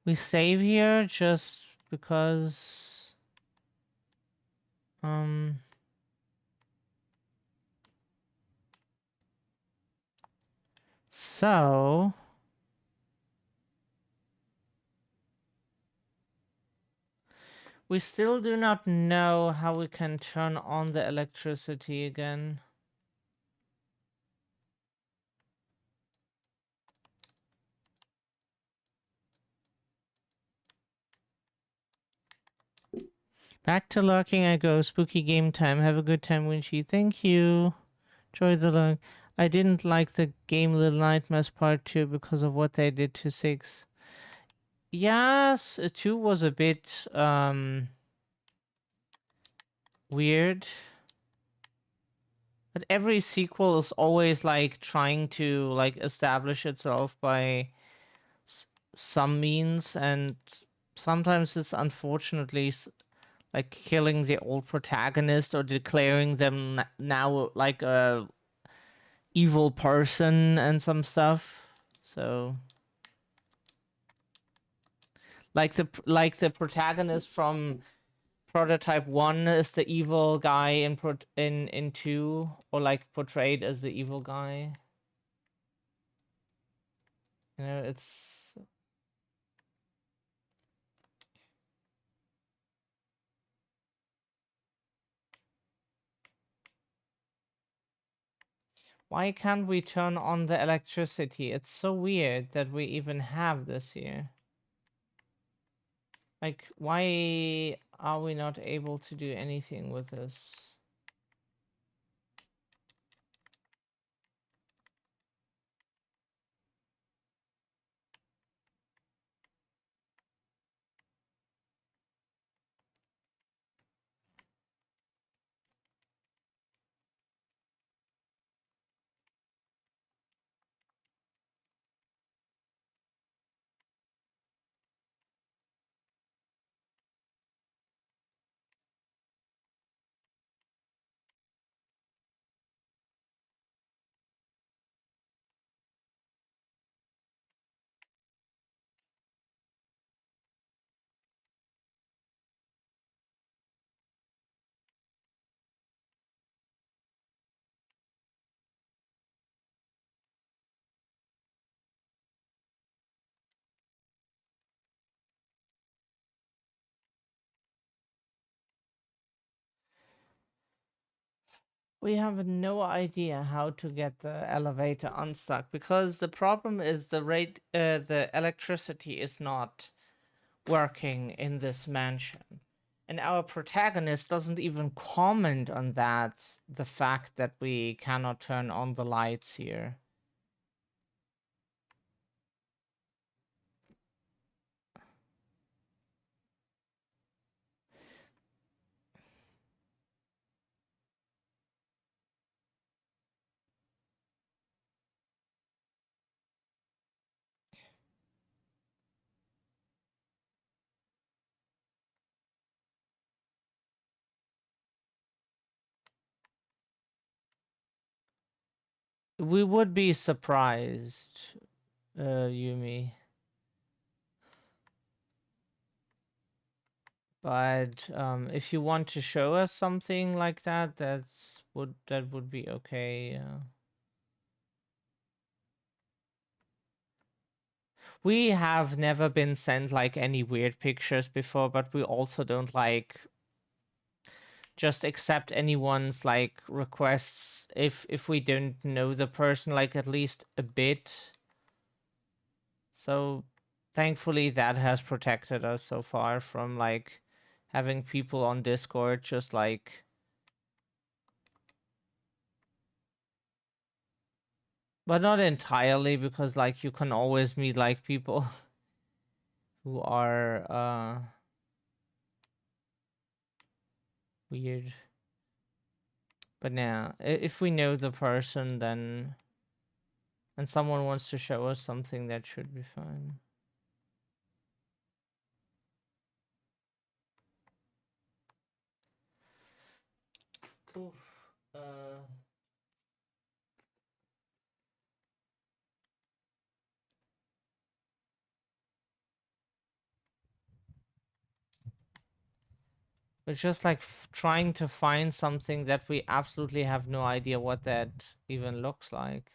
We save here just because so we still do not know how we can turn on the electricity again. Back to lurking I go. Spooky game time. Have a good time, Winchi. Thank you. Enjoy the lurk. I didn't like the game Little Nightmares Part 2 because of what they did to 6. Yes, 2 was a bit weird. But every sequel is always like trying to like establish itself by some means, and sometimes it's unfortunately like killing the old protagonist or declaring them now like a evil person and some stuff. So like the protagonist from Prototype 1 is the evil guy in 2, or like portrayed as the evil guy. You know, it's why can't we turn on the electricity? It's so weird that we even have this here. Like, why are we not able to do anything with this? We have no idea how to get the elevator unstuck, because the problem is the electricity is not working in this mansion. And our protagonist doesn't even comment on that, the fact that we cannot turn on the lights here. We would be surprised, Yumi. But if you want to show us something like that, that would be okay. We have never been sent like any weird pictures before, but we also don't like just accept anyone's like requests if we don't know the person like at least a bit. So thankfully that has protected us so far from like having people on Discord just like but not entirely, because like you can always meet like people who are weird. But now if we know the person, then and someone wants to show us something, that should be fine. Oof. We're just like trying to find something that we absolutely have no idea what that even looks like.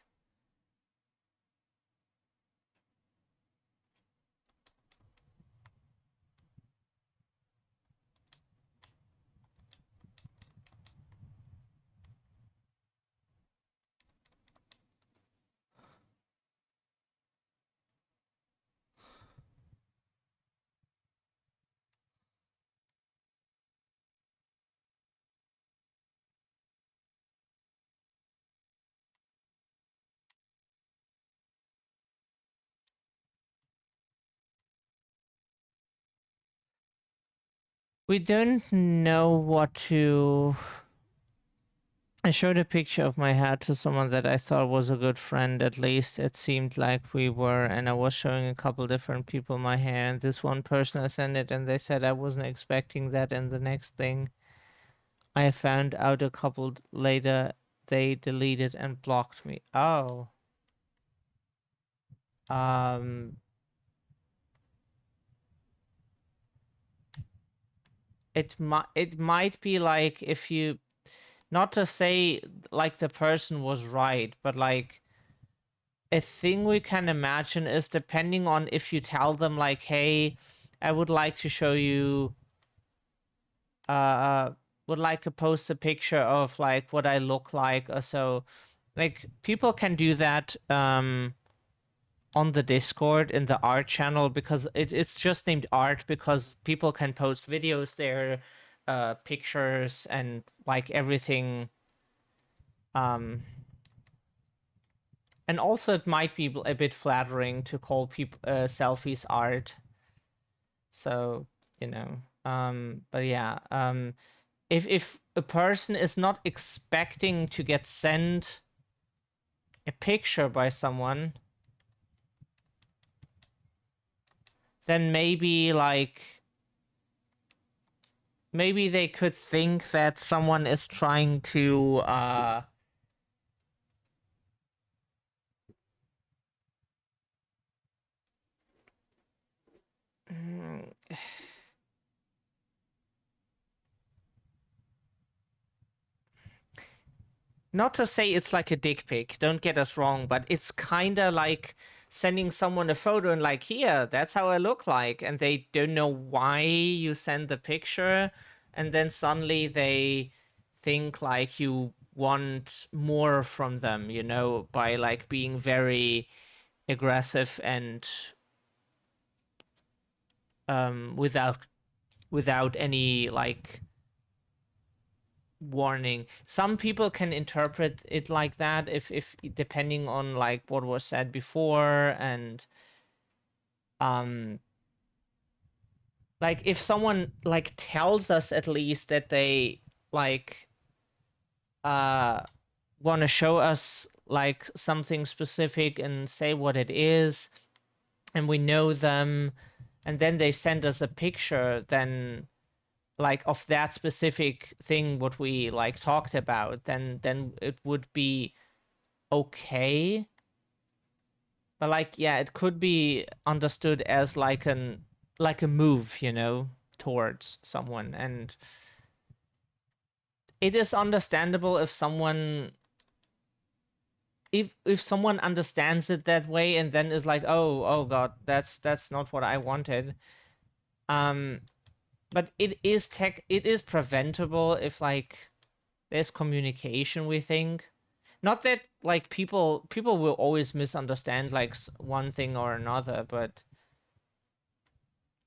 We don't know what to... I showed a picture of my hat to someone that I thought was a good friend, at least it seemed like we were, and I was showing a couple different people my hair, and this one person I sent it, and they said I wasn't expecting that, and the next thing I found out a couple later, they deleted and blocked me. Oh. It might be like if you, not to say like the person was right, but like a thing we can imagine is depending on if you tell them like, hey, I would like to show you would like to post a picture of like what I look like or so. Like people can do that on the Discord in the art channel, because it's just named art because people can post videos there, pictures and like everything. And also it might be a bit flattering to call people selfies art. So, you know, but yeah, if a person is not expecting to get sent a picture by someone, then maybe like maybe they could think that someone is trying to not to say it's like a dick pic, don't get us wrong, but it's kind of like sending someone a photo and like, here, that's how I look like, and they don't know why you send the picture, and then suddenly they think like you want more from them, you know, by like being very aggressive and without any like warning. Some people can interpret it like that if depending on like what was said before, and like if someone like tells us at least that they like want to show us like something specific and say what it is, and we know them, and then they send us a picture, then like of that specific thing what we like talked about, then it would be okay. But like, yeah, it could be understood as like a move, you know, towards someone. And it is understandable if someone if someone understands it that way and then is like, oh god, that's not what I wanted. But it is preventable if like there's communication, we think. Not that like people will always misunderstand like one thing or another, but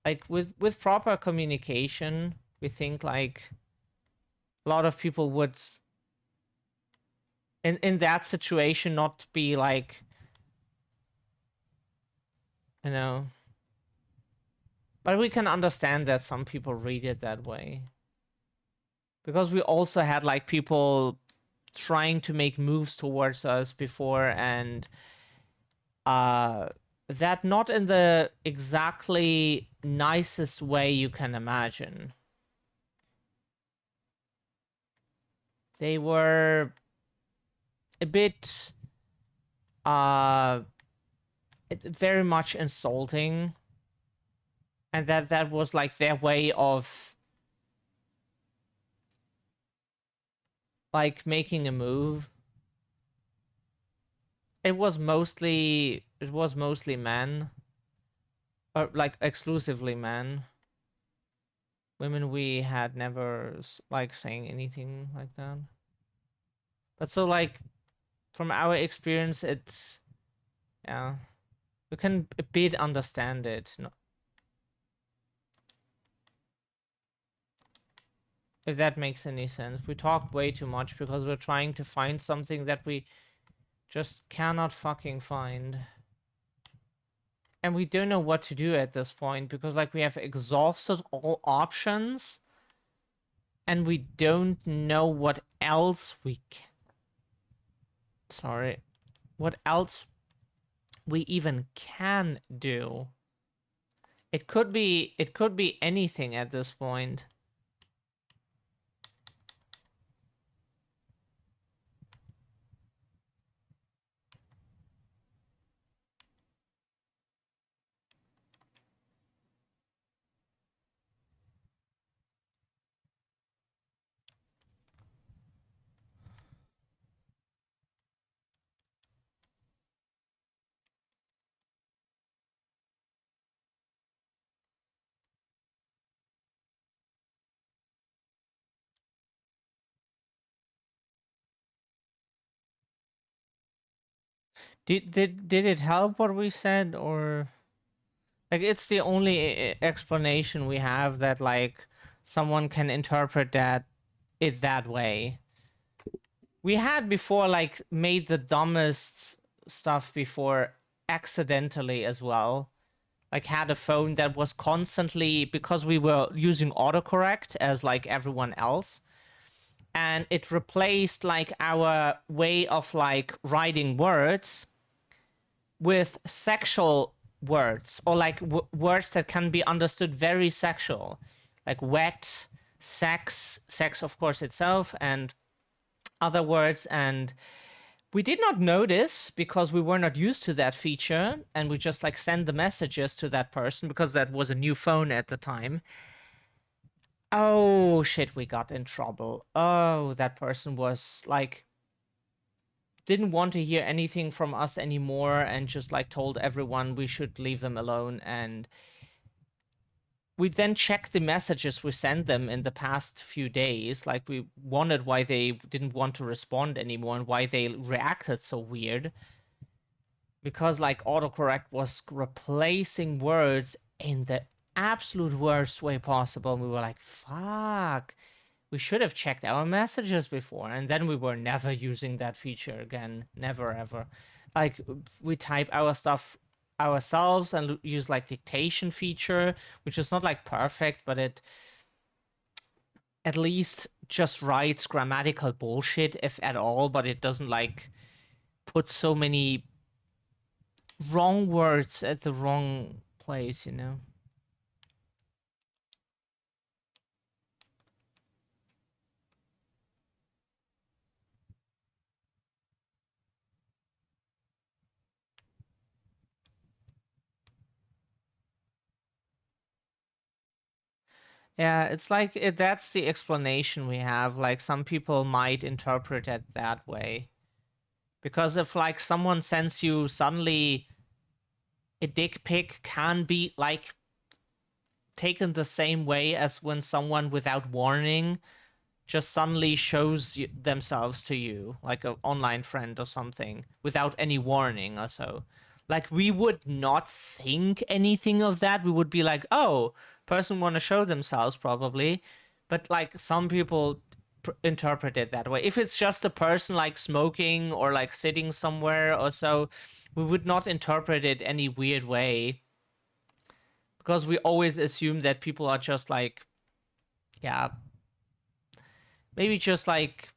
like with proper communication, we think like a lot of people would in that situation not be like, you know, but we can understand that some people read it that way, because we also had like people trying to make moves towards us before, and that not in the exactly nicest way you can imagine. They were a bit very much insulting, and that was like their way of like making a move. It was mostly men, or like exclusively men. Women we had never like saying anything like that. But so like from our experience, it's yeah, we can a bit understand it. No, if that makes any sense. We talk way too much because we're trying to find something that we just cannot fucking find. And we don't know what to do at this point because like we have exhausted all options and we don't know what else we can. Sorry. What else we even can do. It could be anything at this point. Did it help what we said, or like it's the only explanation we have that like someone can interpret it that way. We had before like made the dumbest stuff before accidentally as well. Like had a phone that was constantly, because we were using autocorrect as like everyone else, and it replaced like our way of like writing words with sexual words, or like words that can be understood very sexual, like wet, sex of course itself, and other words. And we did not notice because we were not used to that feature, and we just like send the messages to that person because that was a new phone at the time. Oh shit, we got in trouble. Oh, that person was like didn't want to hear anything from us anymore and just like told everyone we should leave them alone. And we then checked the messages we sent them in the past few days. Like we wondered why they didn't want to respond anymore and why they reacted so weird. Because like autocorrect was replacing words in the absolute worst way possible. And we were like, fuck, we should have checked our messages before. And then we were never using that feature again. Never, ever. Like we type our stuff ourselves and use like dictation feature, which is not like perfect, but it at least just writes grammatical bullshit, if at all, but it doesn't like put so many wrong words at the wrong place, you know? Yeah, it's like that's the explanation we have. Like some people might interpret it that way. Because if like someone sends you suddenly a dick pic can be like taken the same way as when someone without warning just suddenly shows themselves to you, like an online friend or something, without any warning or so. Like we would not think anything of that. We would be like, oh, person want to show themselves probably. But like some people interpret it that way. If it's just a person like smoking or like sitting somewhere or so, we would not interpret it any weird way, because we always assume that people are just like, yeah, maybe just like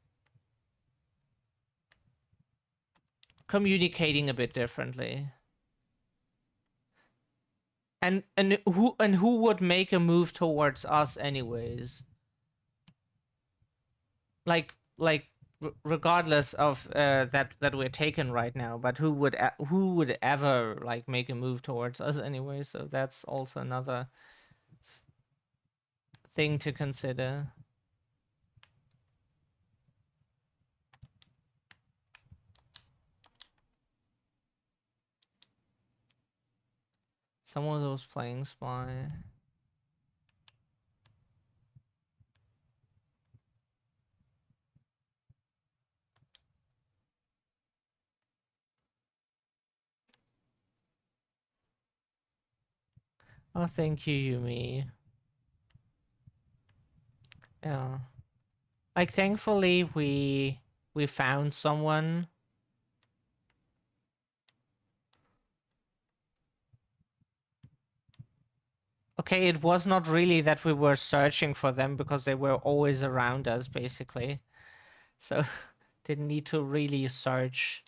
communicating a bit differently. who would make a move towards us anyways? Like regardless of that we're taken right now, but who would ever like make a move towards us anyway? So that's also another thing to consider. Someone was playing spy. Oh, thank you, Yumi. Yeah. Like, thankfully, we found someone. Okay, it was not really that we were searching for them because they were always around us, basically. So, didn't need to really search.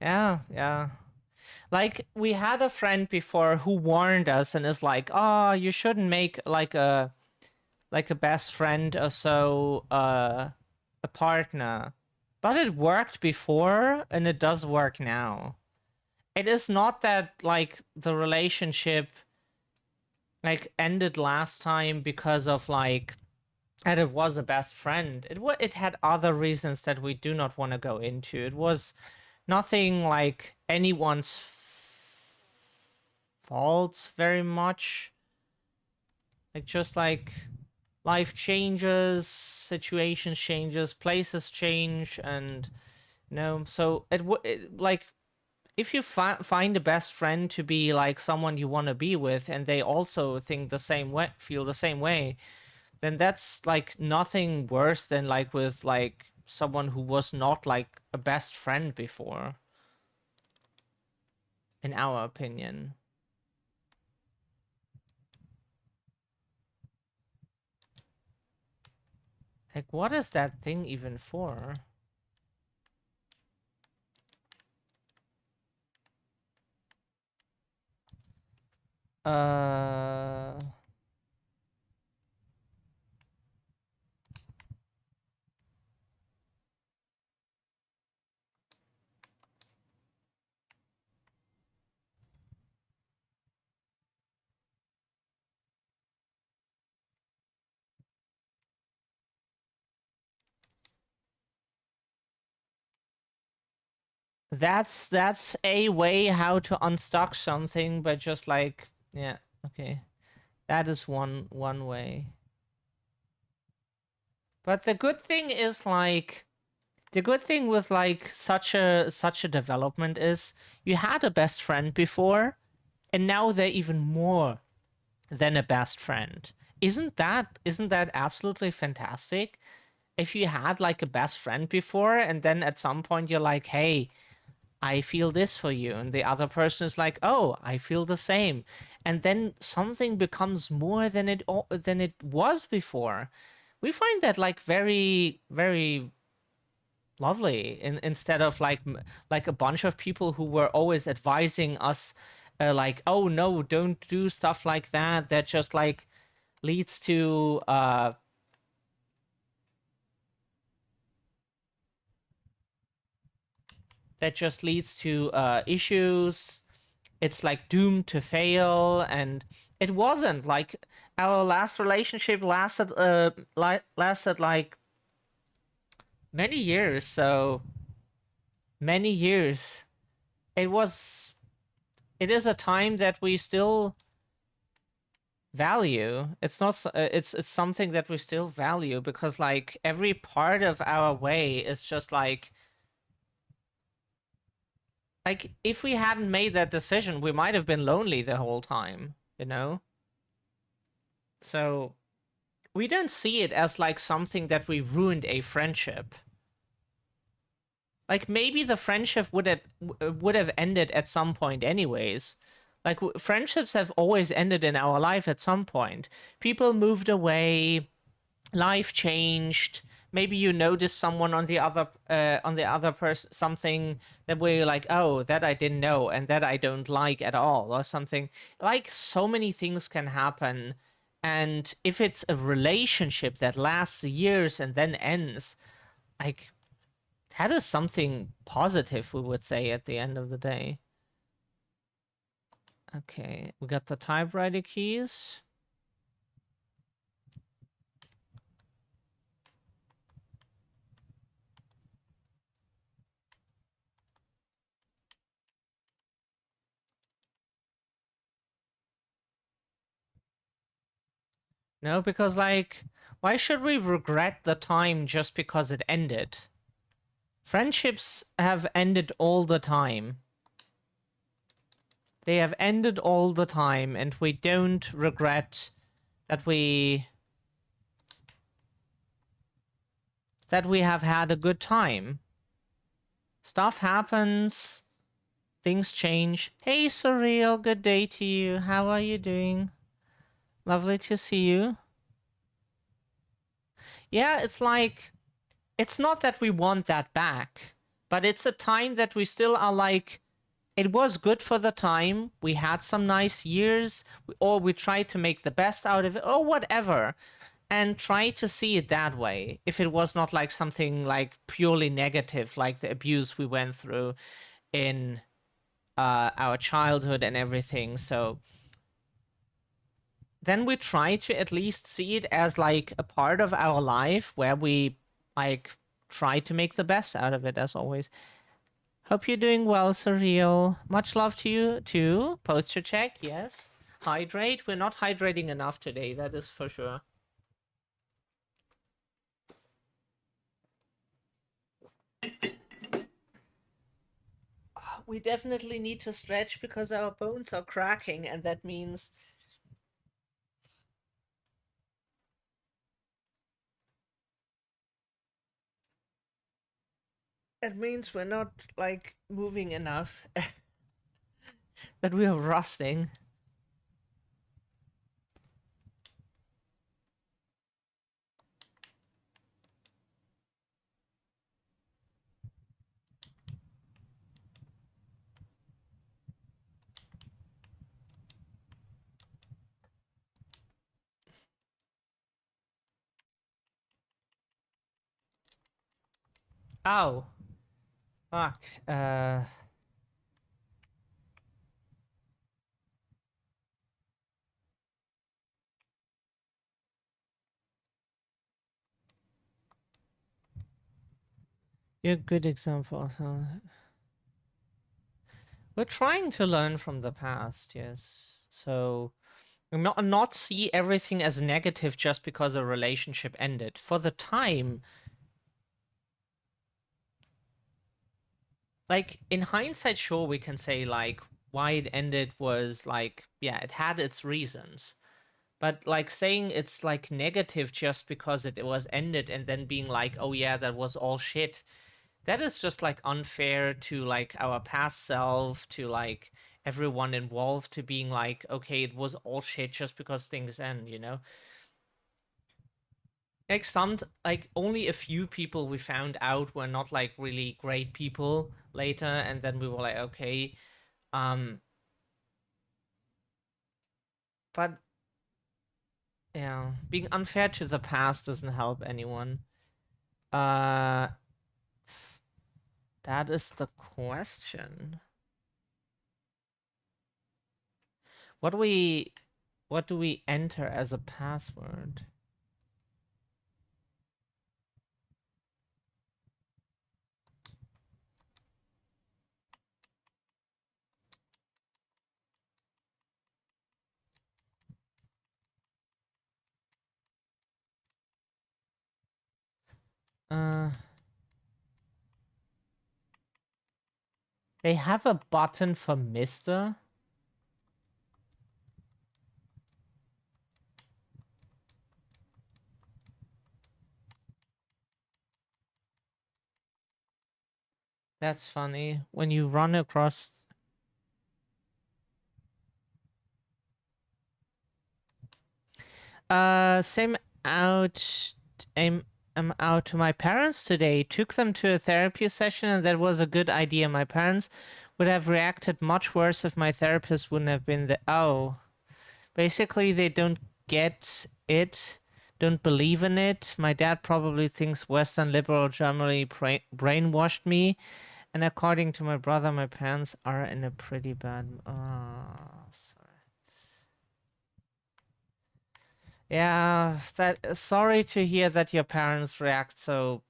Yeah, yeah. Like, we had a friend before who warned us and is like, "Oh, you shouldn't make like a best friend or so a partner." But it worked before and it does work now. It is not that like the relationship like ended last time because of like that it was a best friend. It had other reasons that we do not want to go into. It was nothing like anyone's fault very much. Like just like life changes, situations changes, places change, and so like if you find a best friend to be like someone you want to be with, and they also think the same way, feel the same way, then that's like nothing worse than like with like someone who was not like a best friend before, in our opinion. Like, what is that thing even for? Uh, that's a way how to unstuck something, but just like, yeah, okay, that is one way. But the good thing is like the good thing with like such a development is you had a best friend before, and now they're even more than a best friend. Isn't that absolutely fantastic? If you had like a best friend before, and then at some point you're like, hey, I feel this for you, and the other person is like, oh, I feel the same, and then something becomes more than it was before. We find that like very very lovely, instead of like a bunch of people who were always advising us like, oh no, don't do stuff like that, that just like leads to issues. It's like doomed to fail, and it wasn't like our last relationship lasted like many years. So many years. It is a time that we still value. It's not it's something that we still value, because like every part of our way is just like if we hadn't made that decision, we might have been lonely the whole time. So we don't see it as like something that we ruined a friendship. Like maybe the friendship would have ended at some point anyways. Like friendships have always ended in our life at some point. People moved away, life changed. Maybe you noticed someone on the other person, something that where you're like, oh, that I didn't know and that I don't like at all, or something. Like so many things can happen. And if it's a relationship that lasts years and then ends, like that is something positive, we would say, at the end of the day. Okay, we got the typewriter keys. No, because like, why should we regret the time just because it ended? Friendships have ended all the time. They have ended all the time, and we don't regret that we have had a good time. Stuff happens, things change. Hey, Surreal, good day to you. How are you doing? Lovely to see you. Yeah, it's like, it's not that we want that back, but it's a time that we still are like, it was good for the time. We had some nice years, or we tried to make the best out of it, or whatever, and try to see it that way. If it was not like something like purely negative, like the abuse we went through in our childhood and everything. So then we try to at least see it as like a part of our life where we like try to make the best out of it, as always. Hope you're doing well, Surreal. Much love to you too. Posture check, yes. Hydrate. We're not hydrating enough today, that is for sure. We definitely need to stretch because our bones are cracking, and that means we're not like moving enough. That we are rusting. Ow. Fuck. You're a good example. So we're trying to learn from the past, yes. So not see everything as negative just because a relationship ended. For the time, like in hindsight, sure we can say like why it ended was like, yeah, it had its reasons. But like saying it's like negative just because it was ended and then being like, oh yeah, that was all shit, that is just like unfair to like our past self, to like everyone involved, to being like, okay, it was all shit just because things end, you know? Like like only a few people we found out were not like really great people later, and then we were like, okay, um but yeah, being unfair to the past doesn't help anyone. uh that is the question. What do we enter as a password? uh they have a button for Mister. That's funny. When you run across same out I'm out to my parents today. Took them to a therapy session and that was a good idea. My parents would have reacted much worse if my therapist wouldn't have been there. Oh. Basically they don't get it, don't believe in it. My dad probably thinks Western liberal Germany brainwashed me. And according to my brother, my parents are in a pretty bad. Sorry. Yeah, sorry to hear that your parents react so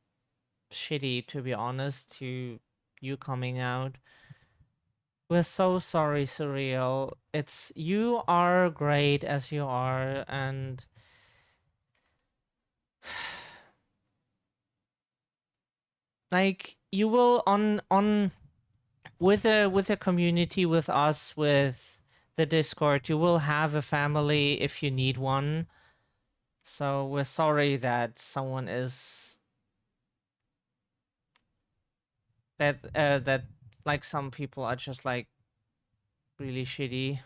shitty. To be honest, to you coming out, we're so sorry, Surreal. It's you are great as you are, and like you will on with a community with us with the Discord, you will have a family if you need one. So we're sorry that someone is that like some people are just like really shitty.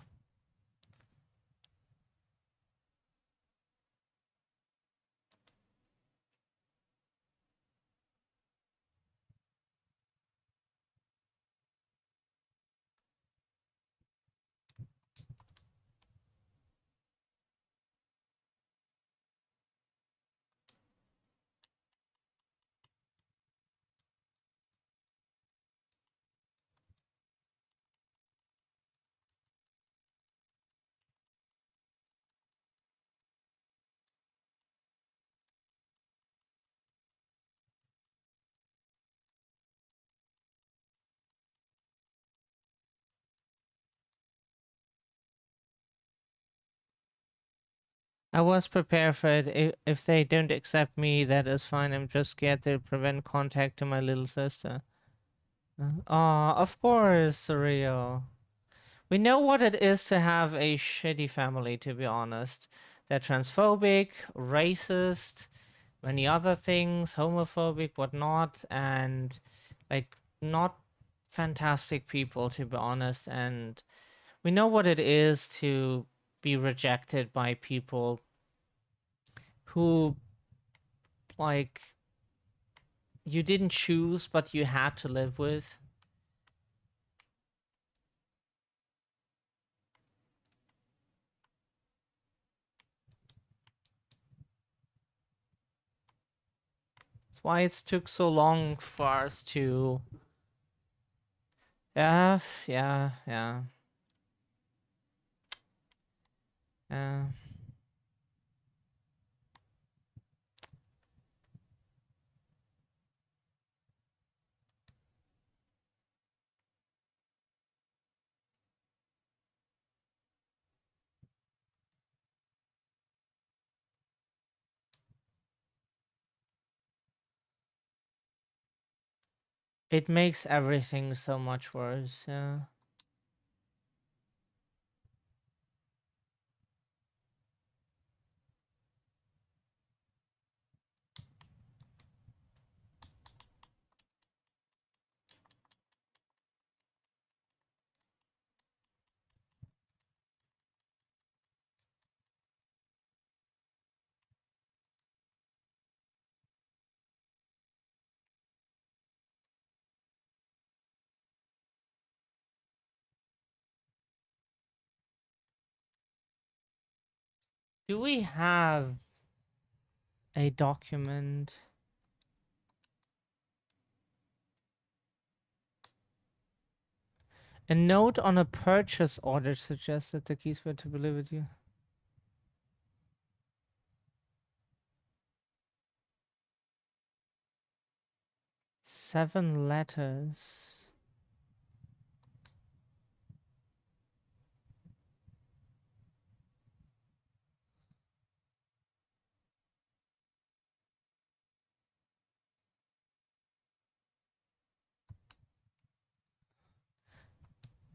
I was prepared for it. If they don't accept me, that is fine. I'm just scared they'll prevent contact to my little sister. Aw, of course, Surreal. We know what it is to have a shitty family, to be honest. They're transphobic, racist, many other things, homophobic, whatnot, and like not fantastic people, to be honest. And we know what it is to be rejected by people who, like, you didn't choose, but you had to live with. That's why it took so long for us to. Yeah, yeah, yeah. Uh, it makes everything so much worse. Yeah. Do we have a document? A note on a purchase order suggests that the keys were to be delivered to you. 7 letters.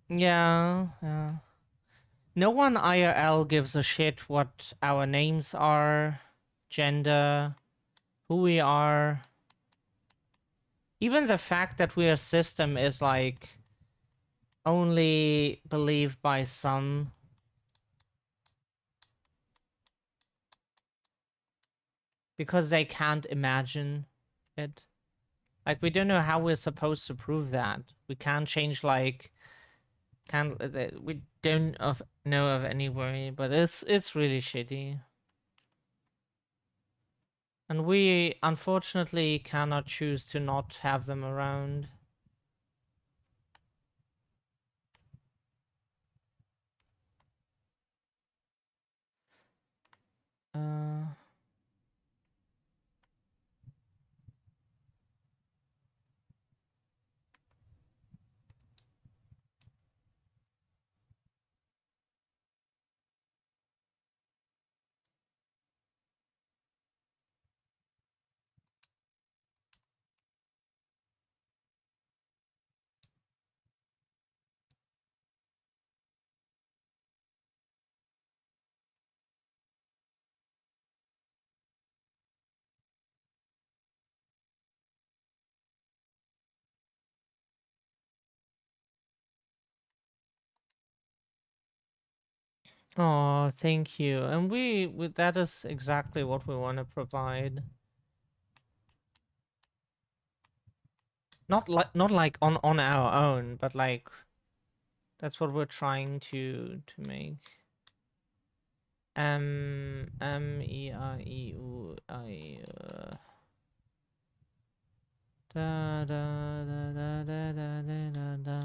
Yeah, yeah. No one IRL gives a shit what our names are, gender, who we are. Even the fact that we are system is like only believed by some. Because they can't imagine it. Like, we don't know how we're supposed to prove that. We can't change, like, we don't know of any way, but it's really shitty. And we, unfortunately, cannot choose to not have them around. Uh... Oh, thank you. And that is exactly what we want to provide. Not like on our own, but like that's what we're trying to make. E I E U I da da da da da da da da da.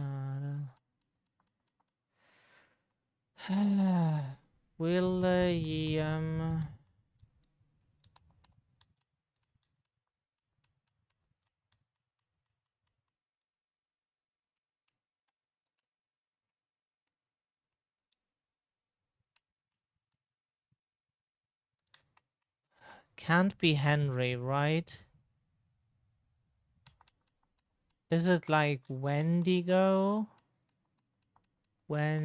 William can't be Henry, right? Is it like Wendigo? Wendy.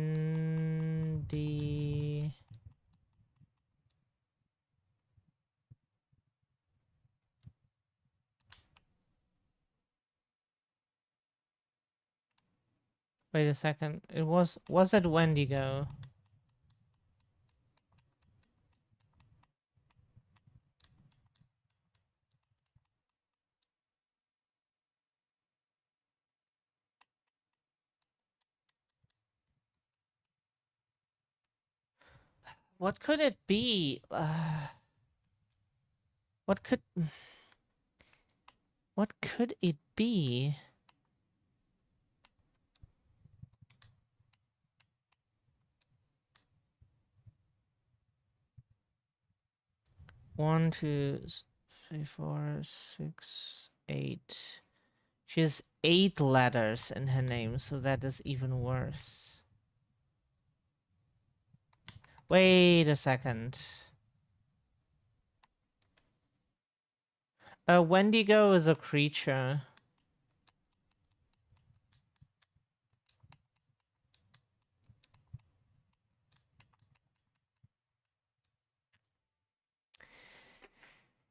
Wait a second. Was it Wendigo? What could it be? What could it be? One, two, three, four, six, eight. She has 8 letters in her name, so that is even worse. Wait a second. A Wendigo is a creature.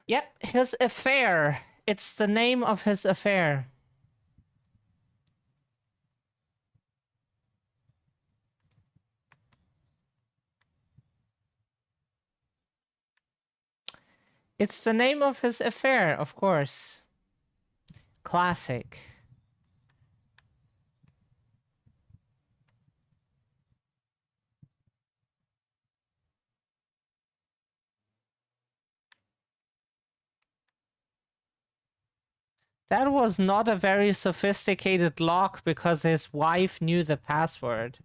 Yep, his affair. It's the name of his affair. It's the name of his affair, of course. Classic. That was not a very sophisticated lock because his wife knew the password.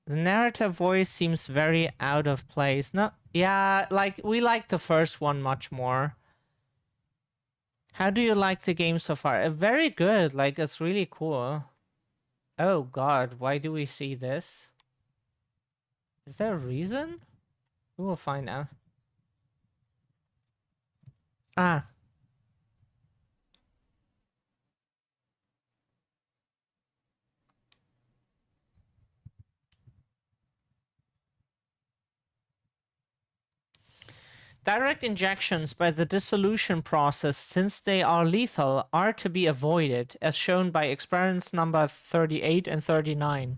The narrative voice seems very out of place. No, yeah, like we like the first one much more. How do you like the game so far? Very good. Like, it's really cool. Oh god, why do we see this? Is there a reason? We will find out. Ah. Direct injections by the dissolution process, since they are lethal, are to be avoided, as shown by experiments number 38 and 39.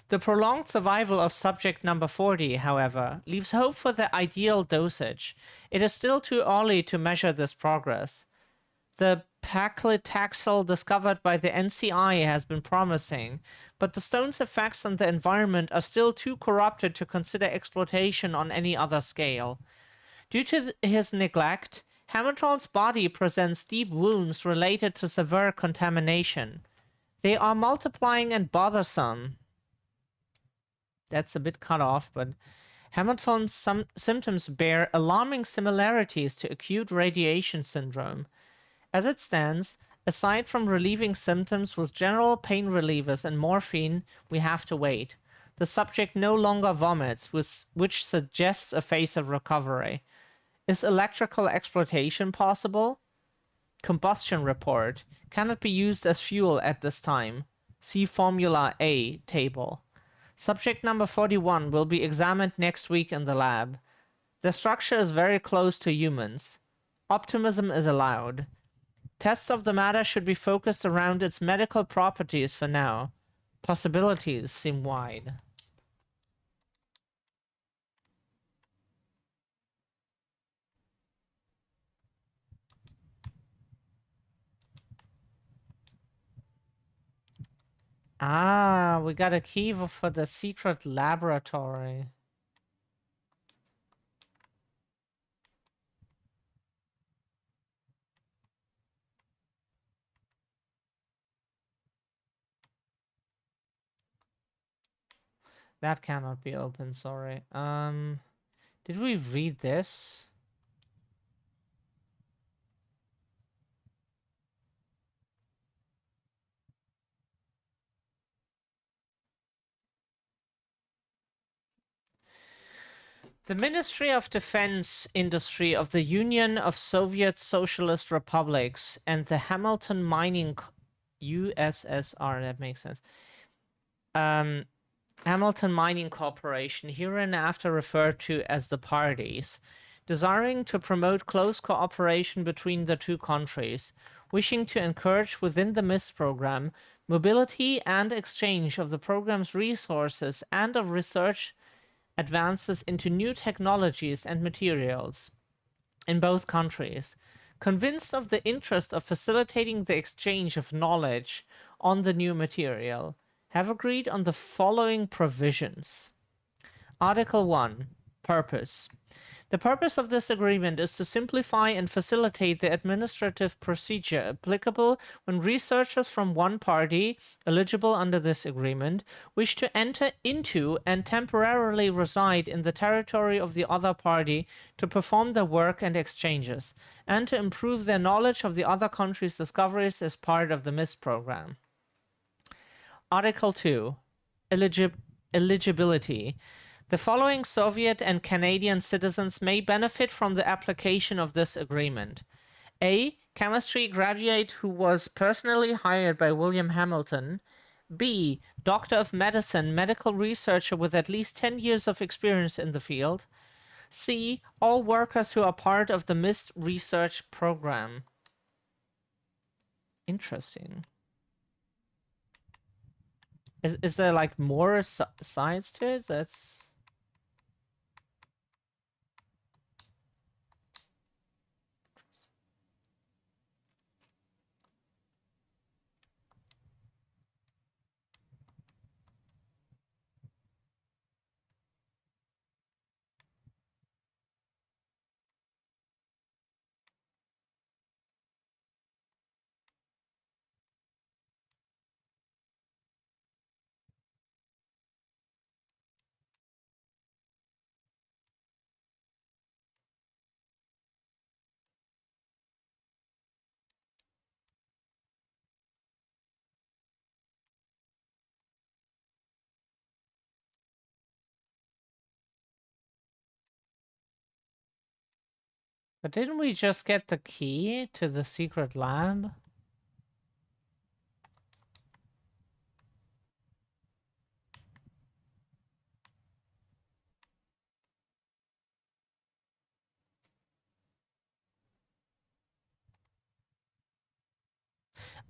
The prolonged survival of subject number 40, however, leaves hope for the ideal dosage. It is still too early to measure this progress. The paclitaxel discovered by the NCI has been promising, but the stone's effects on the environment are still too corrupted to consider exploitation on any other scale. Due to his neglect, Hamilton's body presents deep wounds related to severe contamination. They are multiplying and bothersome. That's a bit cut off, but Hamilton's symptoms bear alarming similarities to acute radiation syndrome. As it stands, aside from relieving symptoms with general pain relievers and morphine, we have to wait. The subject no longer vomits, which suggests a phase of recovery. Is electrical exploitation possible? Combustion report. Cannot be used as fuel at this time. See Formula A table. Subject number 41 will be examined next week in the lab. The structure is very close to humans. Optimism is allowed. Tests of the matter should be focused around its medical properties for now. Possibilities seem wide. Ah, we got a key for the secret laboratory. That cannot be open, sorry. Did we read this? The Ministry of Defense Industry of the Union of Soviet Socialist Republics and the Hamilton Mining USSR, that makes sense. Hamilton Mining Corporation, hereinafter referred to as the parties, desiring to promote close cooperation between the two countries, wishing to encourage within the MIST program mobility and exchange of the program's resources and of research advances into new technologies and materials in both countries, convinced of the interest of facilitating the exchange of knowledge on the new material, have agreed on the following provisions. Article 1. Purpose. The purpose of this agreement is to simplify and facilitate the administrative procedure applicable when researchers from one party, eligible under this agreement, wish to enter into and temporarily reside in the territory of the other party to perform their work and exchanges, and to improve their knowledge of the other country's discoveries as part of the MIST program. Article 2. Eligibility. The following Soviet and Canadian citizens may benefit from the application of this agreement. A. Chemistry graduate who was personally hired by William Hamilton. B. Doctor of Medicine, medical researcher with at least 10 years of experience in the field. C. All workers who are part of the MIST research program. Interesting. Is there like more sides to it? That's... But didn't we just get the key to the secret lab?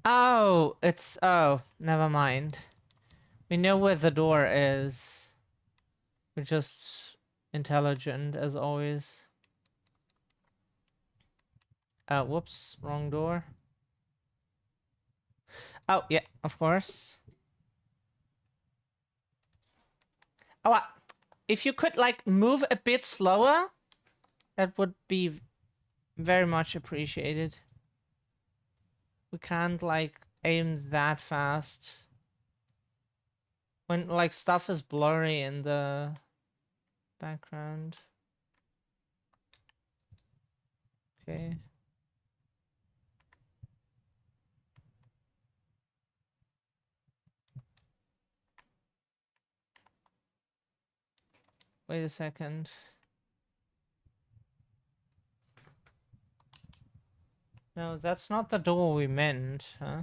Oh, it's... Oh, never mind. We know where the door is. We're just intelligent, as always. Whoops. Wrong door. Oh, yeah, of course. Oh, if you could, like, move a bit slower, that would be very much appreciated. We can't, like, aim that fast. When, like, stuff is blurry in the background. Okay. Wait a second. No, that's not the door we meant, huh?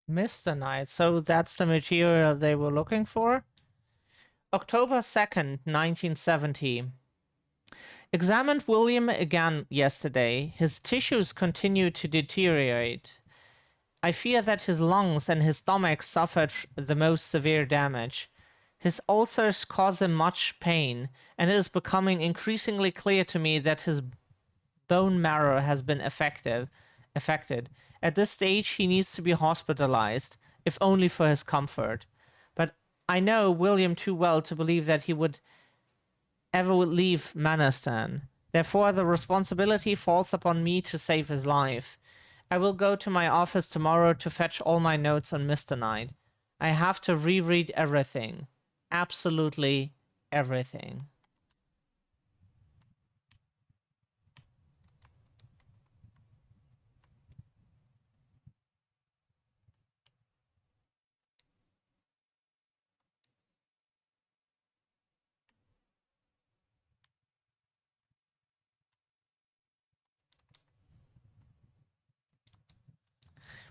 Mr. Knight, so that's the material they were looking for? October 2nd, 1970. Examined William again yesterday. His tissues continue to deteriorate. I fear that his lungs and his stomach suffered the most severe damage. His ulcers cause him much pain, and it is becoming increasingly clear to me that his bone marrow has been affected. At this stage, he needs to be hospitalized, if only for his comfort. But I know William too well to believe that he would ever leave Manistan. Therefore, the responsibility falls upon me to save his life. I will go to my office tomorrow to fetch all my notes on Mr. Knight. I have to reread everything. Absolutely everything.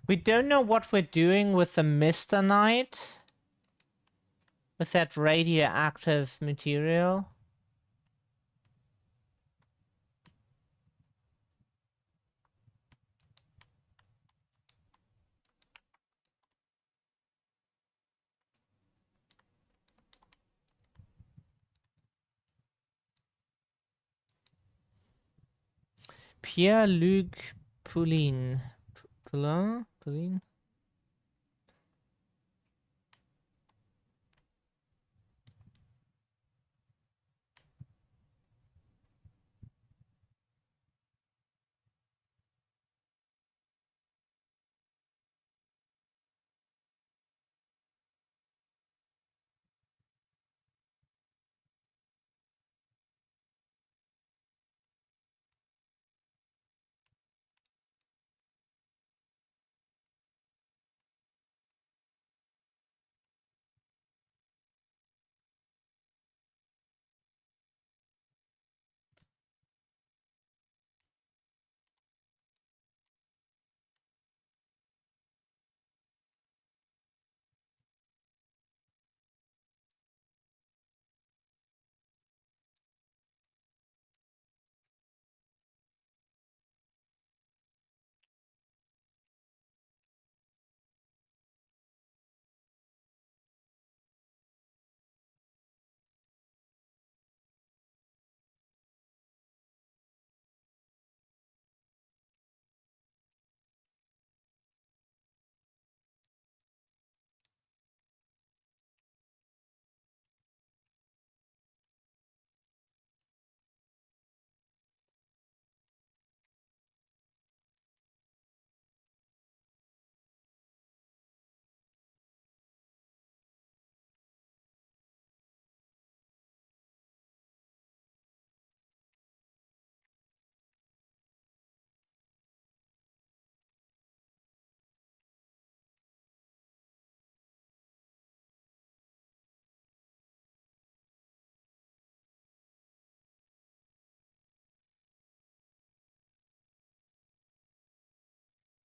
We don't know what we're doing with the Mr. Knight. With that radioactive material. Pierre-Luc Poulin. Poulin?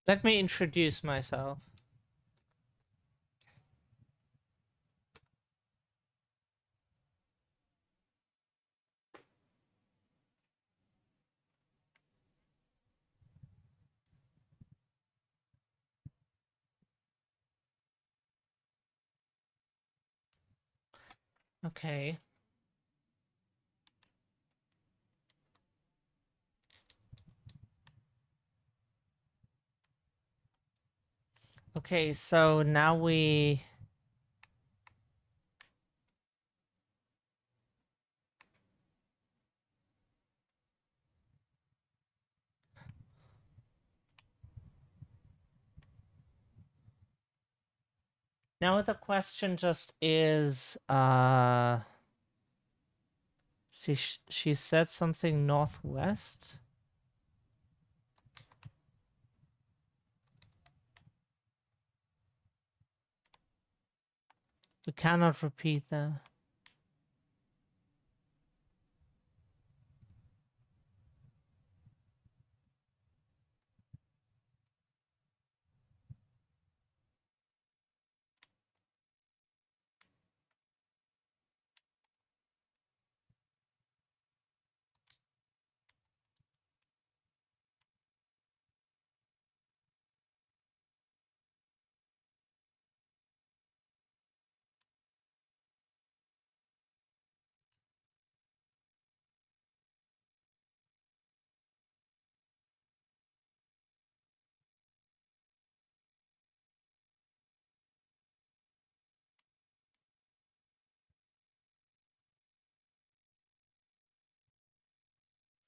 Let me introduce myself. Okay. Okay, so now now the question just is she said something northwest. We cannot repeat that.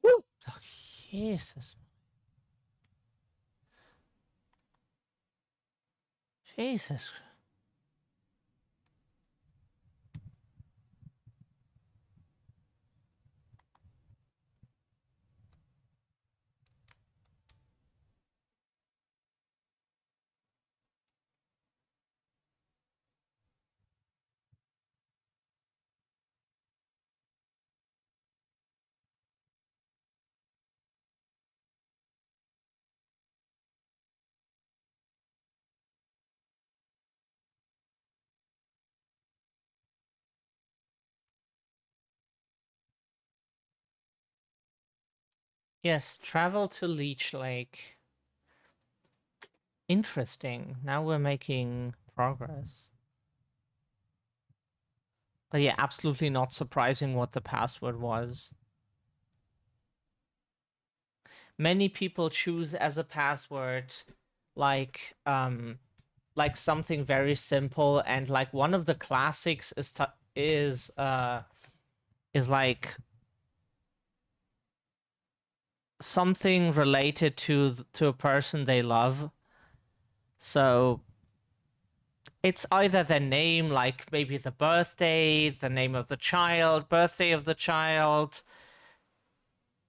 Woo! Oh, Jesus. Jesus. Yes, travel to Leech Lake. Interesting. Now we're making progress. But yeah, absolutely not surprising what the password was. Many people choose as a password like something very simple, and like one of the classics is like something related to a person they love. So it's either their name, like maybe the birthday, the name of the child, birthday of the child,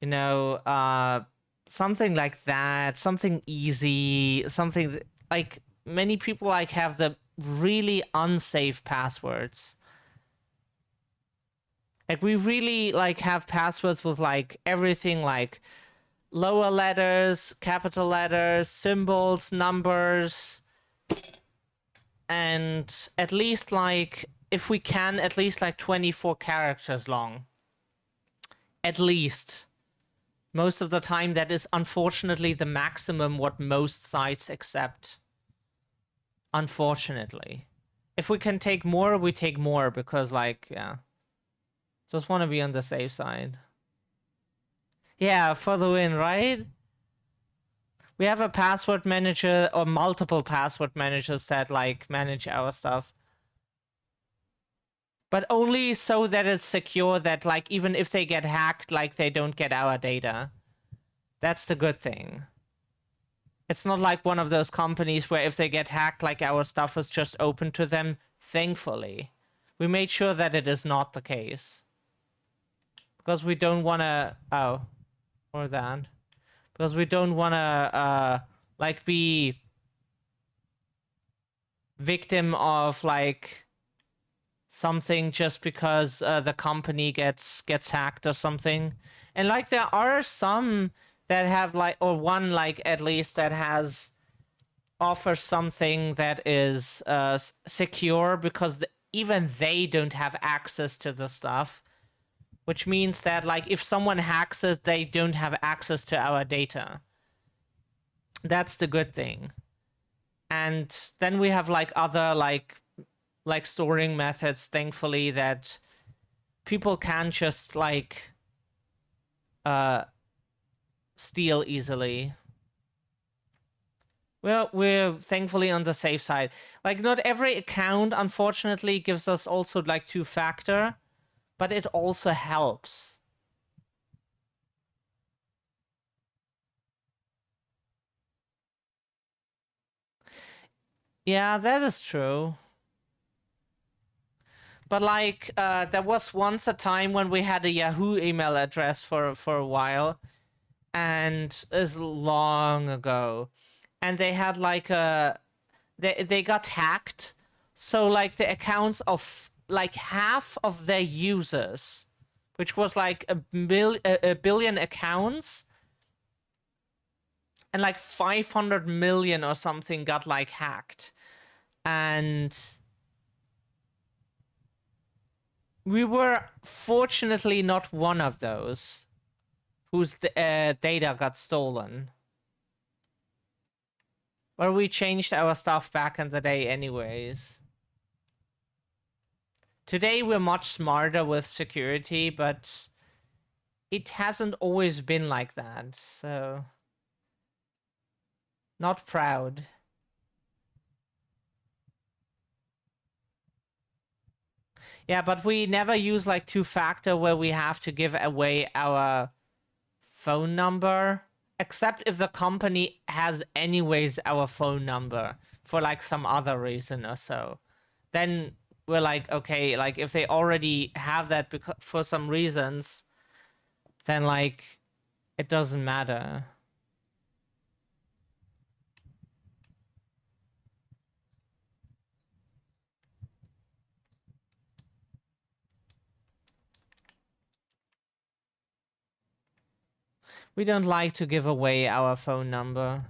you know, something like that, something easy, something like many people like have the really unsafe passwords. Like we really like have passwords with like everything like lower letters, capital letters, symbols, numbers, and at least like if we can at least like 24 characters long. At least. Most of the time that is unfortunately the maximum what most sites accept. Unfortunately. If we can take more, we take more because like, yeah. Just want to be on the safe side. Yeah, for the win, right? We have a password manager or multiple password managers that like manage our stuff. But only so that it's secure that like even if they get hacked, like they don't get our data. That's the good thing. It's not like one of those companies where if they get hacked, like our stuff is just open to them. Thankfully, we made sure that it is not the case. Because we don't want to... Oh. Or that. Because we don't want to, like, be victim of, like, something just because the company gets hacked or something. And, like, there are some that have, like, or one, like, at least that has offer something that is secure, because even they don't have access to the stuff, which means that like if someone hacks it, they don't have access to our data. That's the good thing. And then we have like other like storing methods, thankfully, that people can just like steal easily. Well, we're thankfully on the safe side. Like, not every account, unfortunately, gives us also like two-factor, but it also helps. Yeah, that is true. But like, there was once a time when we had a Yahoo email address for a while, and is long ago, and they had like they got hacked, so like the accounts of like half of their users, which was like a billion accounts, and like 500 million or something got like hacked. And we were fortunately not one of those whose data got stolen. Or we changed our stuff back in the day anyways. Today we're much smarter with security, but it hasn't always been like that, so not proud. Yeah, but we never use like two-factor where we have to give away our phone number, except if the company has anyways our phone number for like some other reason or so. Then we're like, okay, like if they already have that because for some reasons, then like it doesn't matter. We don't like to give away our phone number.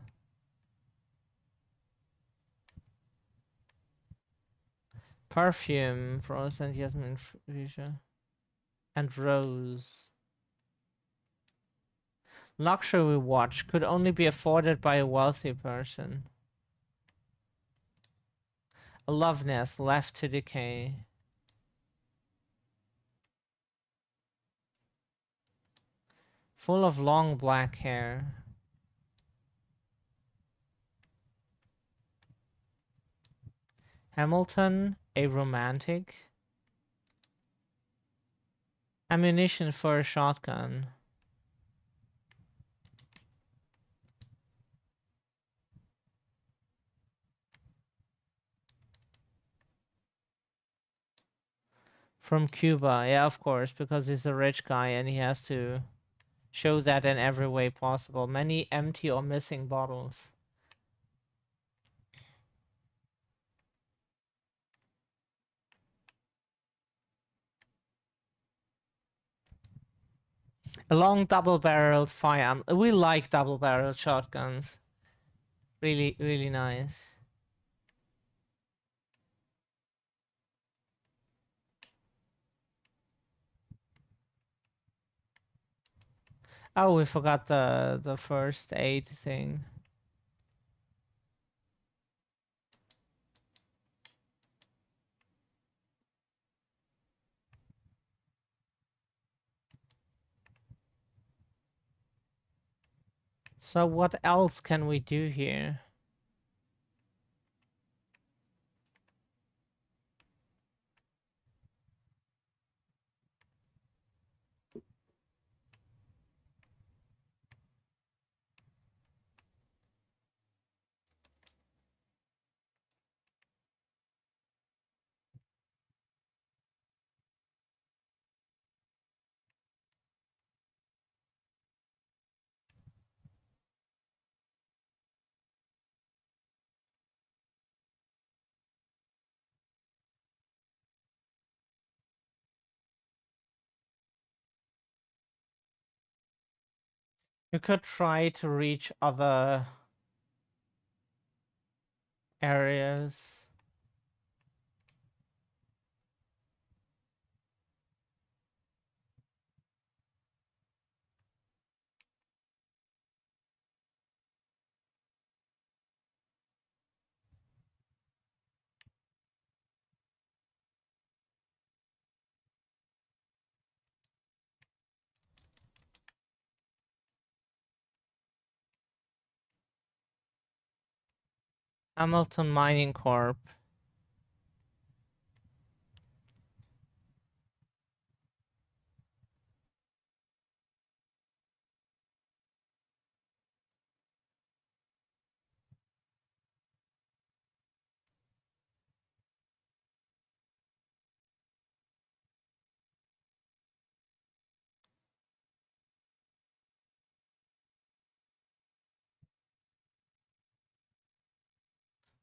Perfume, frozen jasmine fuchsia, and rose. Luxury watch could only be afforded by a wealthy person. A love nest left to decay. Full of long black hair. Hamilton, a romantic. Ammunition for a shotgun. From Cuba, yeah, of course, because he's a rich guy and he has to show that in every way possible. Many empty or missing bottles. A long double-barreled firearm. We like double-barreled shotguns. Really, really nice. Oh, we forgot the first aid thing. So what else can we do here? You could try to reach other areas. Hamilton Mining Corp.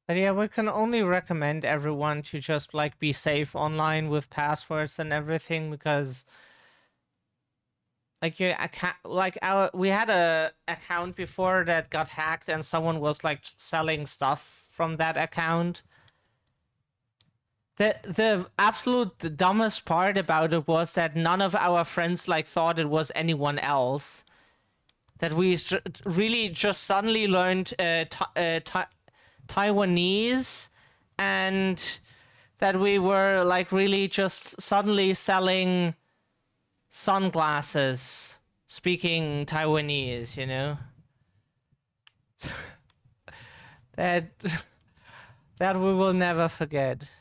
But yeah, we can only recommend everyone to just like be safe online with passwords and everything, because like your account, like we had a account before that got hacked and someone was like selling stuff from that account. The absolute dumbest part about it was that none of our friends like thought it was anyone else. That we really just suddenly learned Taiwanese, and that we were like really just suddenly selling sunglasses speaking Taiwanese, you know? that that we will never forget.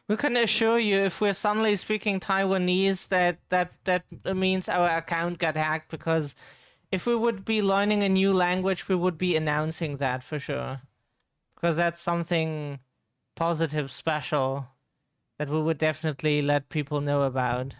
We can assure you, if we're suddenly speaking Taiwanese, that means our account got hacked, because if we would be learning a new language, we would be announcing that for sure. Because that's something positive, special, that we would definitely let people know about.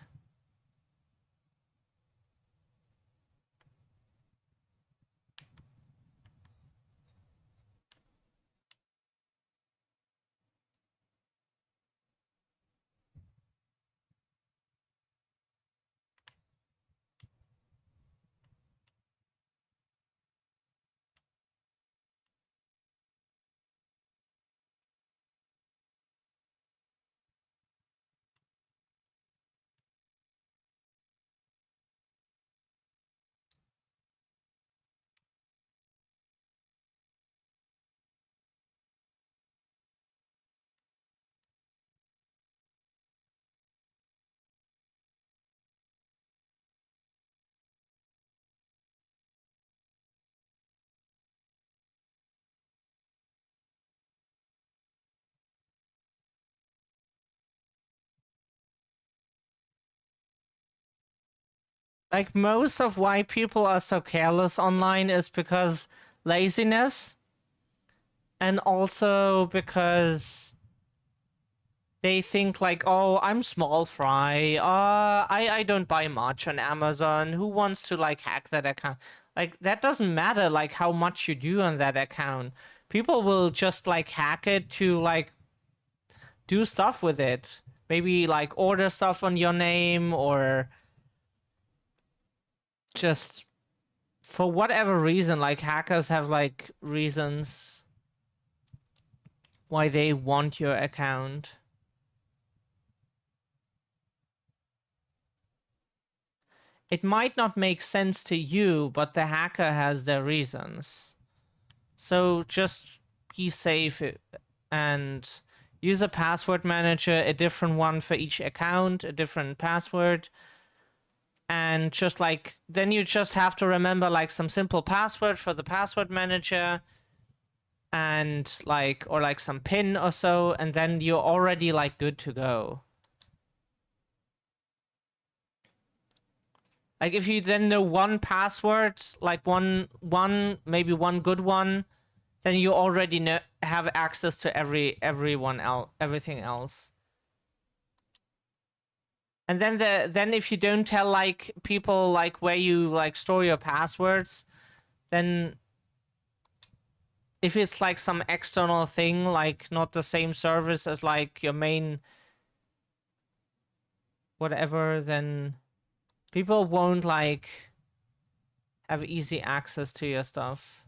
Like, most of why people are so careless online is because laziness, and also because they think like, oh, I'm small fry. I don't buy much on Amazon. Who wants to like hack that account? Like, that doesn't matter like how much you do on that account. People will just like hack it to like do stuff with it. Maybe like order stuff on your name, or just for whatever reason. Like, hackers have like reasons why they want your account. It might not make sense to you, but the hacker has their reasons. So just be safe and use a password manager, a different one for each account, a different password. And just like, then you just have to remember like some simple password for the password manager, and like, or like some pin or so, and then you're already like good to go. Like, if you then know one password, like one maybe one good one, then you already know, have access to everyone else, everything else. And then if you don't tell like people like where you like store your passwords, then if it's like some external thing, like not the same service as like your main whatever, then people won't like have easy access to your stuff.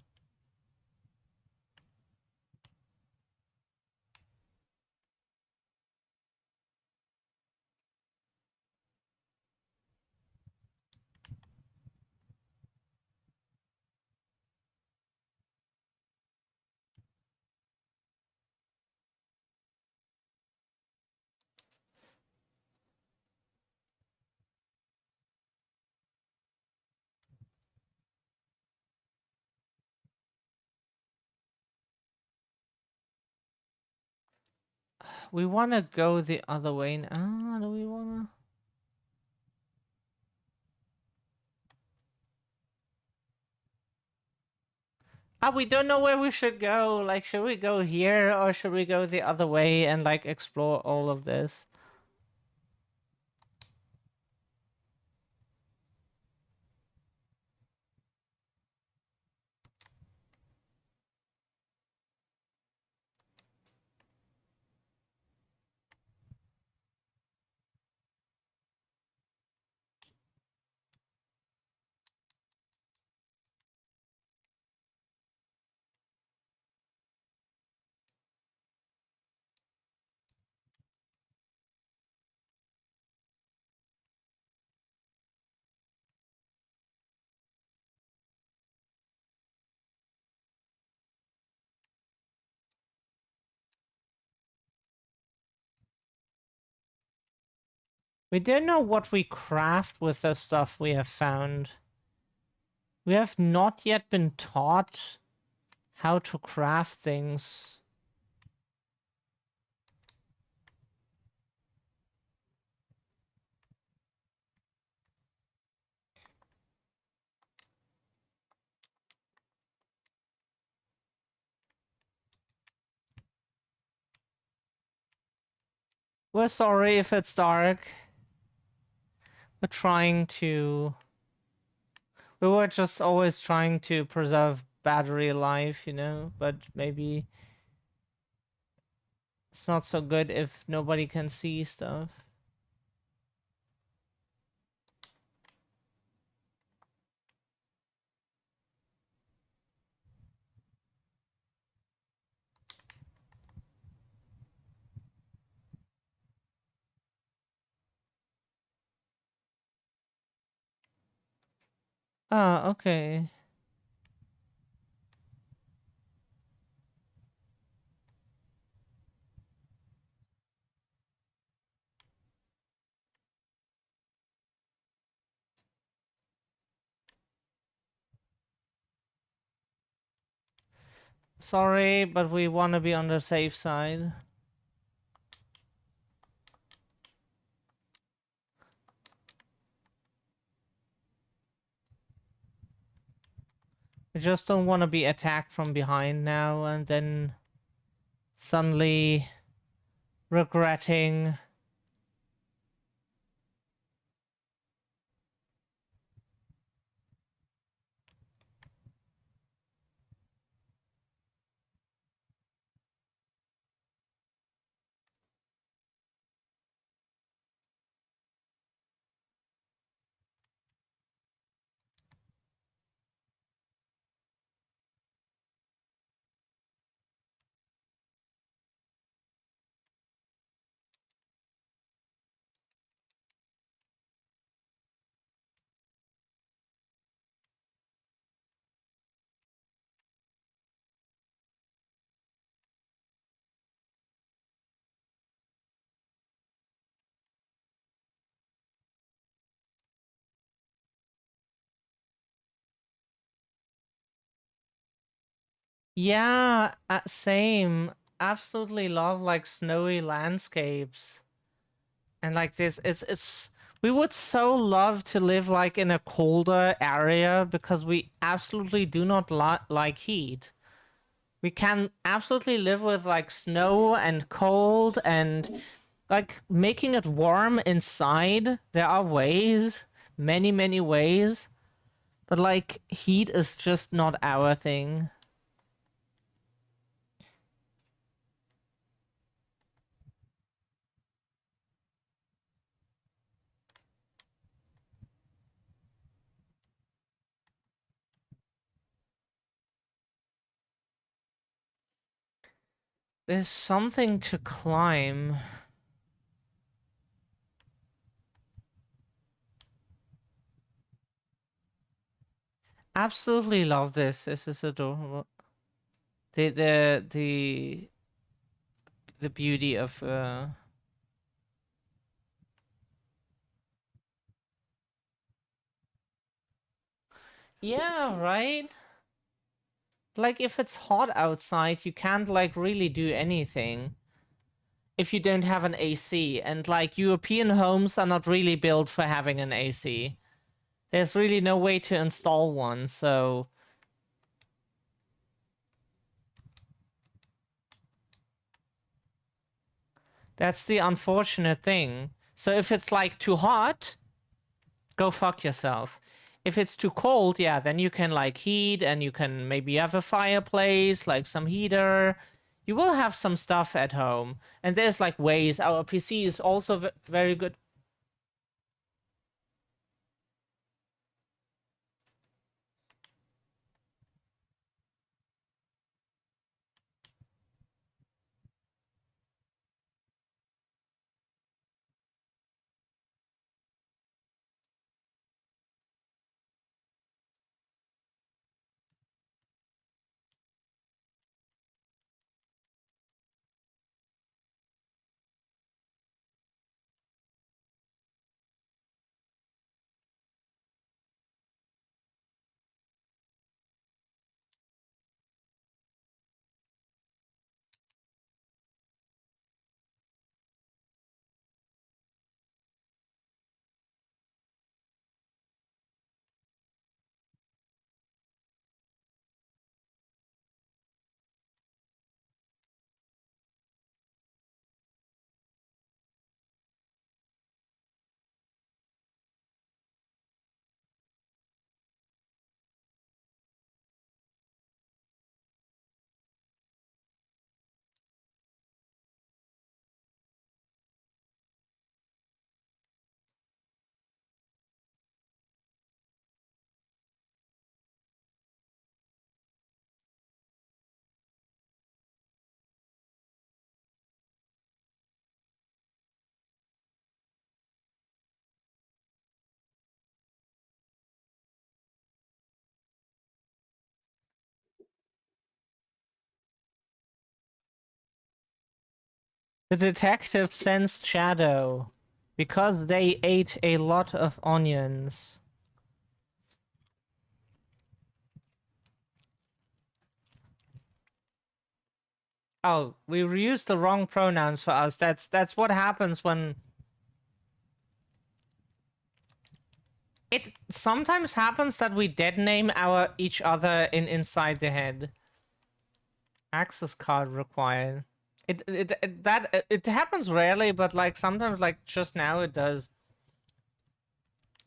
We want to go the other way. Do we want to? We don't know where we should go. Like, should we go here or should we go the other way and like explore all of this? We don't know what we craft with the stuff we have found. We have not yet been taught how to craft things. We're sorry if it's dark. We're trying to... We were just always trying to preserve battery life, you know? But maybe it's not so good if nobody can see stuff. Ah, okay. Sorry, but we want to be on the safe side. We just don't want to be attacked from behind now and then suddenly regretting. Yeah, same. Absolutely love like snowy landscapes. And like this, it's we would so love to live like in a colder area because we absolutely do not like heat. We can absolutely live with like snow and cold and like making it warm inside. There are ways, many ways, but like heat is just not our thing. There's something to climb. Absolutely love this. This is adorable. The beauty of yeah, right? Like if it's hot outside, you can't like really do anything if you don't have an AC, and like European homes are not really built for having an AC. There's really no way to install one, so that's the unfortunate thing. So if it's like too hot, go fuck yourself. If it's too cold, yeah, then you can like heat, and you can maybe have a fireplace, like some heater. You will have some stuff at home, and there's like ways. Our PC is also very good. The detective sensed shadow because they ate a lot of onions. Oh, we used the wrong pronouns for us. That's what happens when it sometimes happens that we dead name each other inside the head. Access card required. It happens rarely, but like sometimes, like just now, it does.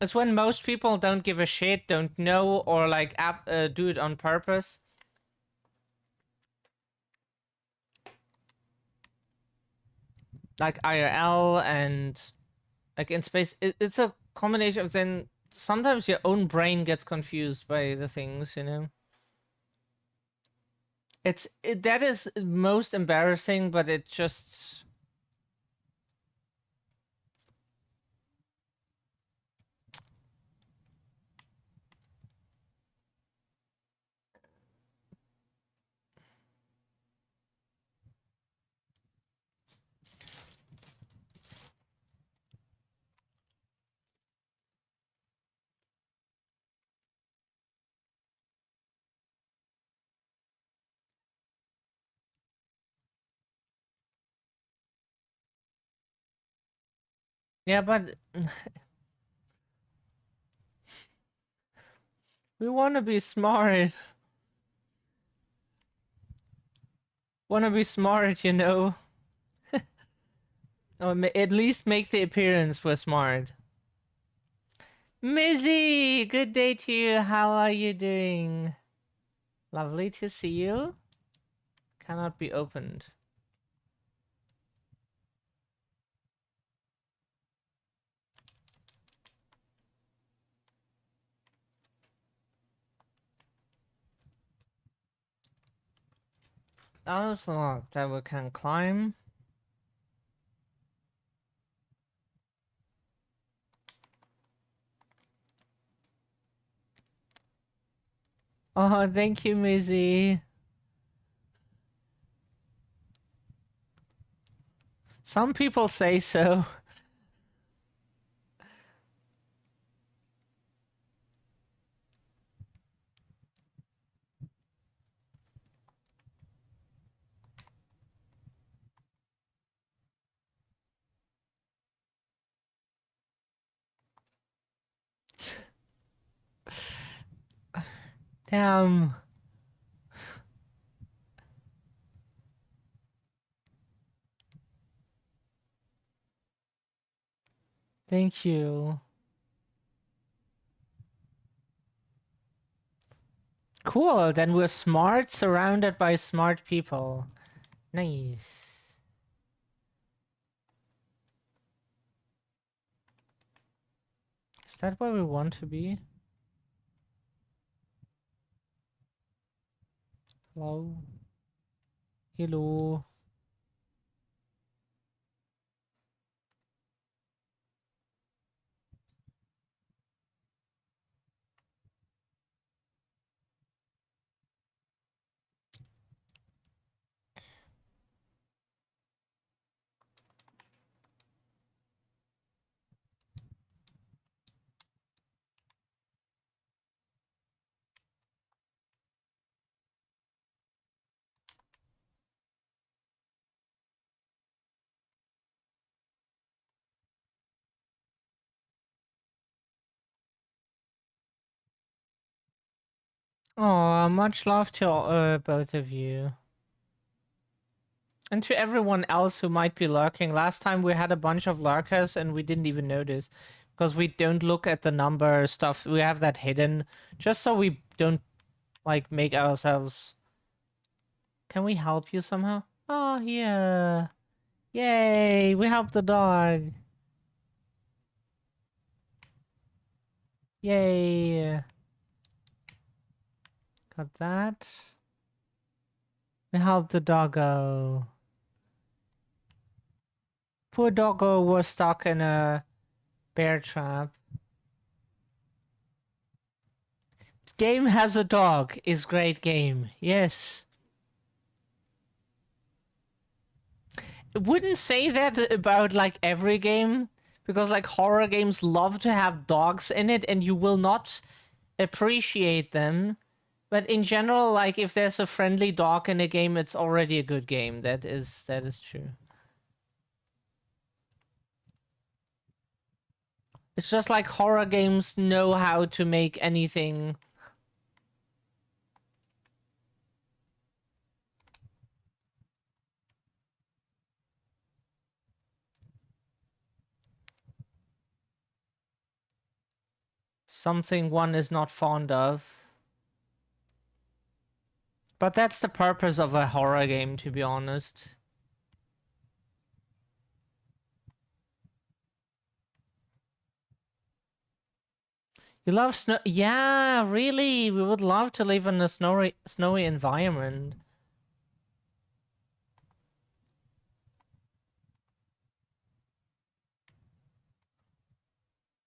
It's when most people don't give a shit, don't know, or like do it on purpose. Like IRL and like in space, it's a combination of then sometimes your own brain gets confused by the things, you know. That is most embarrassing, but it just yeah, but we want to be smart. Want to be smart, you know. Or at least make the appearance we're smart. Mizzy, good day to you. How are you doing? Lovely to see you. Cannot be opened. Also, that we can climb. Oh, thank you, Mizzy. Some people say so. Damn. Thank you. Cool, then we're smart, surrounded by smart people. Nice. Is that where we want to be? Hello? Hello? Oh, much love to both of you. And to everyone else who might be lurking. Last time we had a bunch of lurkers and we didn't even notice. Because we don't look at the number stuff. We have that hidden. Just so we don't, like, make ourselves... Can we help you somehow? Oh, yeah. Yay, we helped the dog. Yay. Got that. We helped the doggo. Poor doggo was stuck in a bear trap. Game has a dog is great game. Yes. I wouldn't say that about like every game because like horror games love to have dogs in it and you will not appreciate them. But in general, like if there's a friendly dog in a game, it's already a good game. That is true. It's just like horror games know how to make anything. Something one is not fond of. But that's the purpose of a horror game, to be honest. You love snow? Yeah, really. We would love to live in a snowy environment.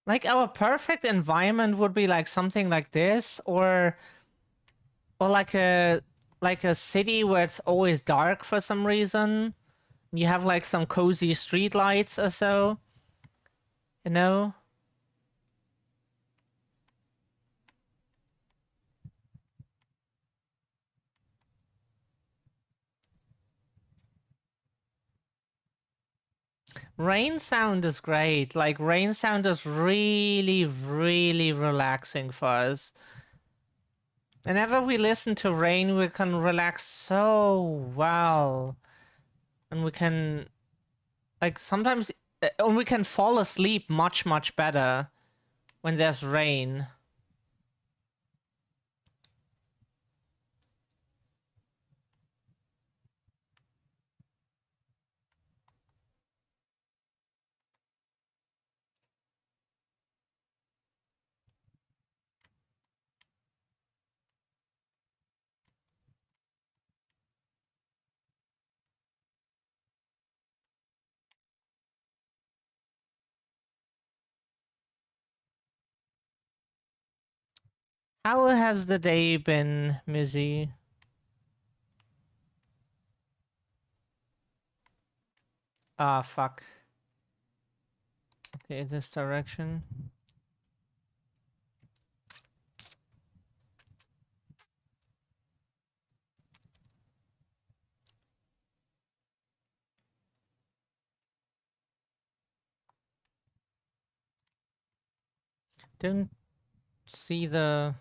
Like our perfect environment would be like something like this, or like a city where it's always dark for some reason. You have like some cozy street lights or so. You know? Rain sound is great. Like rain sound is really, really relaxing for us. Whenever we listen to rain, we can relax so well. And we can, like, sometimes, and we can fall asleep much, much better when there's rain. How has the day been, Mizzy? Ah, fuck. Okay, this direction. Didn't see the...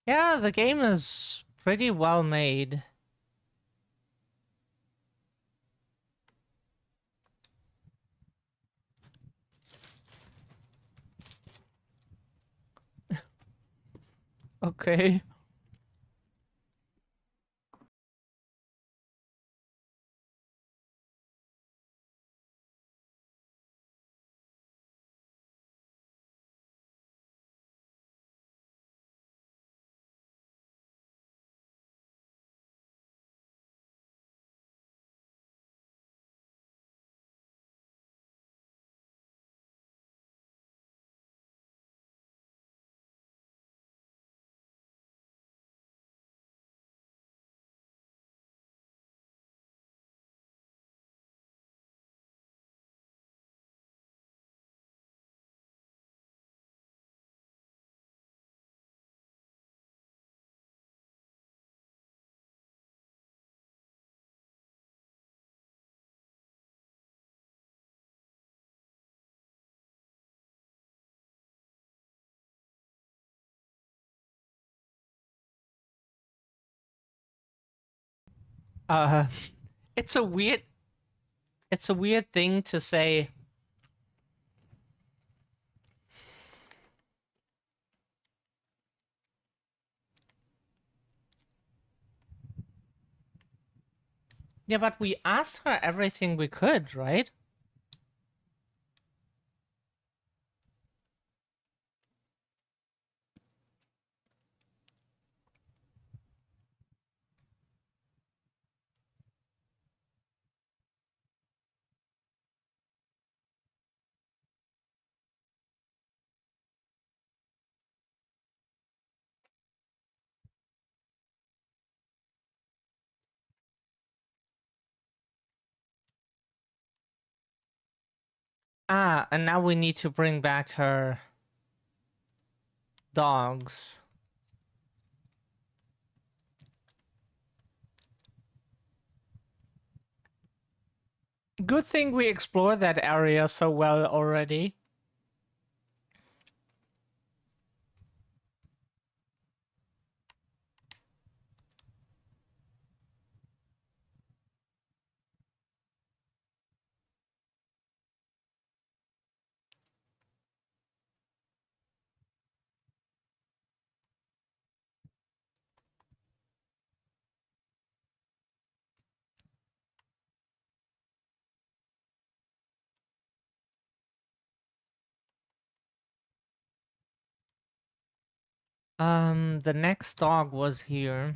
Yeah, the game is pretty well made. Okay. Uh, it's a weird... It's a weird thing to say. Yeah, but we asked her everything we could, right? Ah, and now we need to bring back her dogs. Good thing we explored that area so well already. The next dog was here.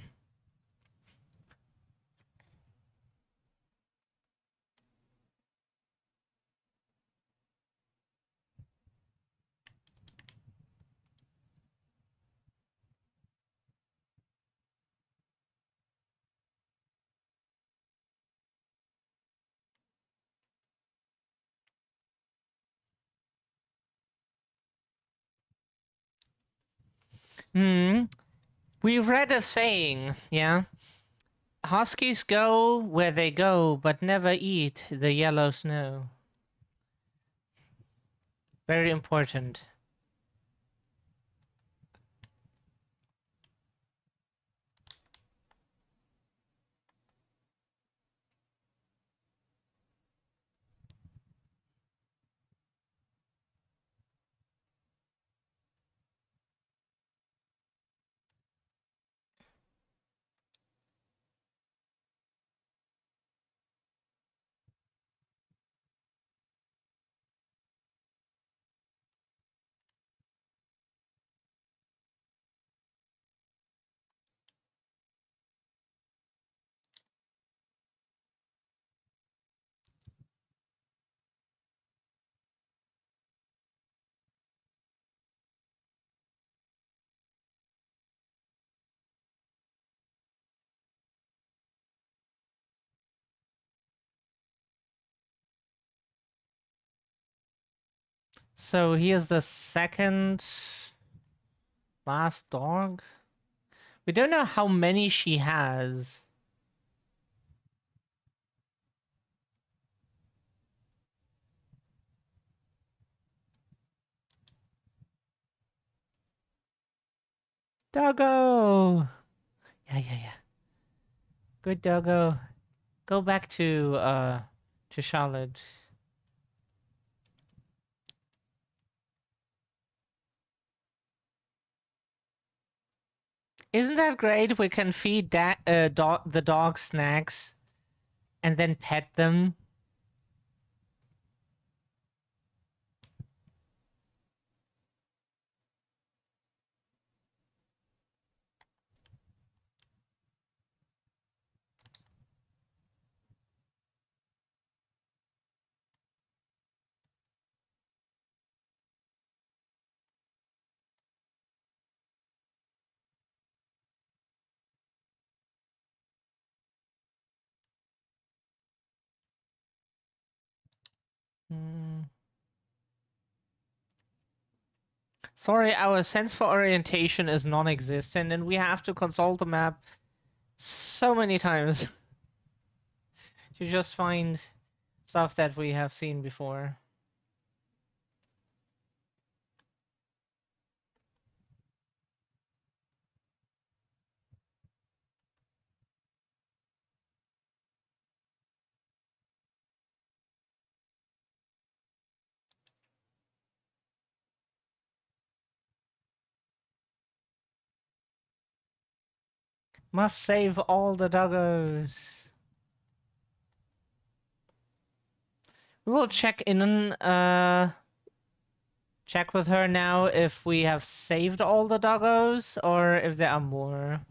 Hmm. We read a saying, yeah? Huskies go where they go, but never eat the yellow snow. Very important. So he is the second last dog. We don't know how many she has. Doggo! Yeah. Good doggo. Go back to Charlotte. Isn't that great? We can feed the dog snacks and then pet them. Hmm. Sorry, our sense for orientation is non-existent and we have to consult the map so many times to just find stuff that we have seen before. Must save all the doggos. We will check with her now if we have saved all the doggos or if there are more.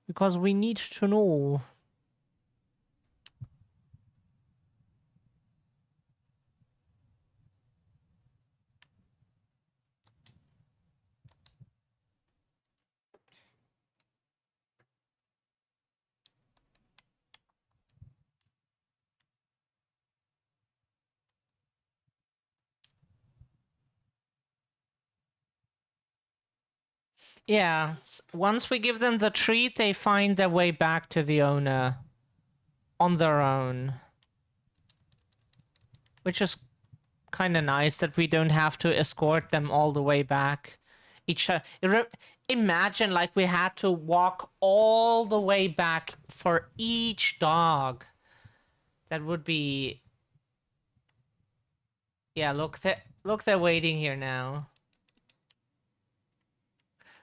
Because we need to know. Yeah, once we give them the treat, they find their way back to the owner on their own. Which is kind of nice that we don't have to escort them all the way back. Imagine like we had to walk all the way back for each dog. That would be... Yeah, look, they're waiting here now.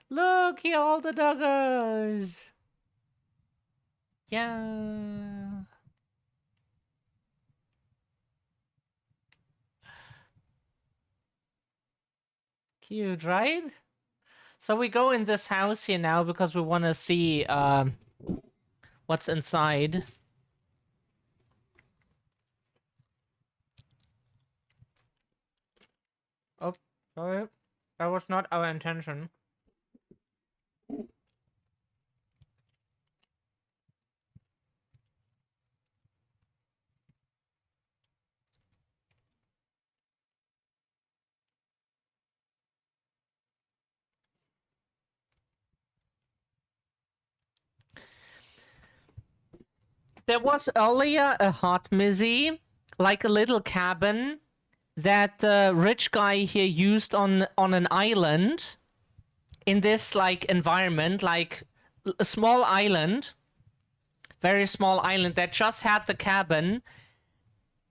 Look, here all the doggos. Yeah. Cute, right? So we go in this house here now because we want to see what's inside. Oh, sorry. That was not our intention. There was earlier a hot mizzy, like a little cabin that the rich guy here used on an island in this like environment, like a small island, very small island that just had the cabin.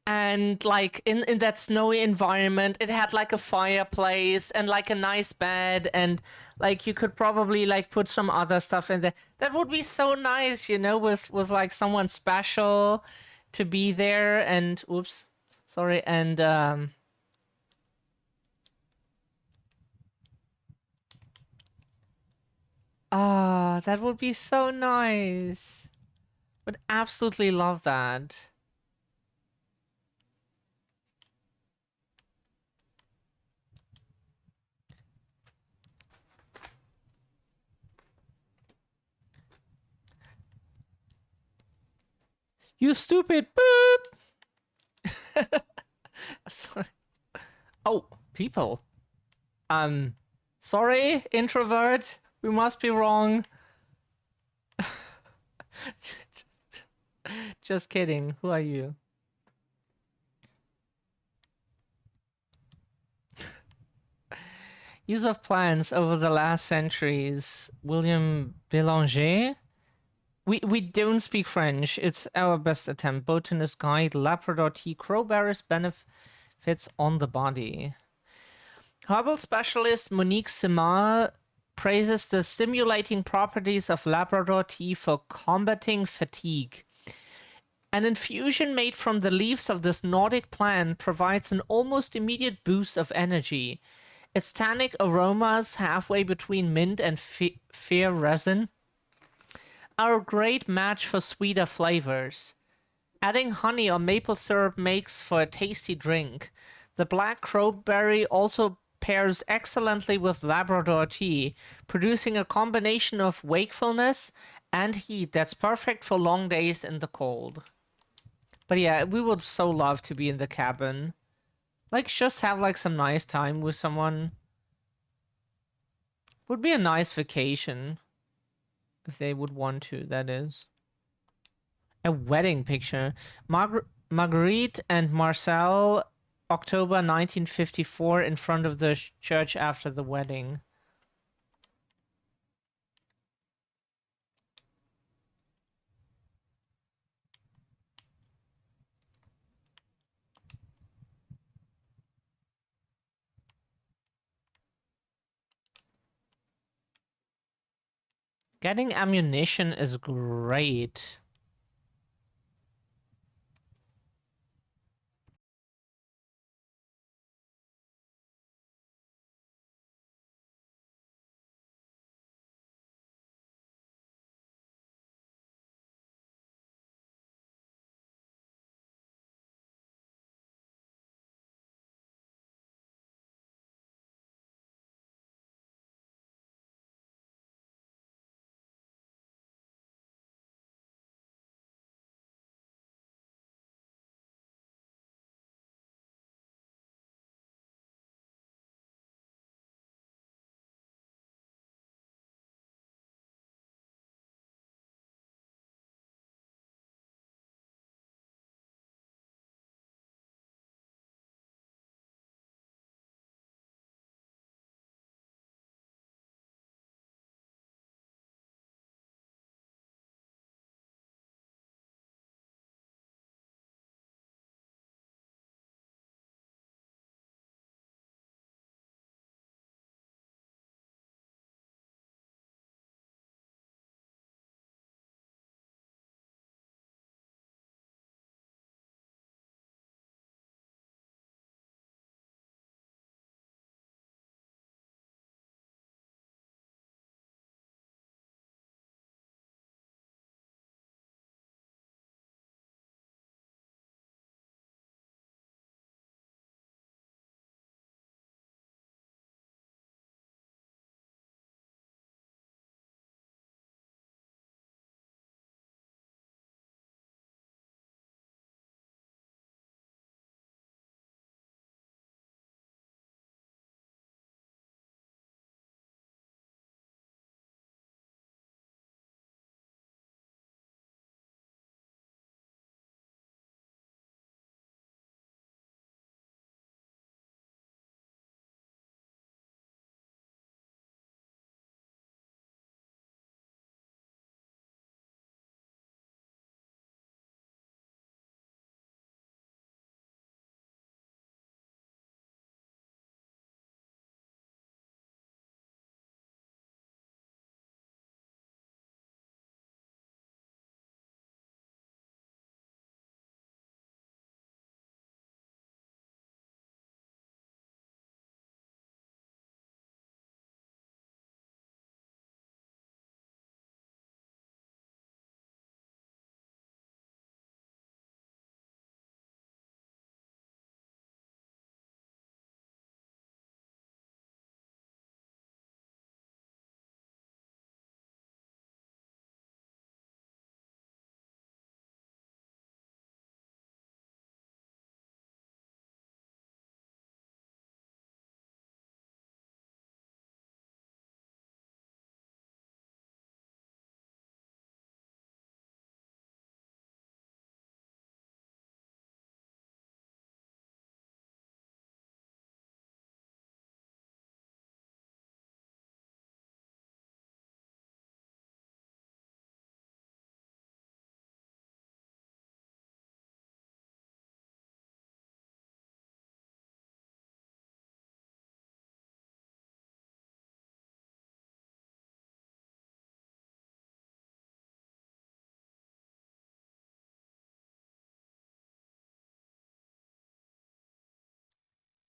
And like in that snowy environment, it had like a fireplace and like a nice bed, and like you could probably like put some other stuff in there. That would be so nice, you know, with like someone special to be there. And oops, sorry. And that would be so nice. Would absolutely love that. You stupid boop! Sorry. Oh, people. Sorry, introvert. We must be wrong. Just kidding. Who are you? Use of plants over the last centuries. William Bélanger. We don't speak French. It's our best attempt. Botanist guide. Labrador tea. Crowberries benefits on the body. Herbal specialist Monique Simard praises the stimulating properties of Labrador tea for combating fatigue. An infusion made from the leaves of this Nordic plant provides an almost immediate boost of energy. Its tannic aromas, halfway between mint and fir resin, are a great match for sweeter flavors. Adding honey or maple syrup makes for a tasty drink. The black crowberry also pairs excellently with Labrador tea, producing a combination of wakefulness and heat that's perfect for long days in the cold. But yeah, we would so love to be in the cabin. Like, just have like some nice time with someone. Would be a nice vacation. If they would want to, that is. A wedding picture. Marguerite and Marcel, October 1954, in front of the church after the wedding. Getting ammunition is great.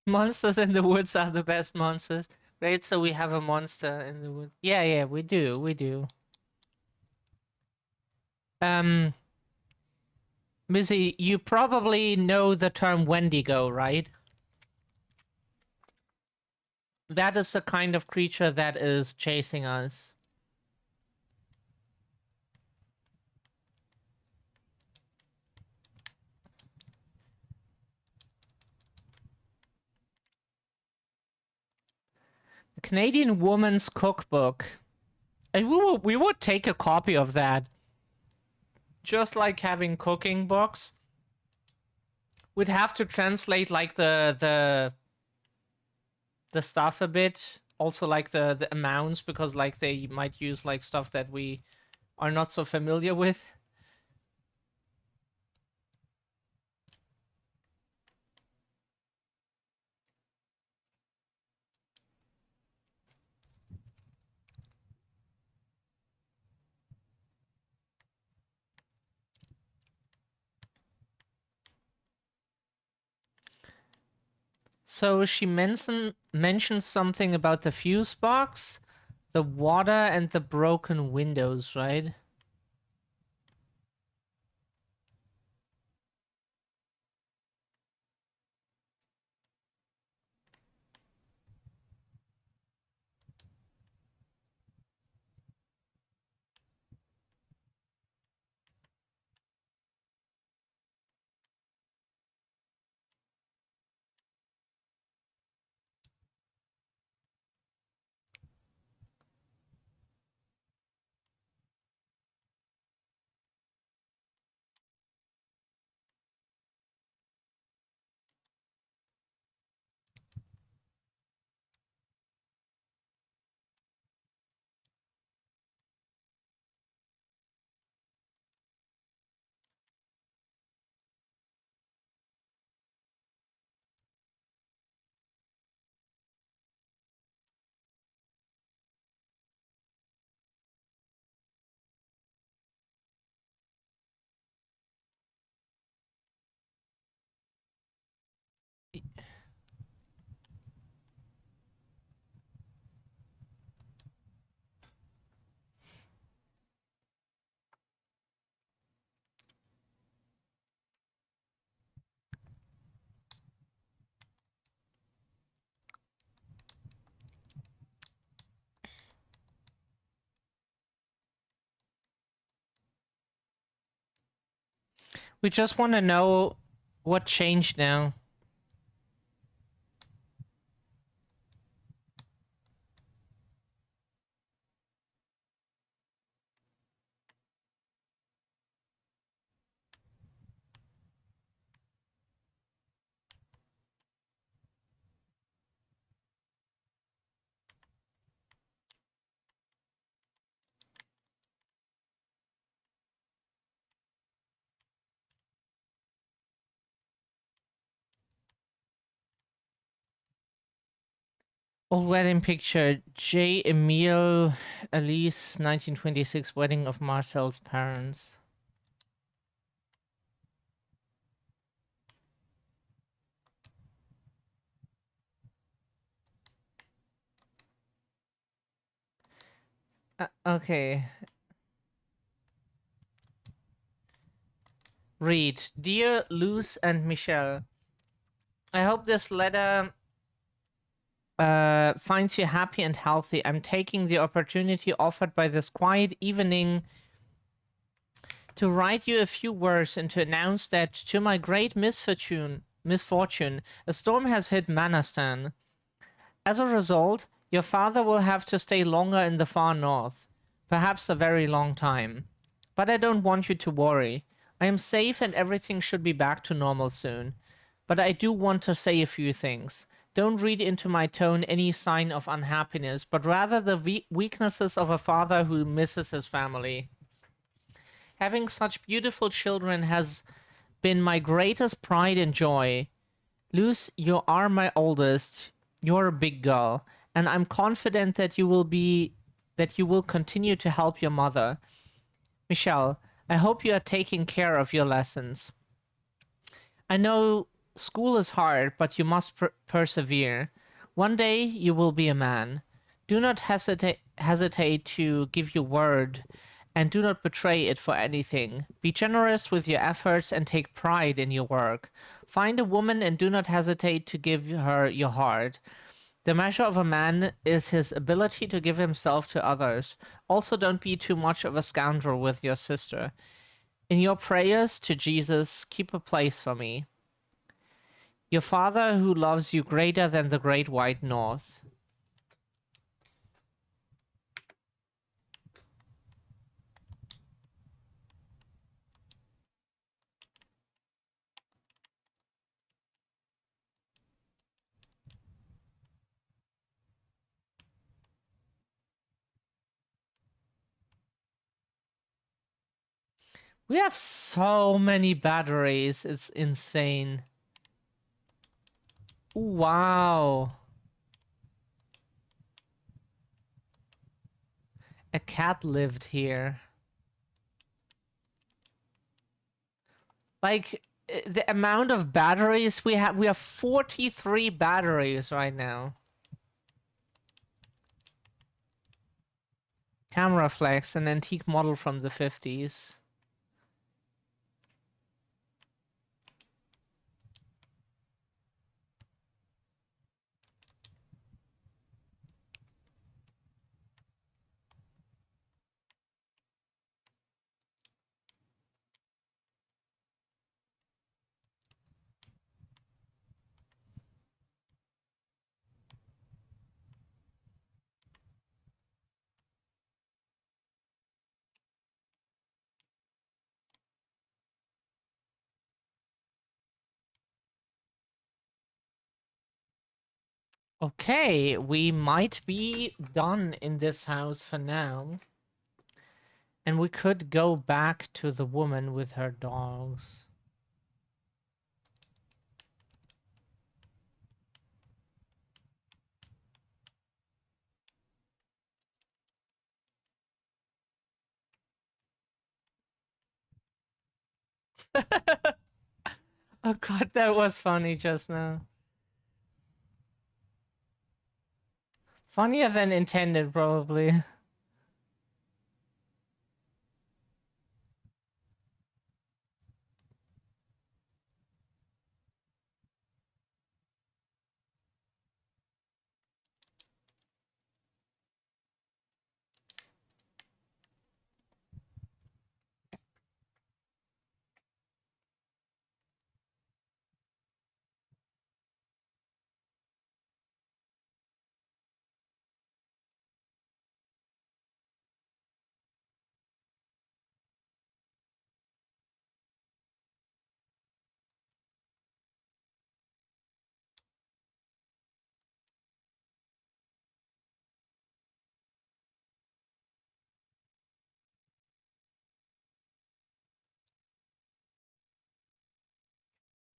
Monsters in the woods are the best monsters. Right, so we have a monster in the woods. Yeah, yeah, we do. Missy, you probably know the term Wendigo, right? That is the kind of creature that is chasing us. The Canadian Woman's Cookbook. And we would take a copy of that. Just like having cooking books. We'd have to translate like the stuff a bit. Also like the amounts, because like they might use like stuff that we are not so familiar with. So she mentions something about the fuse box, the water, and the broken windows, right? We just want to know what changed now. Old wedding picture. J. Emile Elise, 1926, wedding of Marcel's parents. Okay. Read. Dear Luz and Michelle, I hope this letter finds you happy and healthy. I'm taking the opportunity offered by this quiet evening to write you a few words and to announce that, to my great misfortune, a storm has hit Manastan. As a result, your father will have to stay longer in the far north, perhaps a very long time. But I don't want you to worry. I am safe and everything should be back to normal soon. But I do want to say a few things. Don't read into my tone any sign of unhappiness, but rather the weaknesses of a father who misses his family. Having such beautiful children has been my greatest pride and joy. Luz, you are my oldest. You're a big girl, and I'm confident that you will continue to help your mother. Michelle, I hope you are taking care of your lessons. I know School is hard, but you must persevere. One day you will be a man. Do not hesitate to give your word, and do not betray it for anything. Be generous with your efforts and take pride in your work. Find a woman and do not hesitate to give her your heart. The measure of a man is his ability to give himself to others. Also, don't be too much of a scoundrel with your sister. In your prayers to Jesus, keep a place for me. Your Father who loves you greater than the great white north. We have so many batteries. It's insane. Ooh, wow. A cat lived here. Like, the amount of batteries we have 43 batteries right now. Camera flex, an antique model from the 50s. Okay, we might be done in this house for now. And we could go back to the woman with her dogs. Oh god, that was funny just now. Funnier than intended, probably.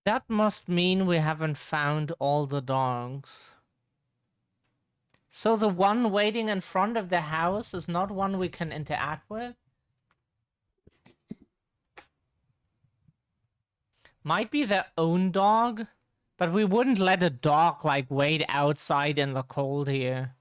That must mean we haven't found all the dogs. So the one waiting in front of the house is not one we can interact with? Might be their own dog, but we wouldn't let a dog, like, wait outside in the cold here.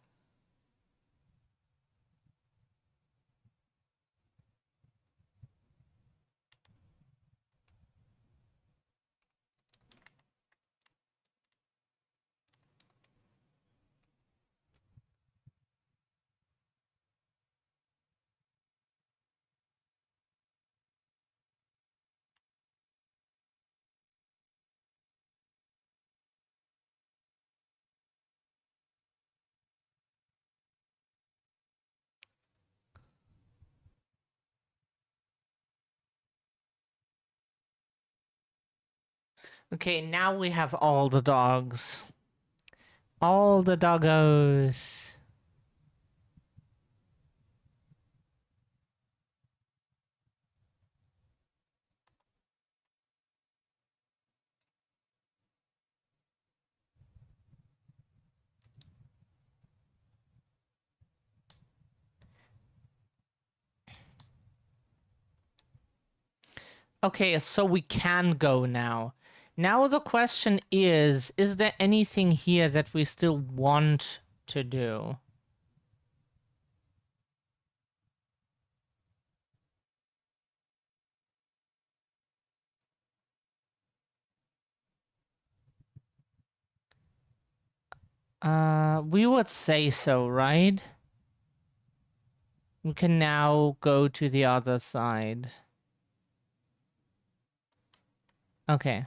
Okay, now we have all the dogs. All the doggos. Okay, so we can go now. Now the question is there anything here that we still want to do? We would say so, right? We can now go to the other side. Okay.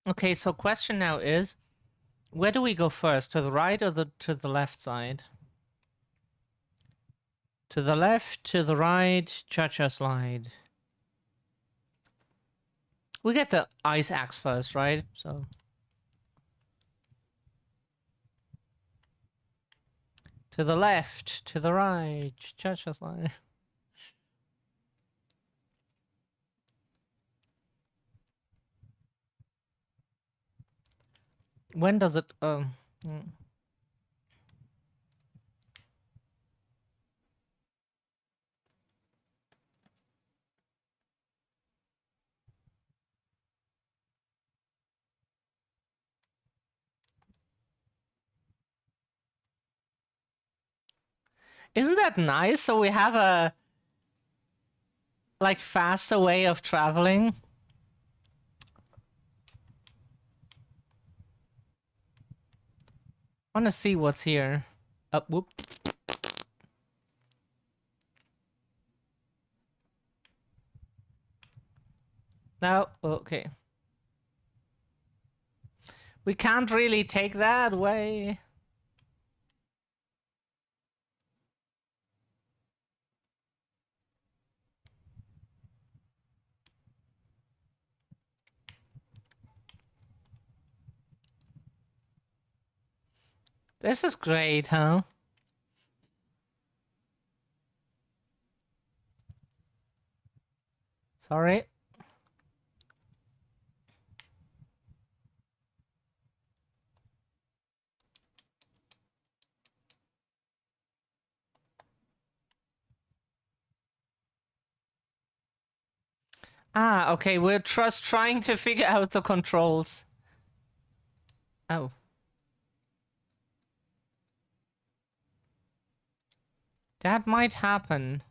Okay, so question now is, where do we go first? To the right or to the left side? To the left, to the right, cha-cha slide. We get the ice axe first, right? So to the left, to the right, cha-cha slide. When does it Isn't that nice? So we have a like faster way of traveling. I want to see what's here. Whoop. No, okay. We can't really take that way. This is great, huh? Sorry. Ah, okay, we're just trying to figure out the controls. Oh. That might happen.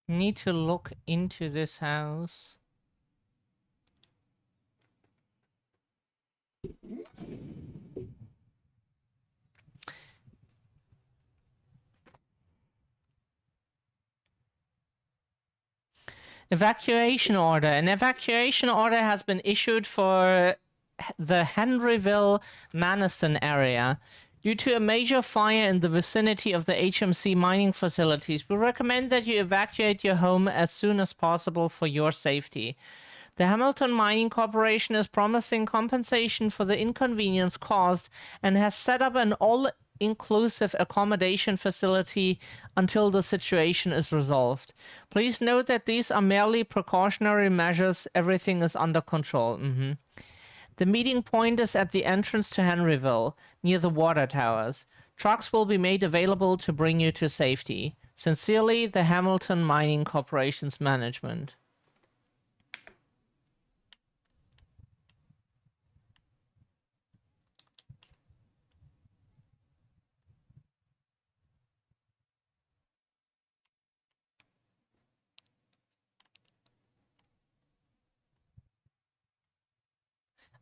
Need to look into this house. Evacuation order. An evacuation order has been issued for the Henryville Manison area. Due to a major fire in the vicinity of the HMC mining facilities, we recommend that you evacuate your home as soon as possible for your safety. The Hamilton Mining Corporation is promising compensation for the inconvenience caused and has set up an all-inclusive accommodation facility until the situation is resolved. Please note that these are merely precautionary measures. Everything is under control. The meeting point is at the entrance to Henryville, near the water towers. Trucks will be made available to bring you to safety. Sincerely, the Hamilton Mining Corporation's management.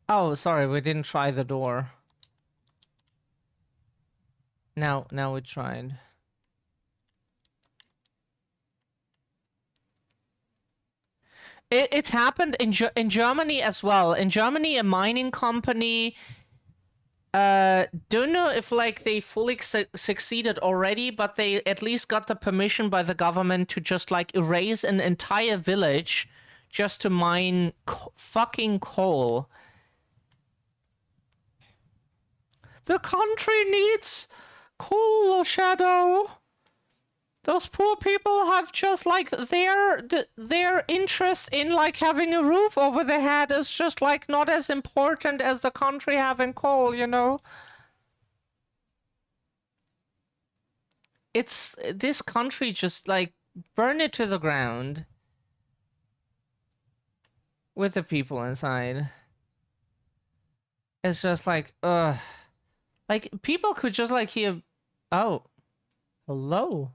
Oh, sorry, we didn't try the door. Now we tried. It happened in Germany as well. In Germany, a mining company don't know if like they fully succeeded already, but they at least got the permission by the government to just like erase an entire village just to mine fucking coal. The country needs coal, Shadow. Those poor people have just like their interest in like having a roof over their head is just like not as important as the country having coal, you know? It's this country just like burn it to the ground with the people inside. It's just like, ugh. Like people could just like hear, oh, hello.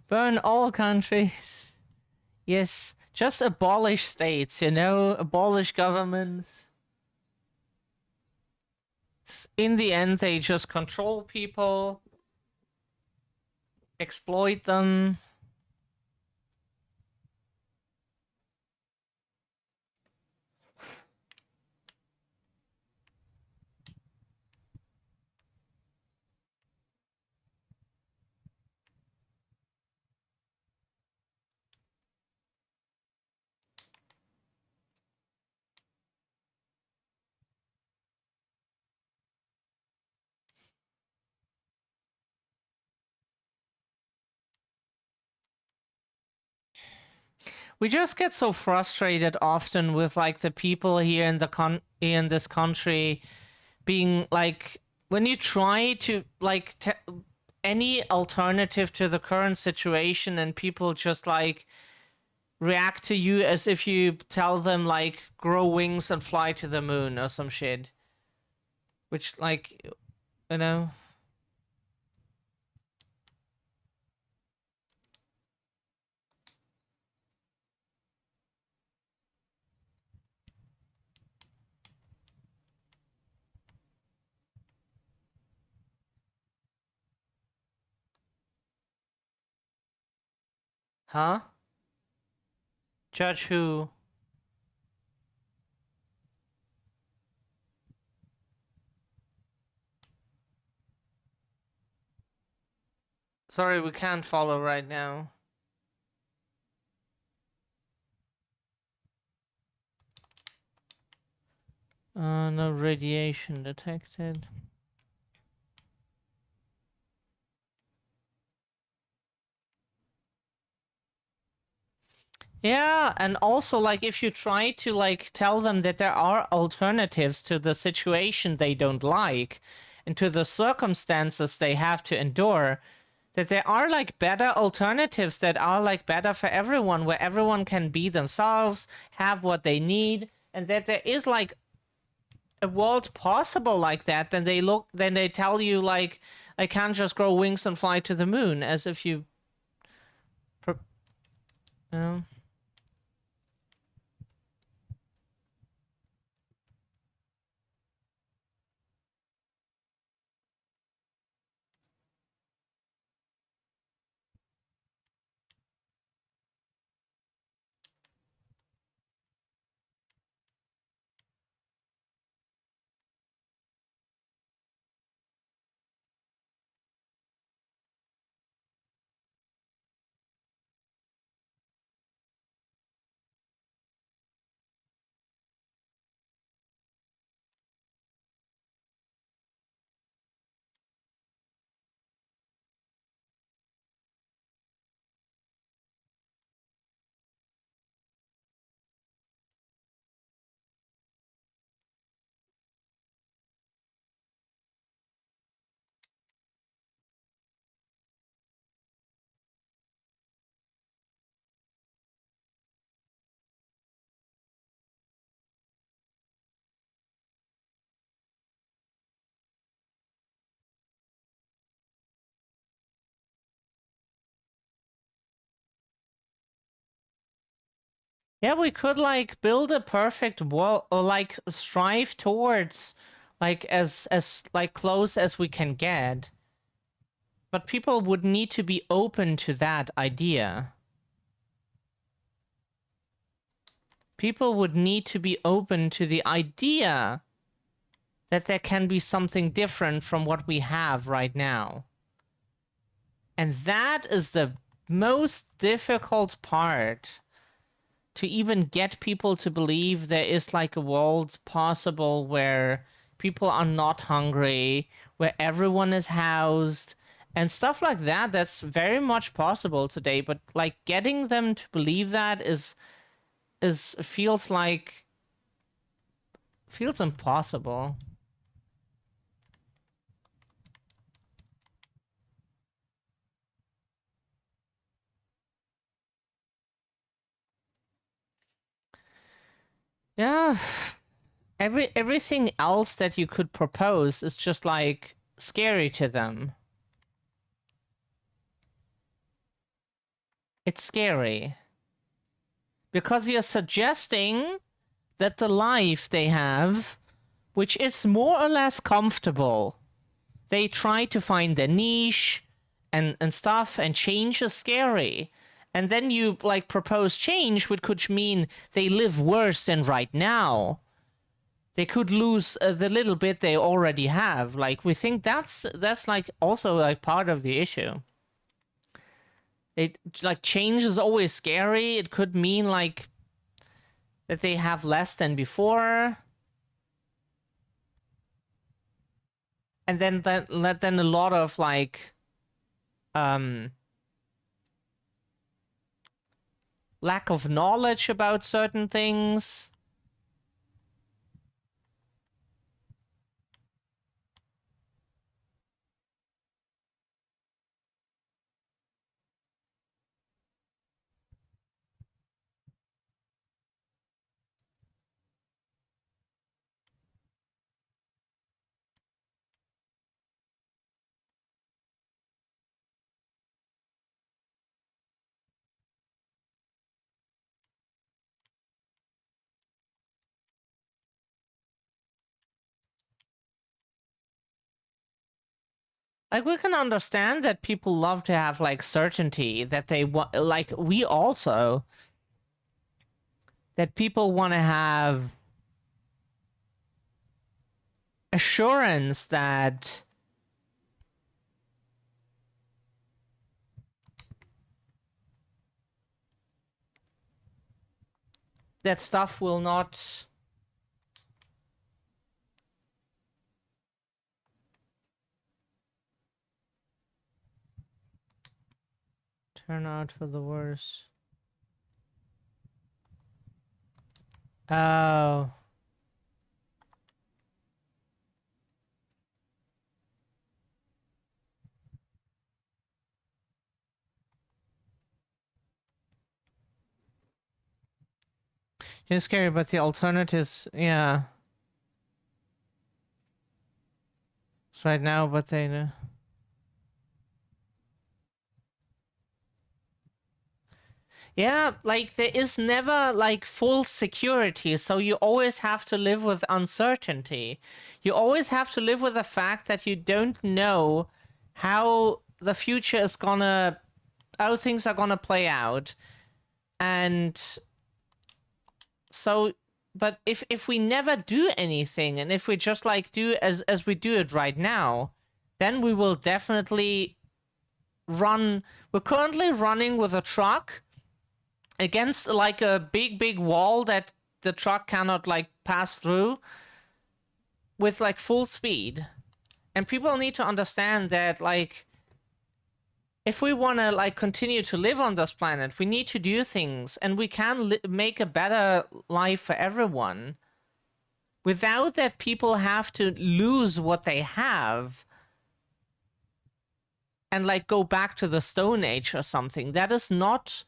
Burn all countries. Yes, just abolish states, you know? Abolish governments. In the end, they just control people, exploit them. We just get so frustrated often with like the people here in the in this country being like when you try to like any alternative to the current situation and people just like react to you as if you tell them like grow wings and fly to the moon or some shit, which like, you know. Huh? Judge who? Sorry, we can't follow right now. No radiation detected. Yeah, and also like if you try to like tell them that there are alternatives to the situation they don't like and to the circumstances they have to endure, that there are like better alternatives that are like better for everyone, where everyone can be themselves, have what they need, and that there is like a world possible like that, then they tell you like I can't just grow wings and fly to the moon, as if you know. Yeah, we could like build a perfect world, or like strive towards like as like close as we can get. But people would need to be open to that idea. People would need to be open to the idea that there can be something different from what we have right now. And that is the most difficult part, to even get people to believe there is like a world possible where people are not hungry, where everyone is housed and stuff like that. That's very much possible today, but like getting them to believe that is feels impossible. Yeah, everything else that you could propose is just like scary to them. It's scary because you're suggesting that the life they have, which is more or less comfortable, they try to find their niche and stuff, and change is scary. And then you like propose change, which could mean they live worse than right now. They could lose the little bit they already have. Like, we think that's like also like part of the issue. It like change is always scary. It could mean like that they have less than before. And then a lot of like lack of knowledge about certain things. Like, we can understand that people love to have like certainty, that they want, like we also, that people want to have assurance that stuff will not turn out for the worse. Oh. It's scary, but the alternatives, yeah. It's right now, but they... Yeah, like there is never like full security, so you always have to live with uncertainty. You always have to live with the fact that you don't know how the future is gonna, how things are gonna play out. And so, but if we never do anything, and if we just like do as we do it right now, then we will definitely run. We're currently running with a truck against like a big wall that the truck cannot like pass through with like full speed. And people need to understand that like if we want to like continue to live on this planet, we need to do things, and we can make a better life for everyone without that people have to lose what they have and like go back to the Stone Age or something. That is not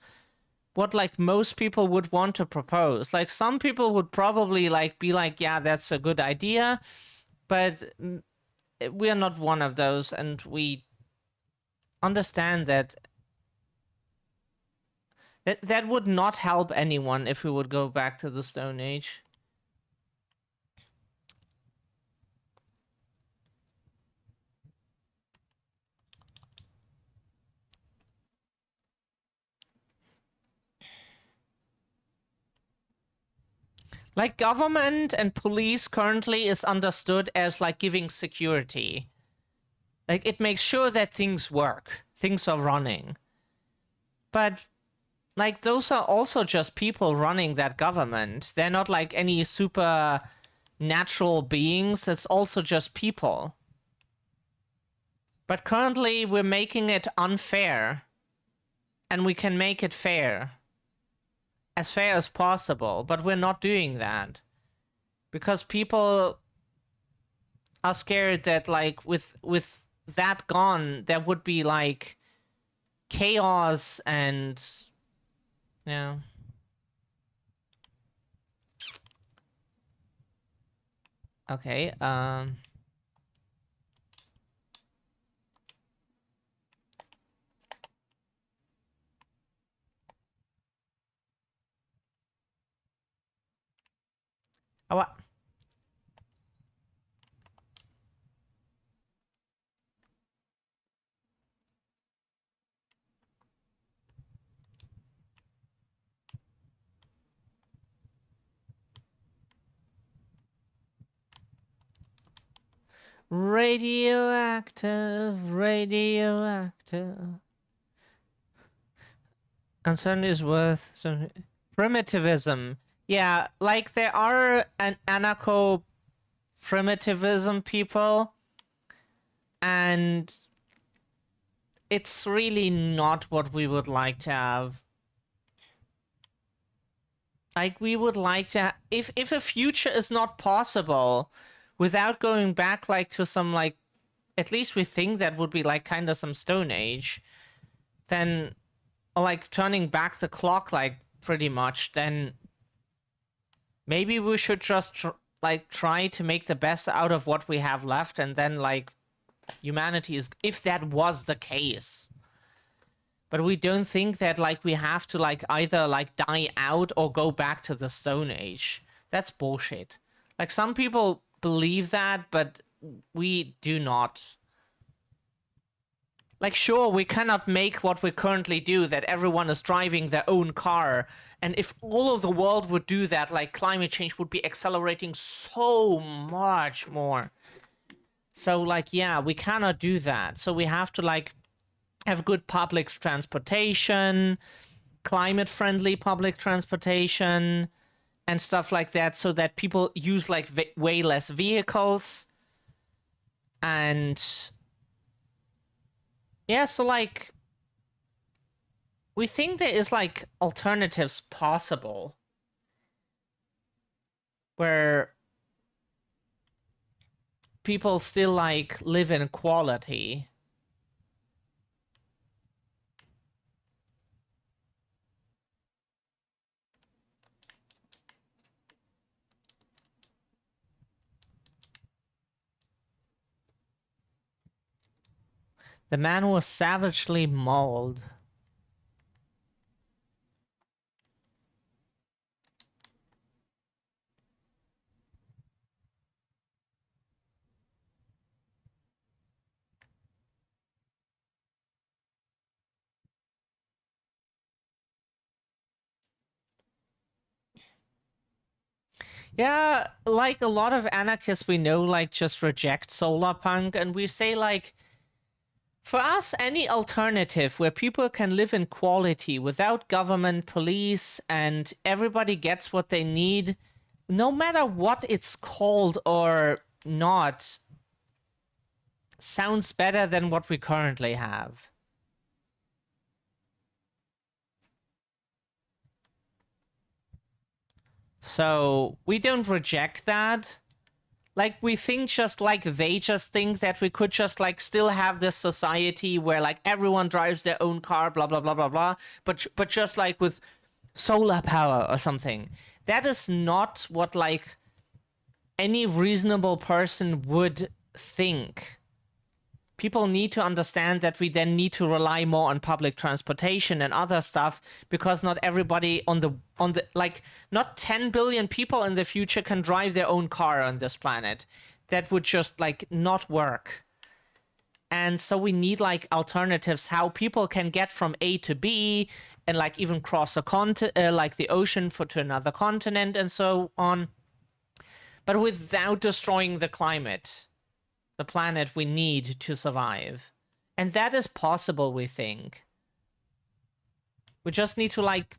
what like most people would want to propose. Like, some people would probably like be like, yeah, that's a good idea, but we are not one of those, and we understand that That would not help anyone if we would go back to the Stone Age. Like, government and police currently is understood as like giving security. Like, it makes sure that things work, things are running. But like, those are also just people running that government. They're not like any super natural beings. It's also just people. But currently we're making it unfair, and we can make it fair as possible, but we're not doing that because people are scared that like with that gone there would be like chaos and yeah. Okay, oh, radioactive. Uncertainty is worth some primitivism. Yeah, like there are an anarcho primitivism people, and it's really not what we would like to have. Like, we would like to if a future is not possible without going back like to some like, at least we think that would be like kind of some Stone Age, then, or like turning back the clock like pretty much, then maybe we should just try to make the best out of what we have left, and then like humanity is, if that was the case. But we don't think that like we have to like either like die out or go back to the Stone Age. That's bullshit. Like, some people believe that, but we do not. Like, sure, we cannot make what we currently do, that everyone is driving their own car. And if all of the world would do that, like, climate change would be accelerating so much more. So, like, yeah, we cannot do that. So we have to, like, have good public transportation, climate-friendly public transportation, and stuff like that, so that people use, like, way less vehicles. And yeah, so, like, we think there is, like, alternatives possible where people still, like, live in quality. The man was savagely mauled. Yeah, like, a lot of anarchists we know, like, just reject solar punk, and we say, like, for us, any alternative where people can live in quality without government, police, and everybody gets what they need, no matter what it's called or not, sounds better than what we currently have. So we don't reject that. Like, we think just like they just think that we could just like still have this society where like everyone drives their own car, blah blah blah blah blah, but just like with solar power or something. That is not what like any reasonable person would think. people need to understand that we then need to rely more on public transportation and other stuff, because not everybody on the like, not 10 billion people in the future can drive their own car on this planet. That would just like not work. And so we need like alternatives, how people can get from A to B, and like even cross a continent, like the ocean to another continent and so on, but without destroying the climate, the planet we need to survive. And that is possible, we think. We just need to like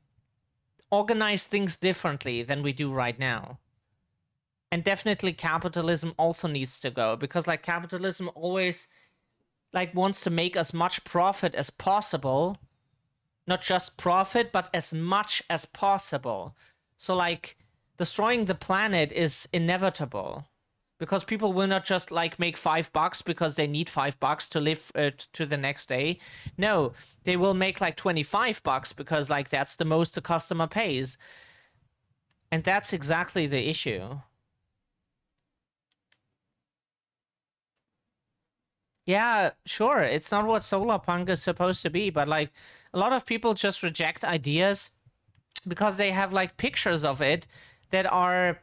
organize things differently than we do right now. And definitely capitalism also needs to go, because like capitalism always like wants to make as much profit as possible. Not just profit, but as much as possible. So like destroying the planet is inevitable, because people will not just like make $5 because they need $5 to live to the next day. No, they will make like $25 because like that's the most the customer pays. And that's exactly the issue. Yeah, sure, it's not what solar punk is supposed to be, but like a lot of people just reject ideas because they have like pictures of it that are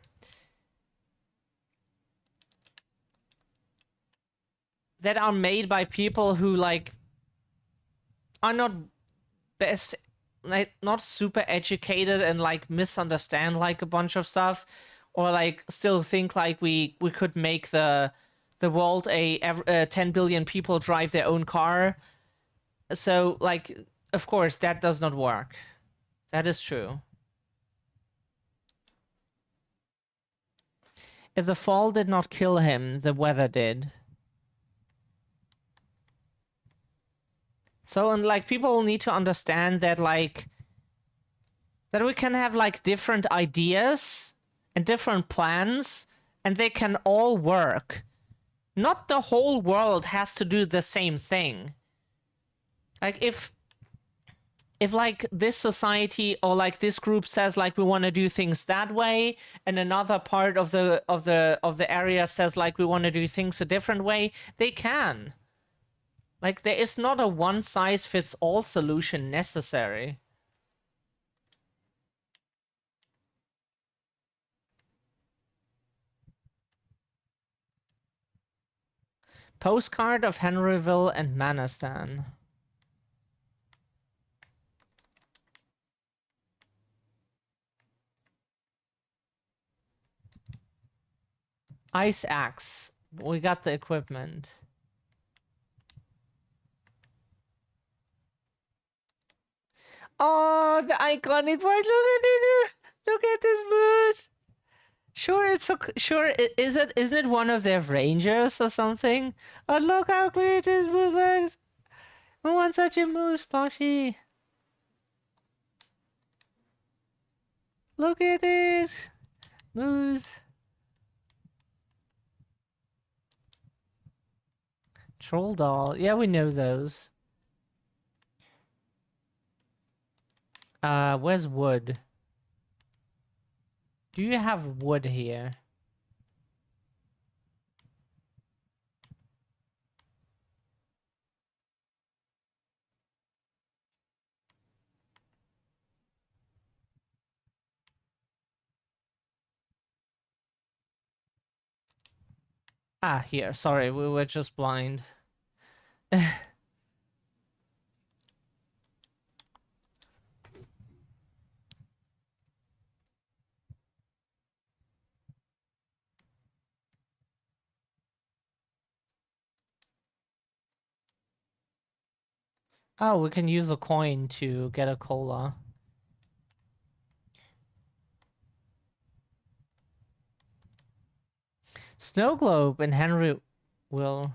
made by people who like are not best, like not super educated, and like misunderstand like a bunch of stuff, or like still think like we could make the world 10 billion people drive their own car. So like, of course that does not work. That is true. If the fall did not kill him, the weather did. So, and like people need to understand that like that we can have like different ideas and different plans, and they can all work. Not the whole world has to do the same thing. Like if like this society or like this group says like we want to do things that way, and another part of the area says like we want to do things a different way, they can. Like there is not a one size fits all solution necessary. Postcard of Henryville and Manistan. Ice axe. We got the equipment. Oh, the iconic voice. Look at it. Look at this moose. Sure, it's so, sure. Isn't it one of their rangers or something? Oh, look how clear this moose looks. I want such a moose plushie. Look at this moose. Troll doll. Yeah, we know those. Where's wood? Do you have wood here? Ah, here. Sorry, we were just blind. Oh, we can use a coin to get a cola. Snow globe and Henry will.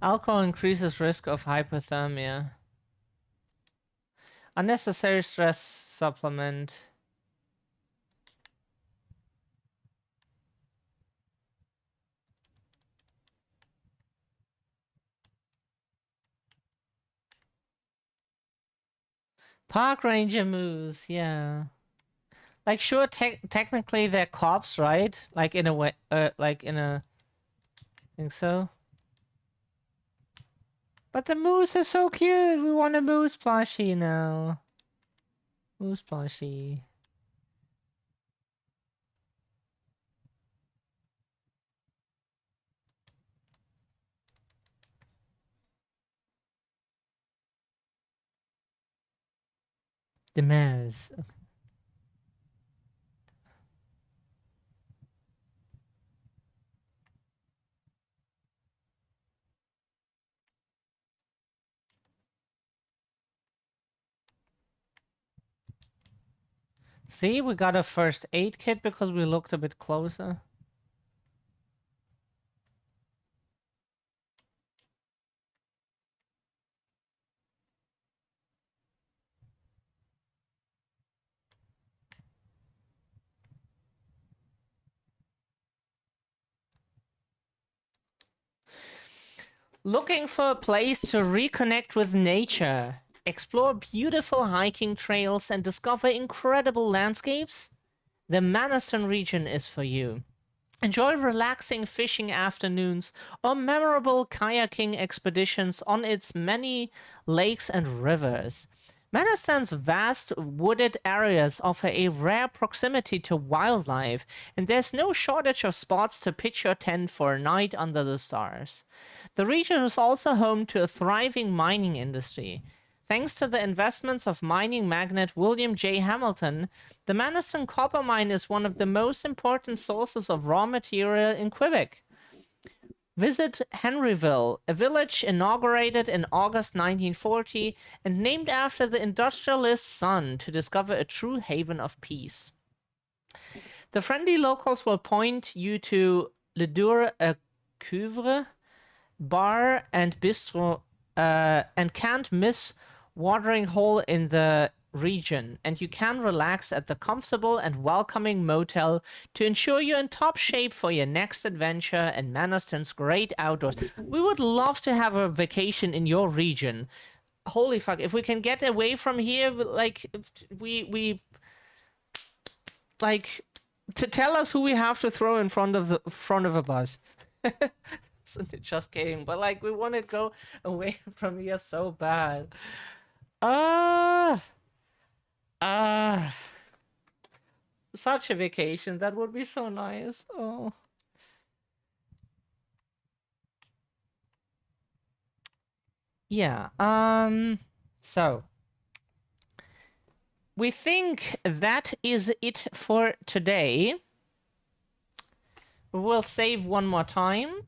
Alcohol increases risk of hypothermia. Unnecessary stress supplement. Park ranger moves, yeah. Like, sure, technically they're cops, right? Like, in a way, like, in a... I think so. But the moose is so cute! We want a moose plushie now. Moose plushie. The mouse. See, we got a first aid kit because we looked a bit closer. Looking for a place to reconnect with nature, explore beautiful hiking trails, and discover incredible landscapes? The Manastan region is for you. Enjoy relaxing fishing afternoons or memorable kayaking expeditions on its many lakes and rivers. Manastan's vast wooded areas offer a rare proximity to wildlife, and there's no shortage of spots to pitch your tent for a night under the stars. The region is also home to a thriving mining industry. Thanks to the investments of mining magnate William J. Hamilton, the Manastan copper mine is one of the most important sources of raw material in Quebec. Visit Henryville, a village inaugurated in August 1940 and named after the industrialist's son, to discover a true haven of peace. The friendly locals will point you to Le Dur à Cuivre, bar and bistro, and can't miss watering hole in the region, and you can relax at the comfortable and welcoming motel to ensure you're in top shape for your next adventure in Manastan's great outdoors. We would love to have a vacation in your region. Holy fuck, if we can get away from here, like, we like, to tell us who we have to throw in front of a bus. Just kidding, but like, we want to go away from here so bad. Such a vacation, that would be so nice. Oh. Yeah, so we think that is it for today. We'll save one more time.